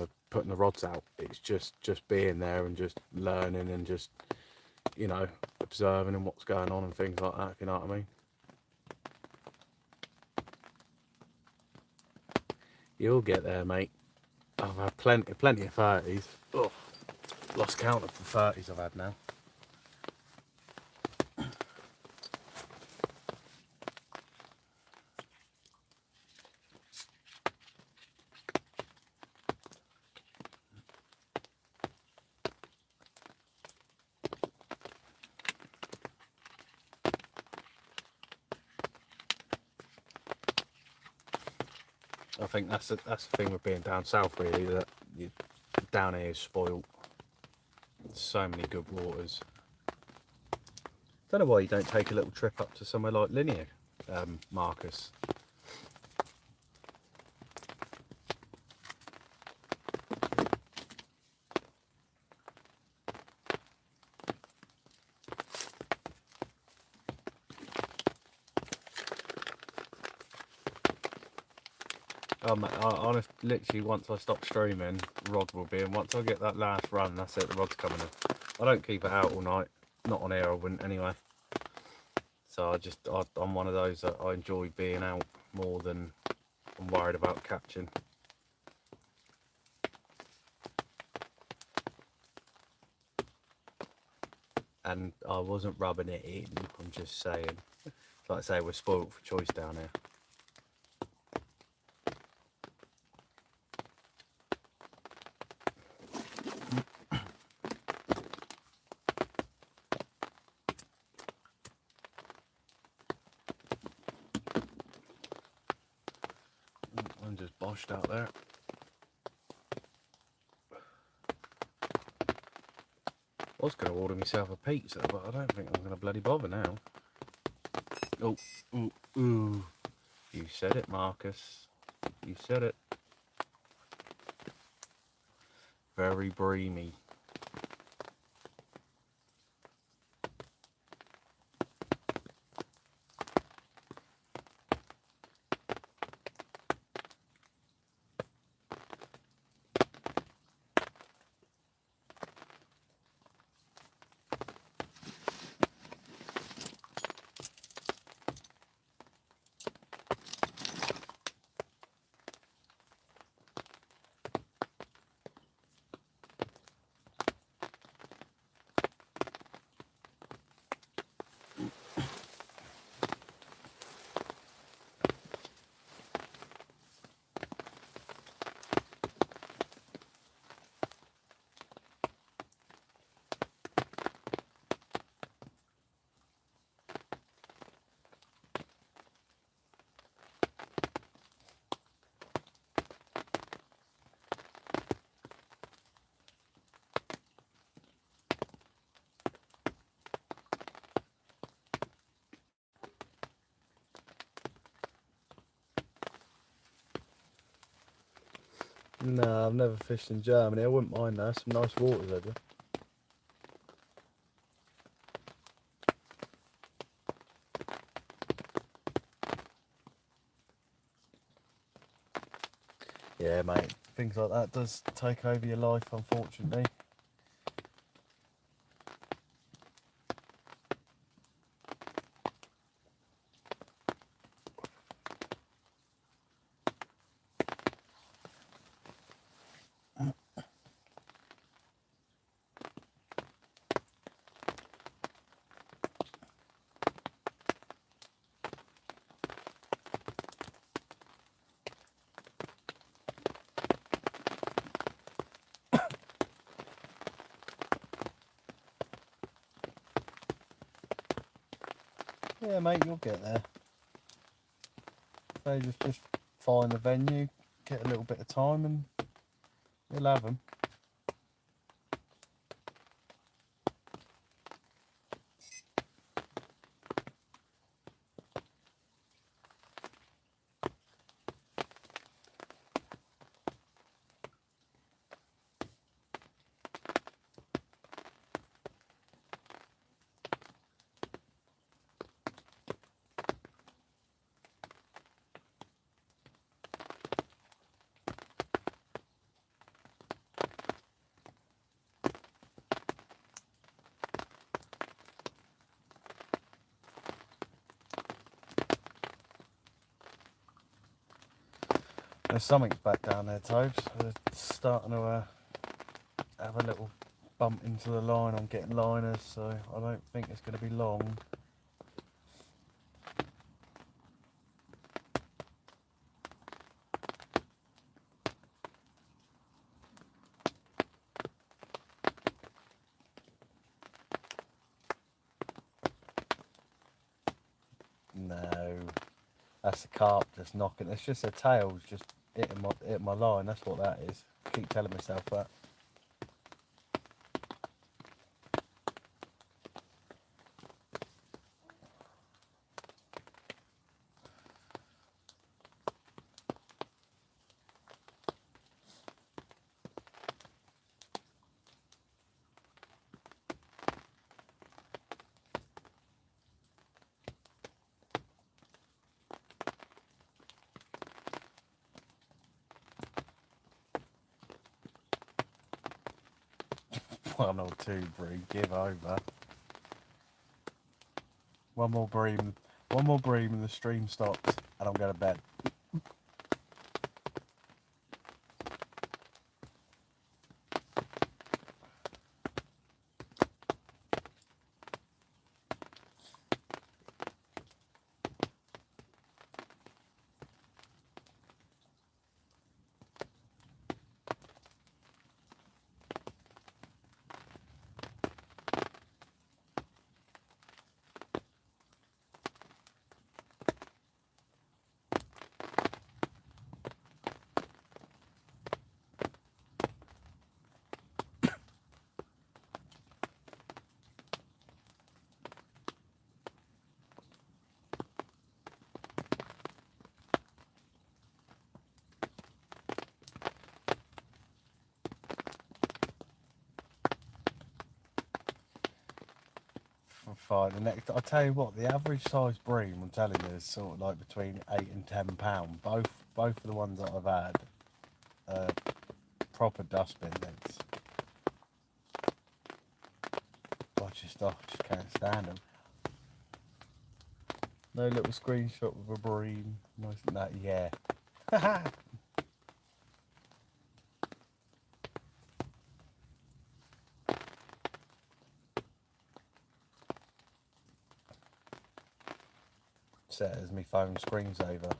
the rods out. It's just being there and just learning and just, you know, observing and what's going on and things like that. If you know what I mean. You'll get there, mate. I've had plenty of 30s. Oh, lost count of the 30s I've had now. I think that's the thing with being down south, really, that down here is spoilt. So many good waters. Don't know why you don't take a little trip up to somewhere like Linear, Marcus. Literally, once I stop streaming, rod will be in. Once I get that last run, that's it, the rod's coming in. I don't keep it out all night. Not on air, I wouldn't anyway. So I'm one of those that I enjoy being out more than I'm worried about catching. And I wasn't rubbing it in, I'm just saying. Like I say, we're spoilt for choice down here. I'm just boshed out there. I was going to order myself a pizza, but I don't think I'm going to bloody bother now. Oh, ooh, ooh. You said it, Marcus. You said it. Very breamy. No, I've never fished in Germany. I wouldn't mind that. Some nice waters over there. Yeah, mate. Things like that does take over your life, unfortunately. Yeah, mate, you'll get there. So just find the venue, get a little bit of time, and you'll have them. There's something back down there, Tobes. They're starting to have a little bump into the line on getting liners, so I don't think it's going to be long. No, that's the carp just knocking. It's just their tails just hitting my line. That's what that is. I keep telling myself that. One or two, Bream, give over. One more Bream and the stream stops and I'm going to bed. Fine. The next, I'll tell you what, the average size Bream, I'm telling you, is sort of like between £8 and £10. Both of the ones that I've had, proper dustbin lids. I just can't stand them. No little screenshot with a Bream. Nice and that, yeah. Set as my phone screensaver.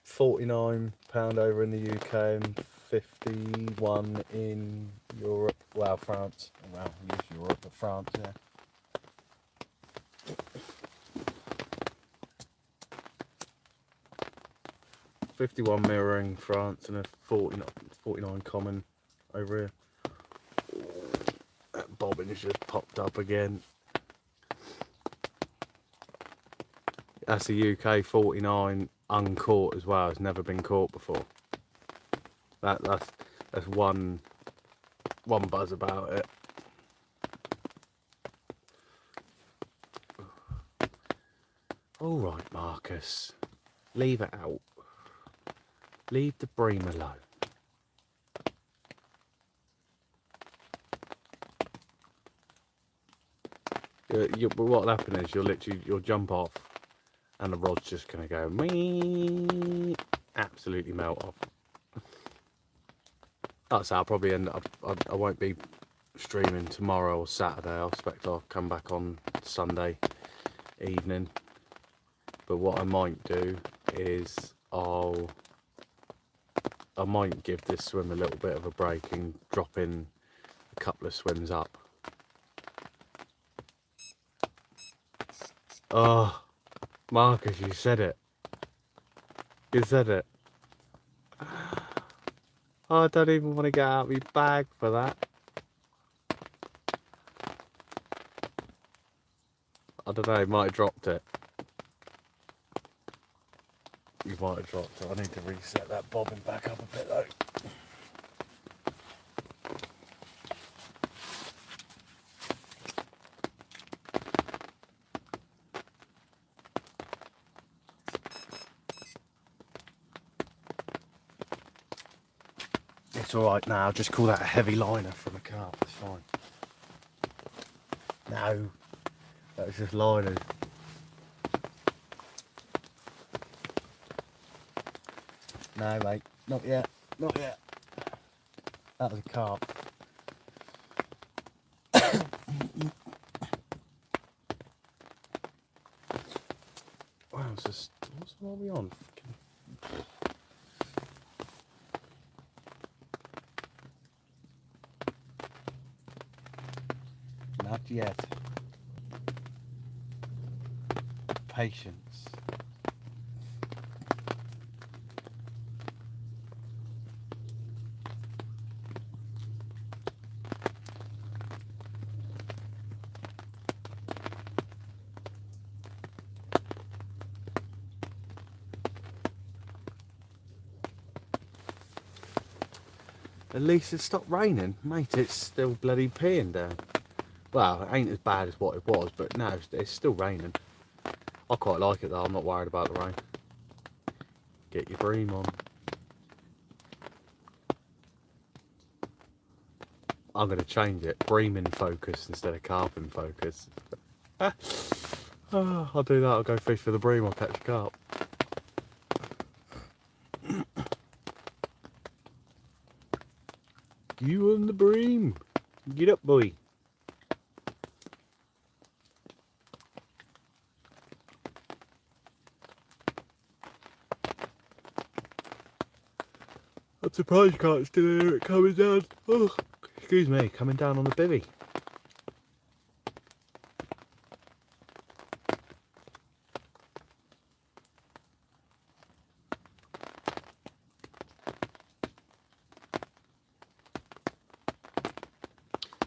£49 over in the UK and 51 in Europe. Well, France. Well, use Europe, but France, yeah. £51 mirroring France and a 49 common over here. That bobbin's just popped up again. That's a UK 49 uncaught as well. It's never been caught before. That's one buzz about it. All right, Marcus, leave it out. Leave the Bream alone. What'll happen is you'll jump off, and the rod's just gonna go wee, absolutely melt off. That's how I'll probably end up. I won't be streaming tomorrow or Saturday. I expect I'll come back on Sunday evening. But what I might do is I might give this swim a little bit of a break and drop in a couple of swims up. Oh, Marcus, you said it. You said it. Oh, I don't even want to get out of my bag for that. I don't know, he might have dropped it. You might have dropped it. I need to reset that bobbin back up a bit though. It's alright now, just call that a heavy liner from a carp, it's fine. No, that was just liners. No mate, not yet, not yet. That was a carp. Wow, it's just, what are we on? Not yet. Patience. At least it stopped raining, mate. It's still bloody peeing down. Well, it ain't as bad as what it was, but no, it's still raining. I quite like it though. I'm not worried about the rain. Get your Bream on. I'm going to change it. Breamfocus instead of Carpingfocus. I'll do that. I'll go fish for the Bream. I'll catch a carp. You on the Bream. Get up, boy. I'm surprised you can't still hear it coming down. Oh, excuse me, coming down on the bivvy.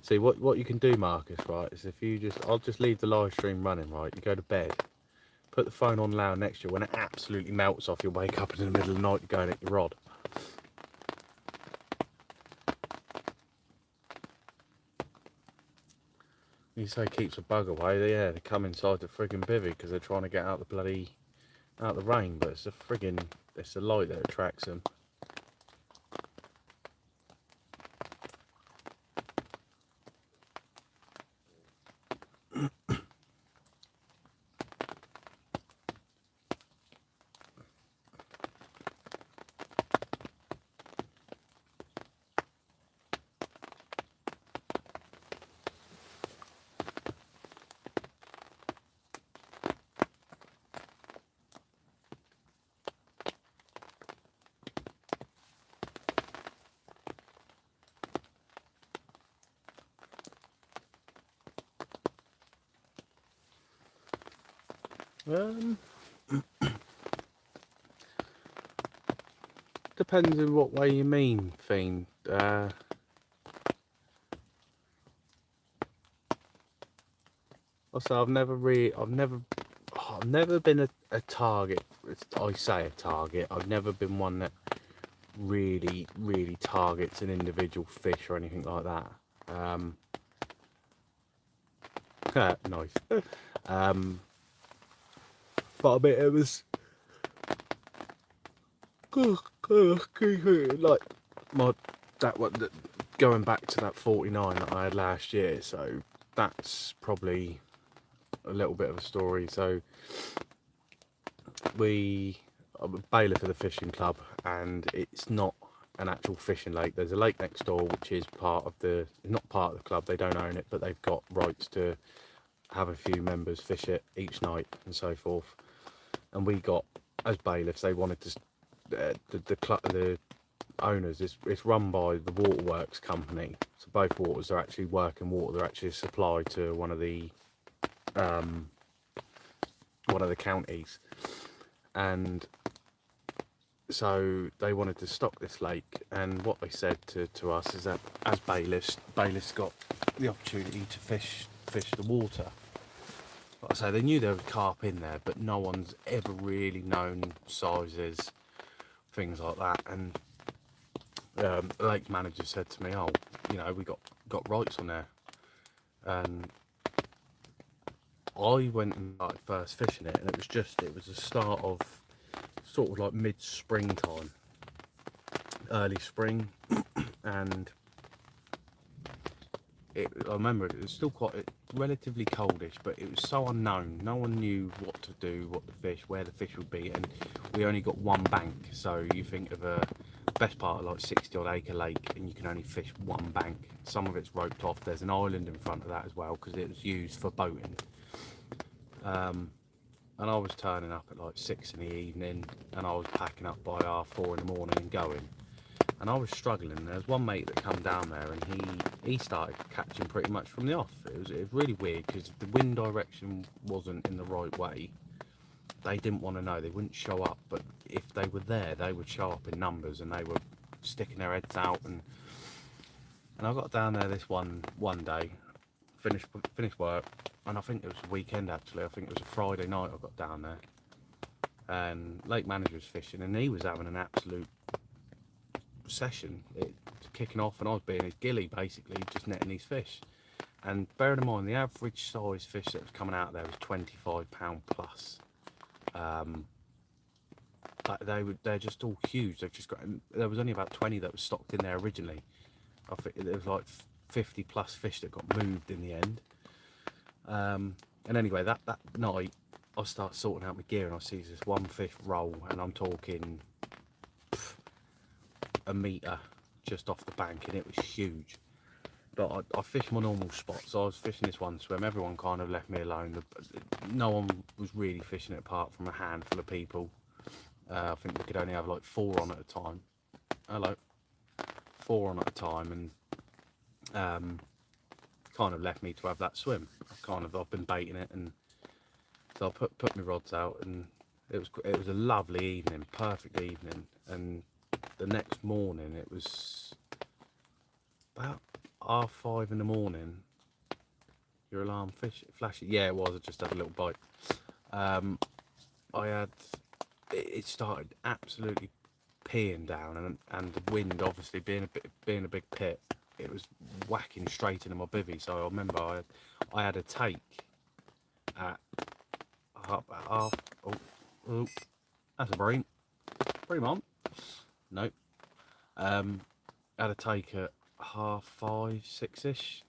See, what you can do, Marcus, right, is if you just, I'll just leave the live stream running, right, you go to bed, put the phone on loud next to you, when it absolutely melts off, you'll wake up in the middle of the night, you're going at your rod. You say keeps a bug away, yeah, they come inside the friggin' bivvy because they're trying to get out the rain, but it's the light that attracts them. Depends in what way you mean, Fiend. I've never been a target. I say a target. I've never been one that really targets an individual fish or anything like that. Nice. But I mean, it was like going back to that 49 that I had last year. So that's probably a little bit of a story. So I'm a bailiff for the fishing club, and it's not an actual fishing lake. There's a lake next door which is not part of the club, they don't own it, but they've got rights to have a few members fish it each night and so forth. And we got, as bailiffs, they wanted to, the owners, it's run by the waterworks company, so both waters are actually working water. They're actually supplied to one of the counties, and so they wanted to stock this lake. And what they said to us is that as bailiffs got the opportunity to fish the water. Like I say, they knew there was carp in there, but no one's ever really known sizes, things like that. And the lake manager said to me, "Oh, you know, we got rights on there." And I went and started first fishing it, and it was the start of sort of like mid-springtime, early spring, and I remember it was still quite relatively coldish, but it was so unknown. No one knew what to do, where the fish would be, and we only got one bank. So you think of a best part of like 60 odd acre lake, and you can only fish one bank. Some of it's roped off. There's an island in front of that as well because it was used for boating. And I was turning up at like 6 in the evening, and I was packing up by 4:30 in the morning and going. And I was struggling. There was one mate that come down there, and he started catching pretty much from the off. It was really weird because the wind direction wasn't in the right way. They didn't want to know. They wouldn't show up, but if they were there, they would show up in numbers, and they were sticking their heads out. And I got down there this one day, finished work, and I think it was a weekend actually. I think it was a Friday night I got down there, and lake manager was fishing, and he was having an absolute session. It was kicking off, and I was being his gilly basically, just netting these fish. And bearing in mind the average size fish that was coming out there was 25 pound plus. They're just all huge. They've just got. There was only about 20 that was stocked in there originally. I think there was like 50 plus fish that got moved in the end. And anyway, that night I start sorting out my gear, and I see this one fish roll, and I'm talking a metre just off the bank, and it was huge. But I fished my normal spot, so I was fishing this one swim. Everyone kind of left me alone. No one was really fishing it apart from a handful of people. I think we could only have like 4 on at a time. Hello. 4 on at a time, and kind of left me to have that swim. I've been baiting it, and so I put my rods out, and it was a lovely evening, perfect evening. And the next morning, it was about 5:30 in the morning. Your alarm flashing? Yeah, it was. I just had a little bite. It started absolutely peeing down, and the wind, obviously being a big pit, it was whacking straight into my bivvy. So I remember I had a take at half. Oh, that's a Bream. Bream on? Nope. I had a take at 5:30, 6ish.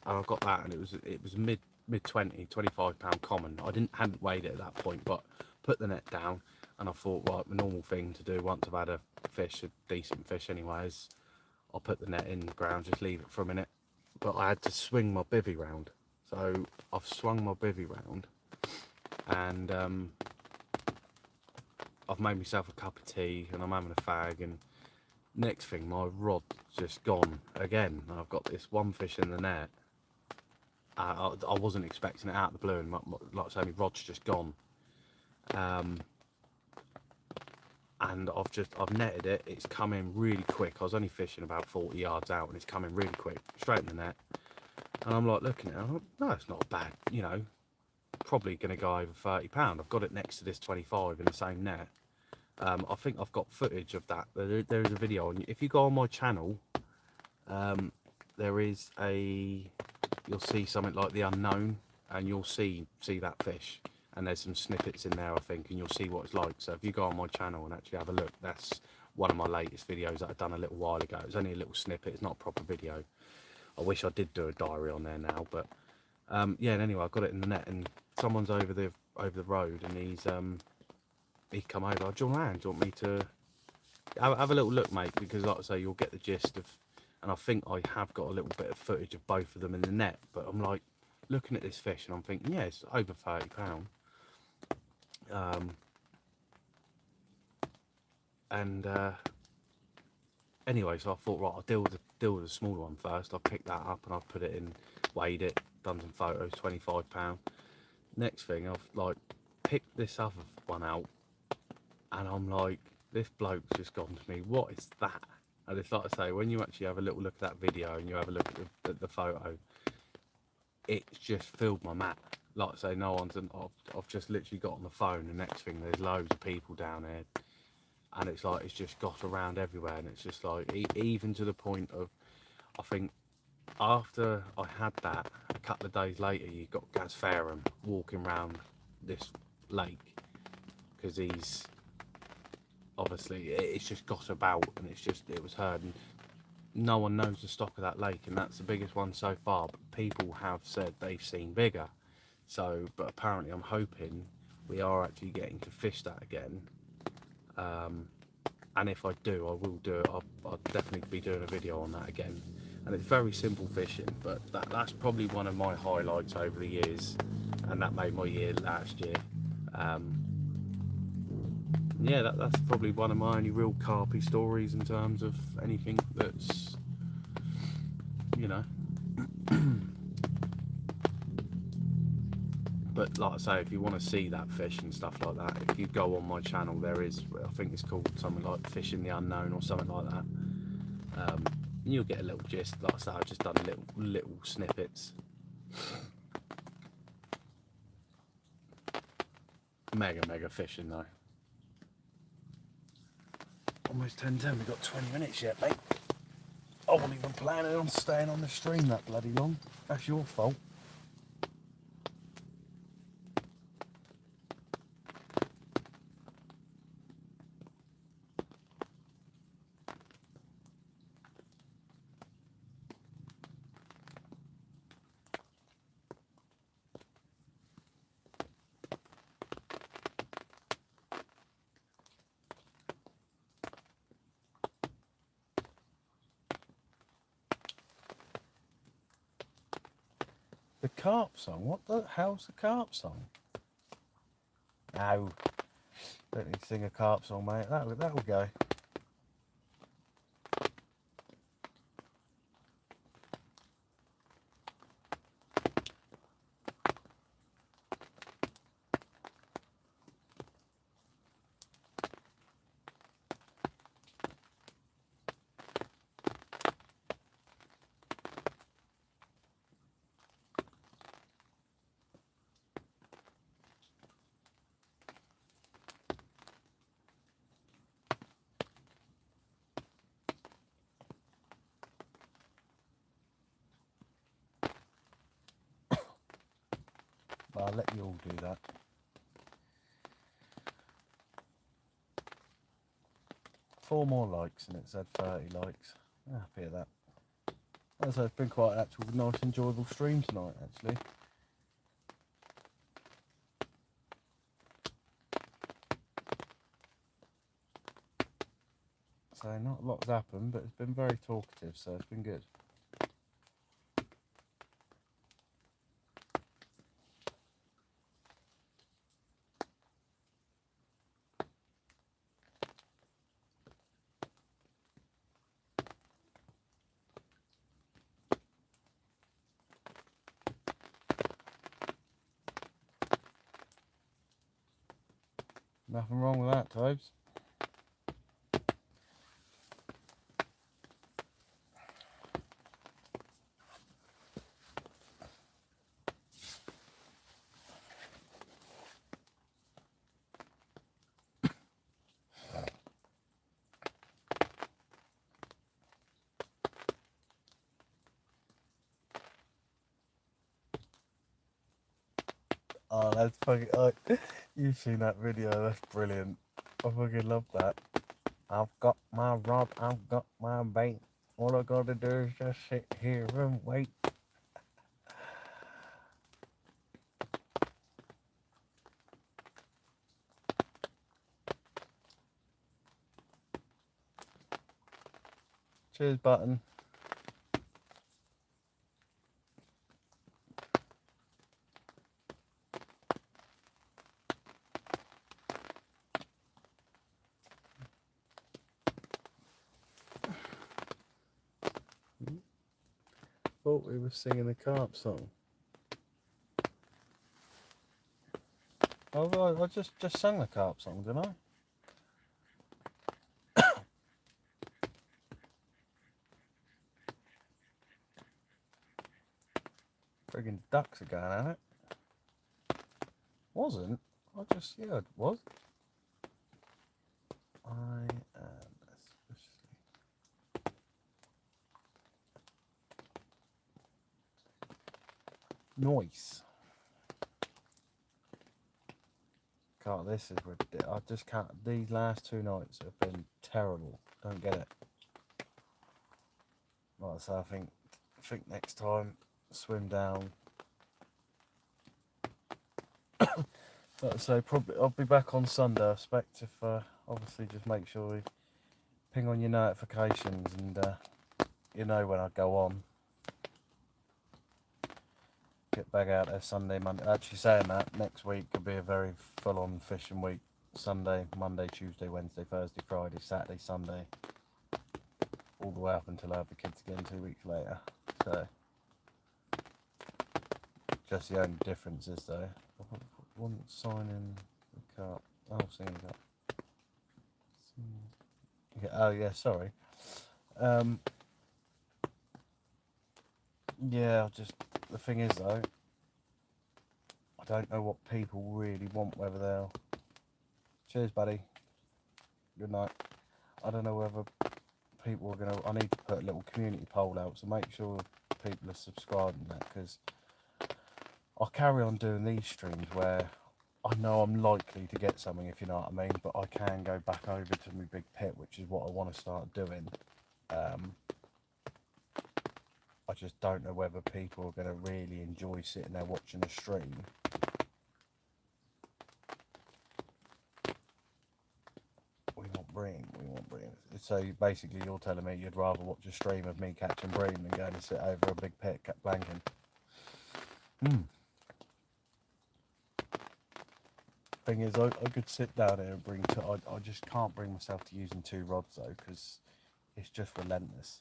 And I got that, and it was mid 25 pound common. Hadn't weighed it at that point, but put the net down, and I thought, right, the normal thing to do once I've had a decent fish anyway, is I'll put the net in the ground, just leave it for a minute. But I had to swing my bivvy round, so I've swung my bivvy round, and I've made myself a cup of tea, and I'm having a fag, and next thing, my rod's just gone again. I've got this one fish in the net. I wasn't expecting it out of the blue, and like I say, my rod's just gone. And I've netted it. It's come in really quick. I was only fishing about 40 yards out, and it's coming really quick, straight in the net. And I'm like looking at it, I'm like, no, it's not bad, you know, probably going to go over 30 pound. I've got it next to this 25 in the same net. I think I've got footage of that. There is a video on. If you go on my channel, there is you'll see something like the unknown, and you'll see that fish, and there's some snippets in there, I think, and you'll see what it's like. So if you go on my channel and actually have a look, that's one of my latest videos that I've done a little while ago. It's only a little snippet, it's not a proper video. I wish I did do a diary on there now, but yeah. And anyway, I got it in the net, and someone's over the road, and he's come over. Do you want me to have a little look, mate? Because like I say, you'll get the gist of. And I think I have got a little bit of footage of both of them in the net, but I'm like looking at this fish, and I'm thinking, yeah, it's over 30 pound. Anyway, so I thought, right, I'll deal with the smaller one first. I picked that up, and I've put it in, weighed it, done some photos, 25 pound. Next thing, I've like picked this other one out, and I'm like, this bloke's just gone to me, what is that? And it's like I say, when you actually have a little look at that video, and you have a look at the photo, it's just filled my mat. Like I say, no one's. I've just literally got on the phone, and next thing, there's loads of people down there, and it's like it's just got around everywhere, and it's just like even to the point of, I think after I had that, a couple of days later, you got Gaz Fairham walking around this lake, because he's. Obviously, it's just got about, and it was heard, and no one knows the stock of that lake, and that's the biggest one so far. But people have said they've seen bigger. So, but apparently, I'm hoping we are actually getting to fish that again, and if I do, I will do it. I'll definitely be doing a video on that again. And it's very simple fishing, but that's probably one of my highlights over the years, and that made my year last year. Yeah, that's probably one of my only real carpy stories in terms of anything that's, you know. But like I say, if you want to see that fish and stuff like that, if you go on my channel, there is, I think it's called something like Fishing the Unknown or something like that. And you'll get a little gist. Like I say, I've just done little snippets. Mega fishing though. Almost 10:10. We've got 20 minutes yet, mate. I wasn't even planning on staying on the stream that bloody long. That's your fault. The carp song? What the hell's the carp song? No. Don't need to sing a carp song, mate. That'll go. I'll let you all do that. Four more likes and it said 30 likes. I'm happy with that. So it's been quite an actual nice enjoyable stream tonight actually. So not a lot's happened, but it's been very talkative, so it's been good. Nothing wrong with that, Tobes. Oh, that's fucking... Oh, you've seen that video, that's brilliant. I fucking love that. I've got my rod, I've got my bait. All I gotta do is just sit here and wait. Cheers, Button. Thought we were singing the carp song. Oh, I just sang the carp song, didn't I? Friggin' ducks are going at it. Wasn't? Yeah, it was. I am especially... Noise. God, this is ridiculous. I just can't. These last 2 nights have been terrible. Don't get it. Like so, I think next time swim down. Like I say, probably I'll be back on Sunday. I expect if obviously just make sure we ping on your notifications, and you know when I go on. Get back out there Sunday, Monday. Actually, saying that, next week could be a very full-on fishing week. Sunday, Monday, Tuesday, Wednesday, Thursday, Friday, Saturday, Sunday, all the way up until I have the kids again 2 weeks later. So, just the only difference is though, I want signing the carp. Oh, seeing that. Yeah, oh yeah, sorry. Yeah, just the thing is though, I don't know what people really want. Whether they'll. Cheers, buddy. Good night. I don't know whether people are gonna. I need to put a little community poll out, so make sure people are subscribing that, because I'll carry on doing these streams where I know I'm likely to get something, if you know what I mean, but I can go back over to my big pit, which is what I want to start doing. I just don't know whether people are going to really enjoy sitting there watching a stream. We want bream. So basically you're telling me you'd rather watch a stream of me catching bream than going to sit over a big pit blanking. Thing is, I could sit down here and bring two. I just can't bring myself to using 2 rods though, because it's just relentless.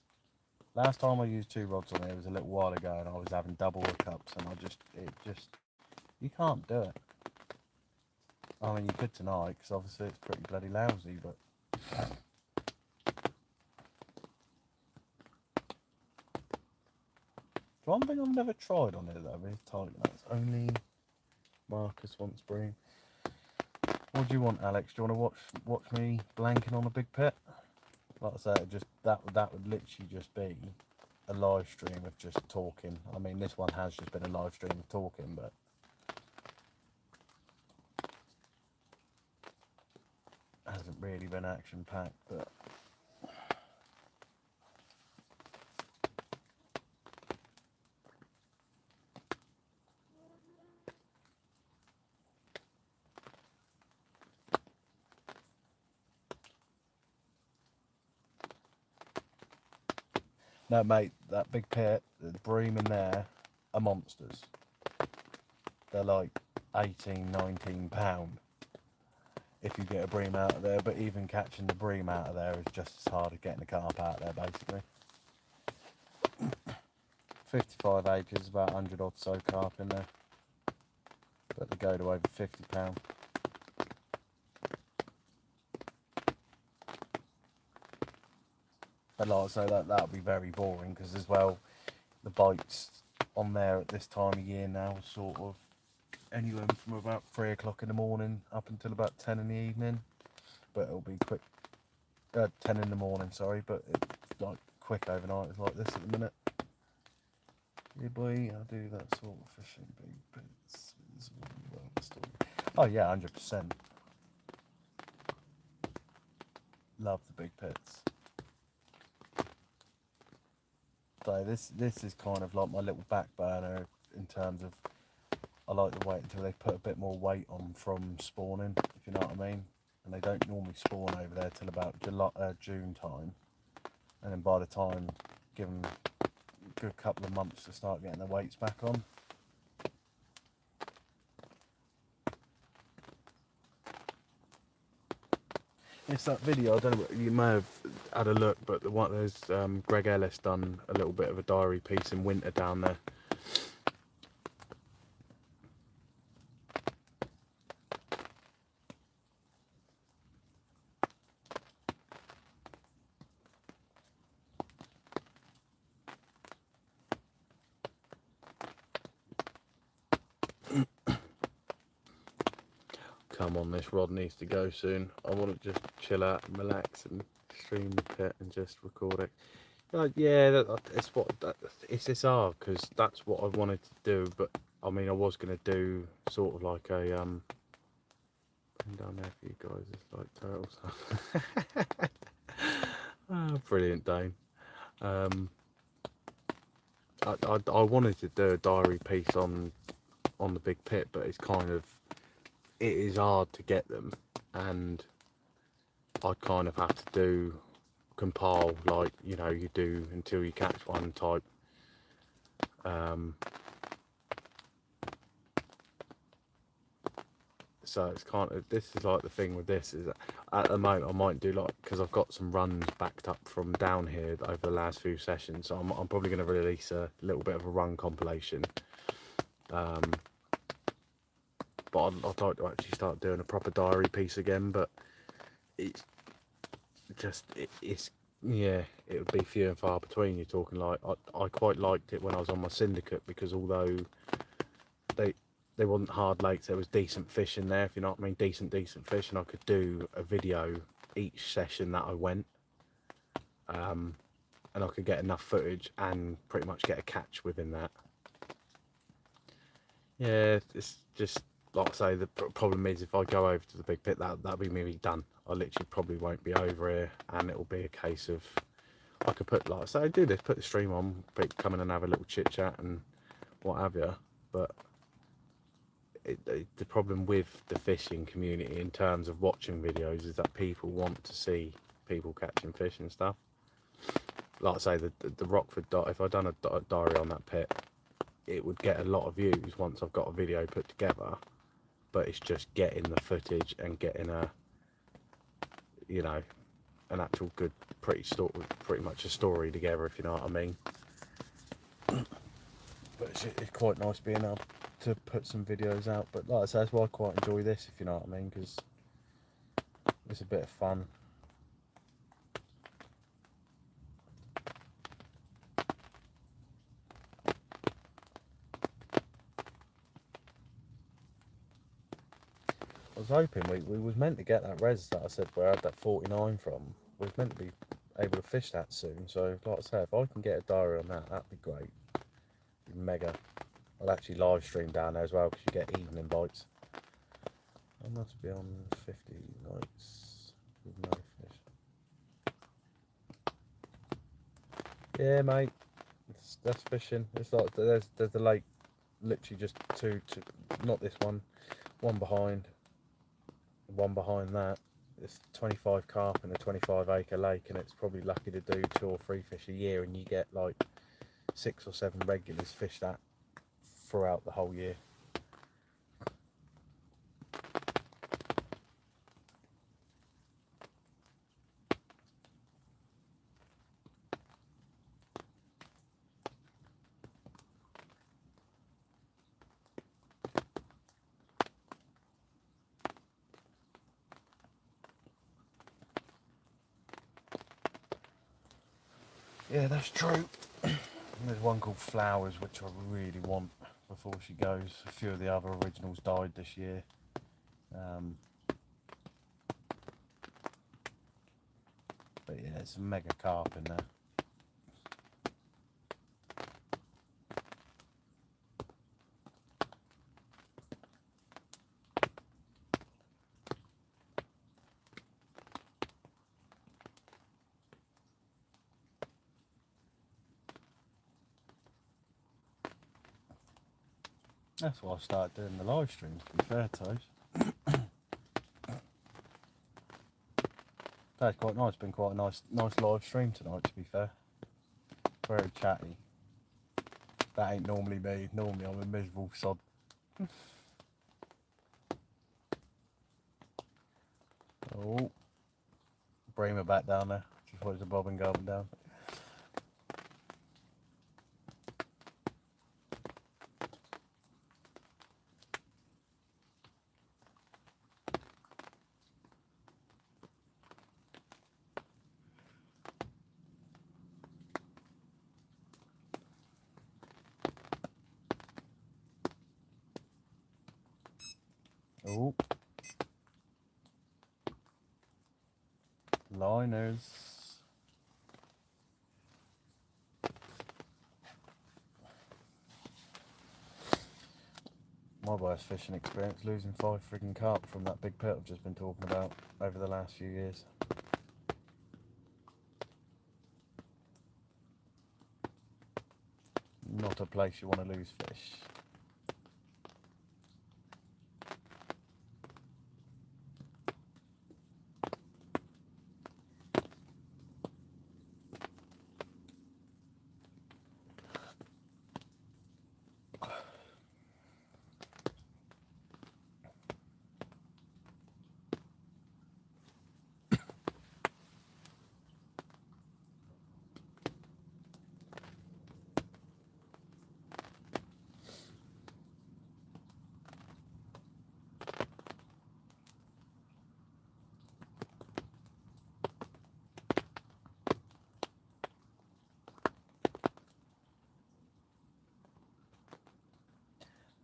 Last time I used 2 rods on here was a little while ago, and I was having double hookups, and you can't do it. I mean, you could tonight, because obviously it's pretty bloody lousy, but one thing I've never tried on here though is target nuts. Only Marcus wants bream. What do you want, Alex? Do you want to watch me blanking on a big pit? Like I said, that would literally just be a live stream of just talking. I mean, this one has just been a live stream of talking, but hasn't really been action packed. But no, mate, that big pit, the bream in there are monsters. They're like 18, 19 pound if you get a bream out of there, but even catching the bream out of there is just as hard as getting the carp out of there, basically. 55 acres, about 100 odd so carp in there, but they go to over 50 pound. But like I say, that would be very boring, because as well, the bites on there at this time of year now sort of anywhere from about 3 o'clock in the morning up until about 10 in the evening, but it'll be quick. 10 in the morning, sorry, but it's like quick overnight. It's like this at the minute. Yeah, boy, I do that sort of fishing. Big bits. Oh yeah, 100%. Love the big pits. So this is kind of like my little back burner in terms of, I like to wait until they put a bit more weight on from spawning, if you know what I mean. And they don't normally spawn over there till about June time, and then by the time, give them a good couple of months to start getting their weights back on. It's that video, I don't know, you may have had a look, but the one there's Greg Ellis done a little bit of a diary piece in winter down there. Come on, this rod needs to go soon. I want to just chill out and relax and stream the pit and just record it. Yeah, it's hard, because that's what I wanted to do. But I mean, I was going to do sort of like a down there for you guys. It's like turtles. Oh, brilliant, Dane. I wanted to do a diary piece on the big pit, but it's kind of, it is hard to get them, and I kind of have to do compile, like, you know, you do until you catch one type. So it's kind of, this is like the thing with this is that at the moment I might do like, because I've got some runs backed up from down here over the last few sessions, so I'm probably going to release a little bit of a run compilation. But I'd like to actually start doing a proper diary piece again, but it's just, it's, yeah, it would be few and far between. You're talking like, I quite liked it when I was on my syndicate, because although they wasn't hard lakes, there was decent fish in there, if you know what I mean, decent fish, and I could do a video each session that I went, and I could get enough footage and pretty much get a catch within that. Yeah, it's just, like I say, the problem is if I go over to the big pit, that'll be me done. I literally probably won't be over here, and it'll be a case of, I could put, like I say, do this, put the stream on, come in and have a little chit chat and what have you, but the problem with the fishing community in terms of watching videos is that people want to see people catching fish and stuff. Like I say, the Rockford, if I'd done a diary on that pit, it would get a lot of views once I've got a video put together, but it's just getting the footage and getting a, you know, an actual good, pretty much a story together, if you know what I mean. But it's quite nice being able to put some videos out, but like I say, that's why I quite enjoy this, if you know what I mean, because it's a bit of fun. I was hoping we was meant to get that res that I said where I had that 49 from. We was meant to be able to fish that soon, so like I say, if I can get a diary on that, that'd be great. It'd be mega. I'll actually live stream down there as well, because you get evening bites. I must be on 50 nights with no fish. Yeah, mate, that's fishing. It's like there's the lake, literally just two, not this one behind, one behind that. It's 25 carp in a 25-acre lake, and it's probably lucky to do 2 or 3 fish a year, and you get like 6 or 7 regulars fish that throughout the whole year. Yeah, that's true. There's one called Flowers, which I really want before she goes. A few of the other originals died this year. But yeah, it's a mega carp in there. That's why I started doing the live streams, to be fair, Toes. That's quite nice. Been quite a nice live stream tonight, to be fair. Very chatty. That ain't normally me. Normally I'm a miserable sod. Oh, Bream back down there. Just thought it was a bobbing going down. Oh, liners. My worst fishing experience, losing 5 friggin' carp from that big pit I've just been talking about over the last few years. Not a place you want to lose fish.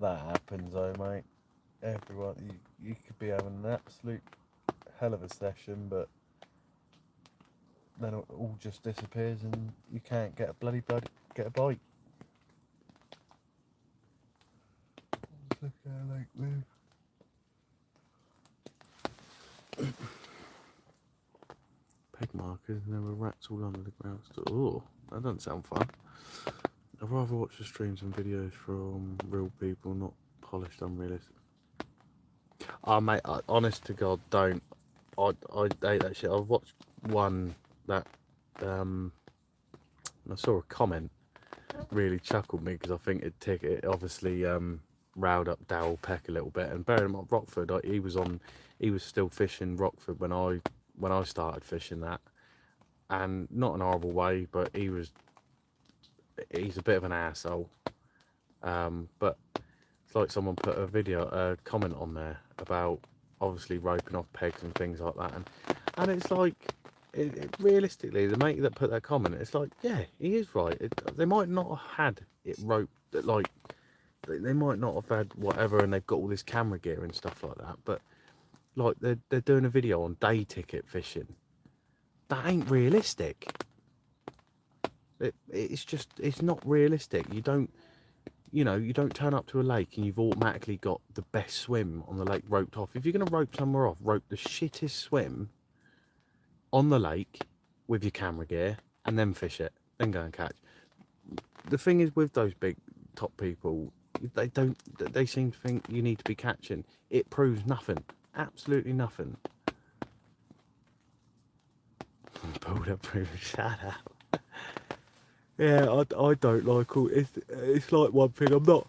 that happens though, mate, everyone, you could be having an absolute hell of a session, but then it all just disappears and you can't get a get a bite. Let's look at like move. Peg markers and there were rats all under the ground. Oh, that doesn't sound fun. I'd rather watch the streams and videos from real people, not polished, unrealistic. Oh, mate, honest to God, don't. I hate that shit. I've watched one that, and I saw a comment really chuckled me because I think it obviously riled up Darryl Peck a little bit. And bearing in mind, Rockford, he was still fishing Rockford when I started fishing that, and not in a horrible way, but he's a bit of an asshole. But it's like someone put a comment on there about obviously roping off pegs and things like that, and it's like, realistically, the mate that put that comment, it's like, yeah, he is right. They might not have had it roped, like they might not have had whatever, and they've got all this camera gear and stuff like that, but like they're doing a video on day ticket fishing. That ain't realistic. It's not realistic. You don't turn up to a lake and you've automatically got the best swim on the lake roped off. If you're going to rope somewhere off, rope the shittest swim on the lake with your camera gear and then fish it, then go and catch. The thing is with those big top people, they seem to think you need to be catching. It proves nothing, absolutely nothing. Pulled up, shut up. Yeah, I don't like all. It's like one thing. I'm not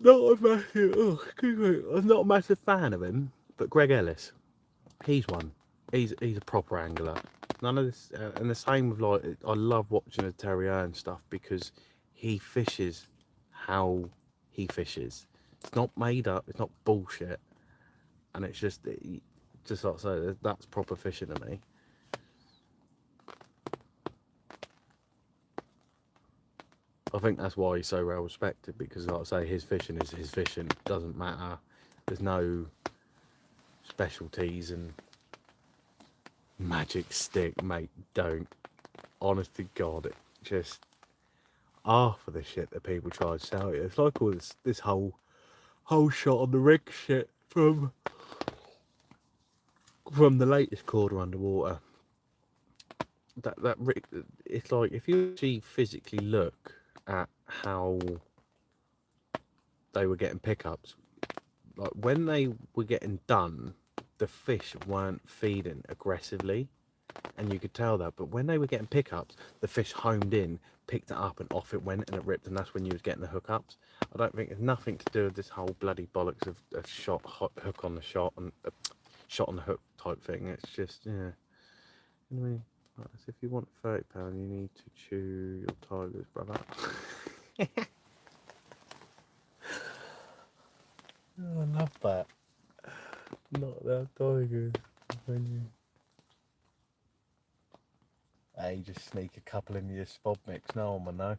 a massive. Oh, excuse me. I'm not a massive fan of him, but Greg Ellis, he's one. He's a proper angler. None of this, and the same with like. I love watching a terrier and stuff because he fishes how he fishes. It's not made up. It's not bullshit, and it's just like I say, that's proper fishing to me. I think that's why he's so well respected, because like I say, his fishing is his fishing. It doesn't matter. There's no specialties and magic stick, mate. Don't. Honest to God, it just half of the shit that people try to sell you. It's like all this whole shot on the rig shit from the latest quarter underwater. That rig, it's like if you actually physically look at how they were getting pickups, like when they were getting done, the fish weren't feeding aggressively, and you could tell that. But when they were getting pickups, the fish homed in, picked it up, and off it went, and it ripped, and that's when you was getting the hookups. I don't think it's nothing to do with this whole bloody bollocks of hook on the shot and shot on the hook type thing. It's just, yeah. Anyway, if you want £30, you need to chew your tigers, brother. Oh, I love that. Not that tigers. Hey, you just sneak a couple into your spod mix. No one will know.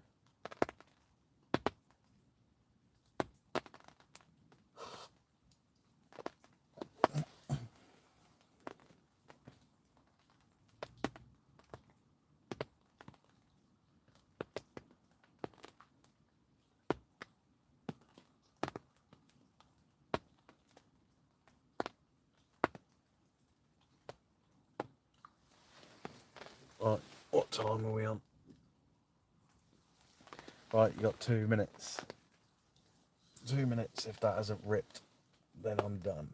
Right, what time are we on? Right, you got 2 minutes. 2 minutes. If that hasn't ripped, then I'm done.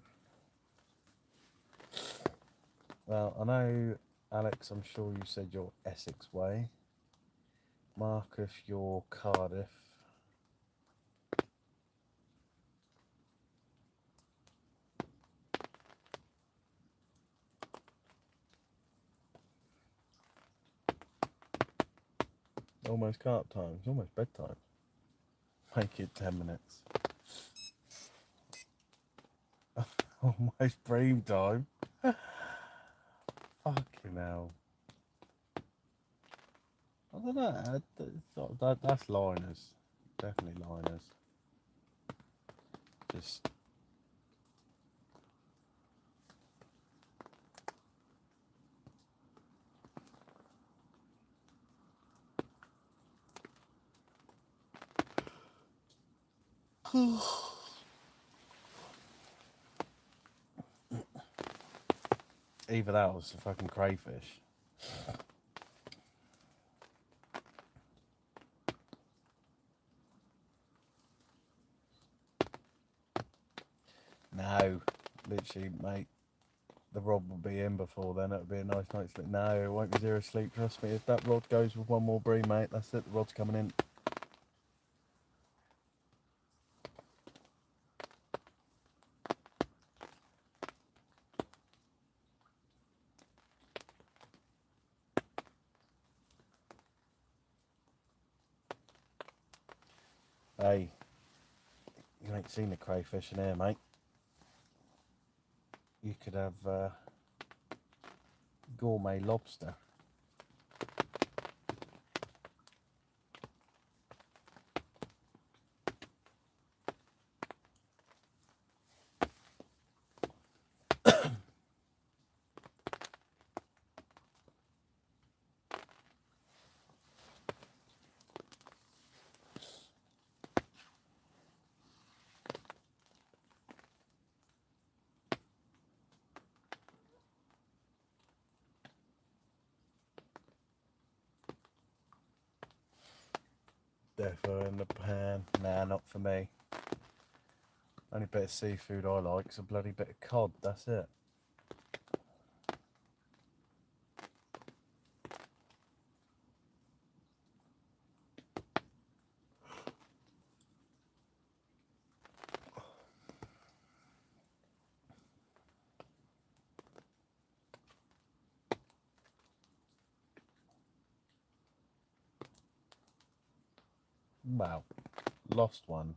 Well, I know, Alex, I'm sure you said you're Essex way. Marcus, you're Cardiff. Almost carp time. It's almost bedtime. Make it 10 minutes. Almost Bream time. Fucking hell. I don't know. That's liners. Definitely liners. Just either that or some fucking crayfish. No, literally, mate. The rod will be in before then. It'll be a nice night's sleep. No, it won't be zero sleep. Trust me. If that rod goes with one more bream, mate, that's it. The rod's coming in. Hey, you ain't seen the crayfish in here, mate. You could have gourmet lobster. Defo in the pan. Nah, not for me. Only bit of seafood I like is a bloody bit of cod. That's it. Well, lost one,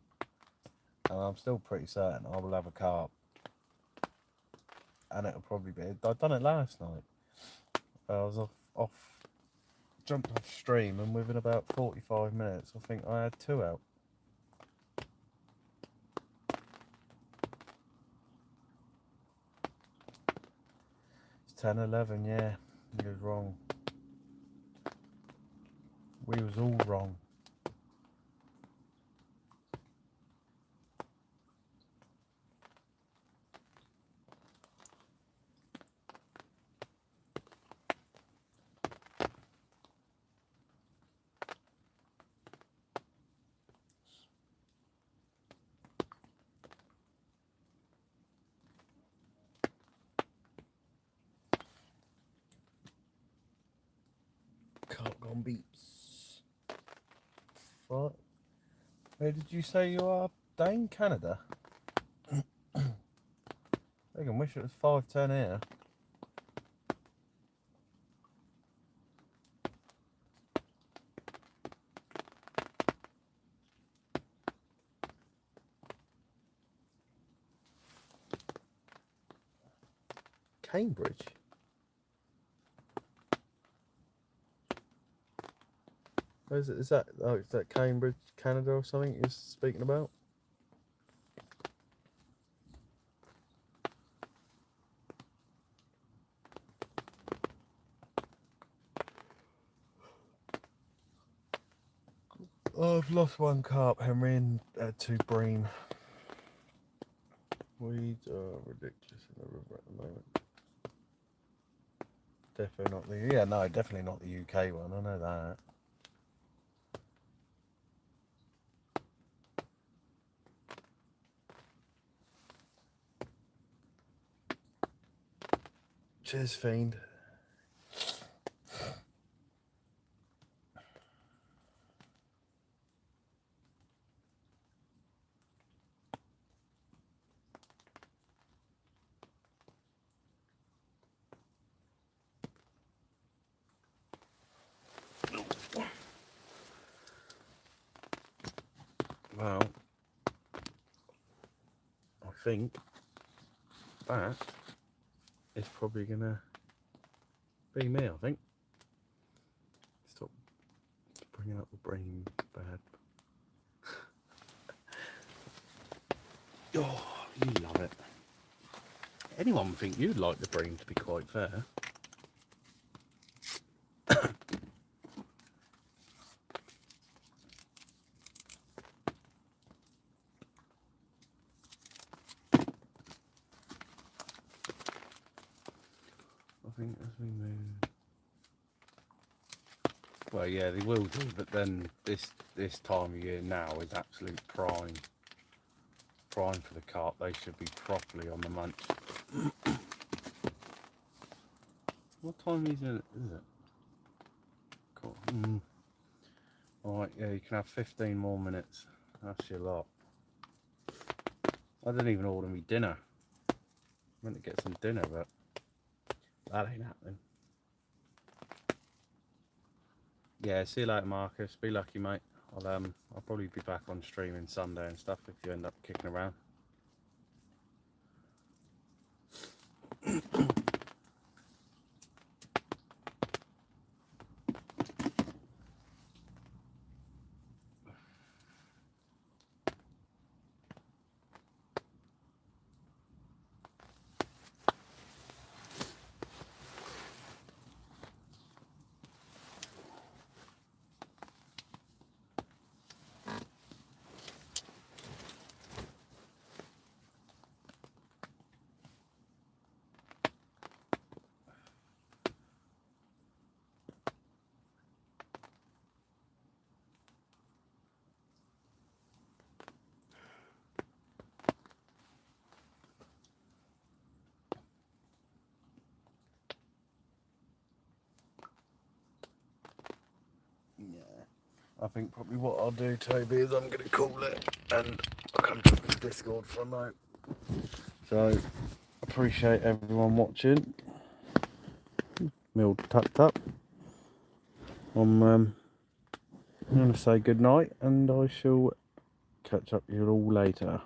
and I'm still pretty certain I will have a carp, and it'll probably be. I done it last night. I was jumped off stream, and within about 45 minutes, I think I had 2 out. It's 10:11, yeah. He was wrong. We was all wrong. Carp gone beeps. What? Where did you say you are? Dane, Canada? I can wish it was 5:10 here. Cambridge? Where is it? Is that Cambridge, Canada or something you're speaking about? I've lost 1 carp, Henry, and 2 bream. Weeds are ridiculous in the river at the moment. Definitely not the, yeah, no, definitely not the UK one, I know that. Cheers, Fiend. Well, I think that is probably gonna be me, I think. Stop bringing up the brain bad. Oh, you love it. Anyone would think you'd like the bream, to be quite fair. I think as we move... Well, yeah, they will do, but then this time of year now is absolute prime for the carp. They should be properly on the munch. What time is it? Cool. Alright, yeah, you can have 15 more minutes. That's your lot. I didn't even order me dinner. I meant to get some dinner, but that ain't happening. Yeah, see you later, Marcus. Be lucky, mate. I'll probably be back on streaming Sunday and stuff if you end up kicking around. I think probably what I'll do, Toby, is I'm going to call it and I'll come to the Discord for a moment. So, appreciate everyone watching. Meal tucked up. I'm going to say good night and I shall catch up with you all later.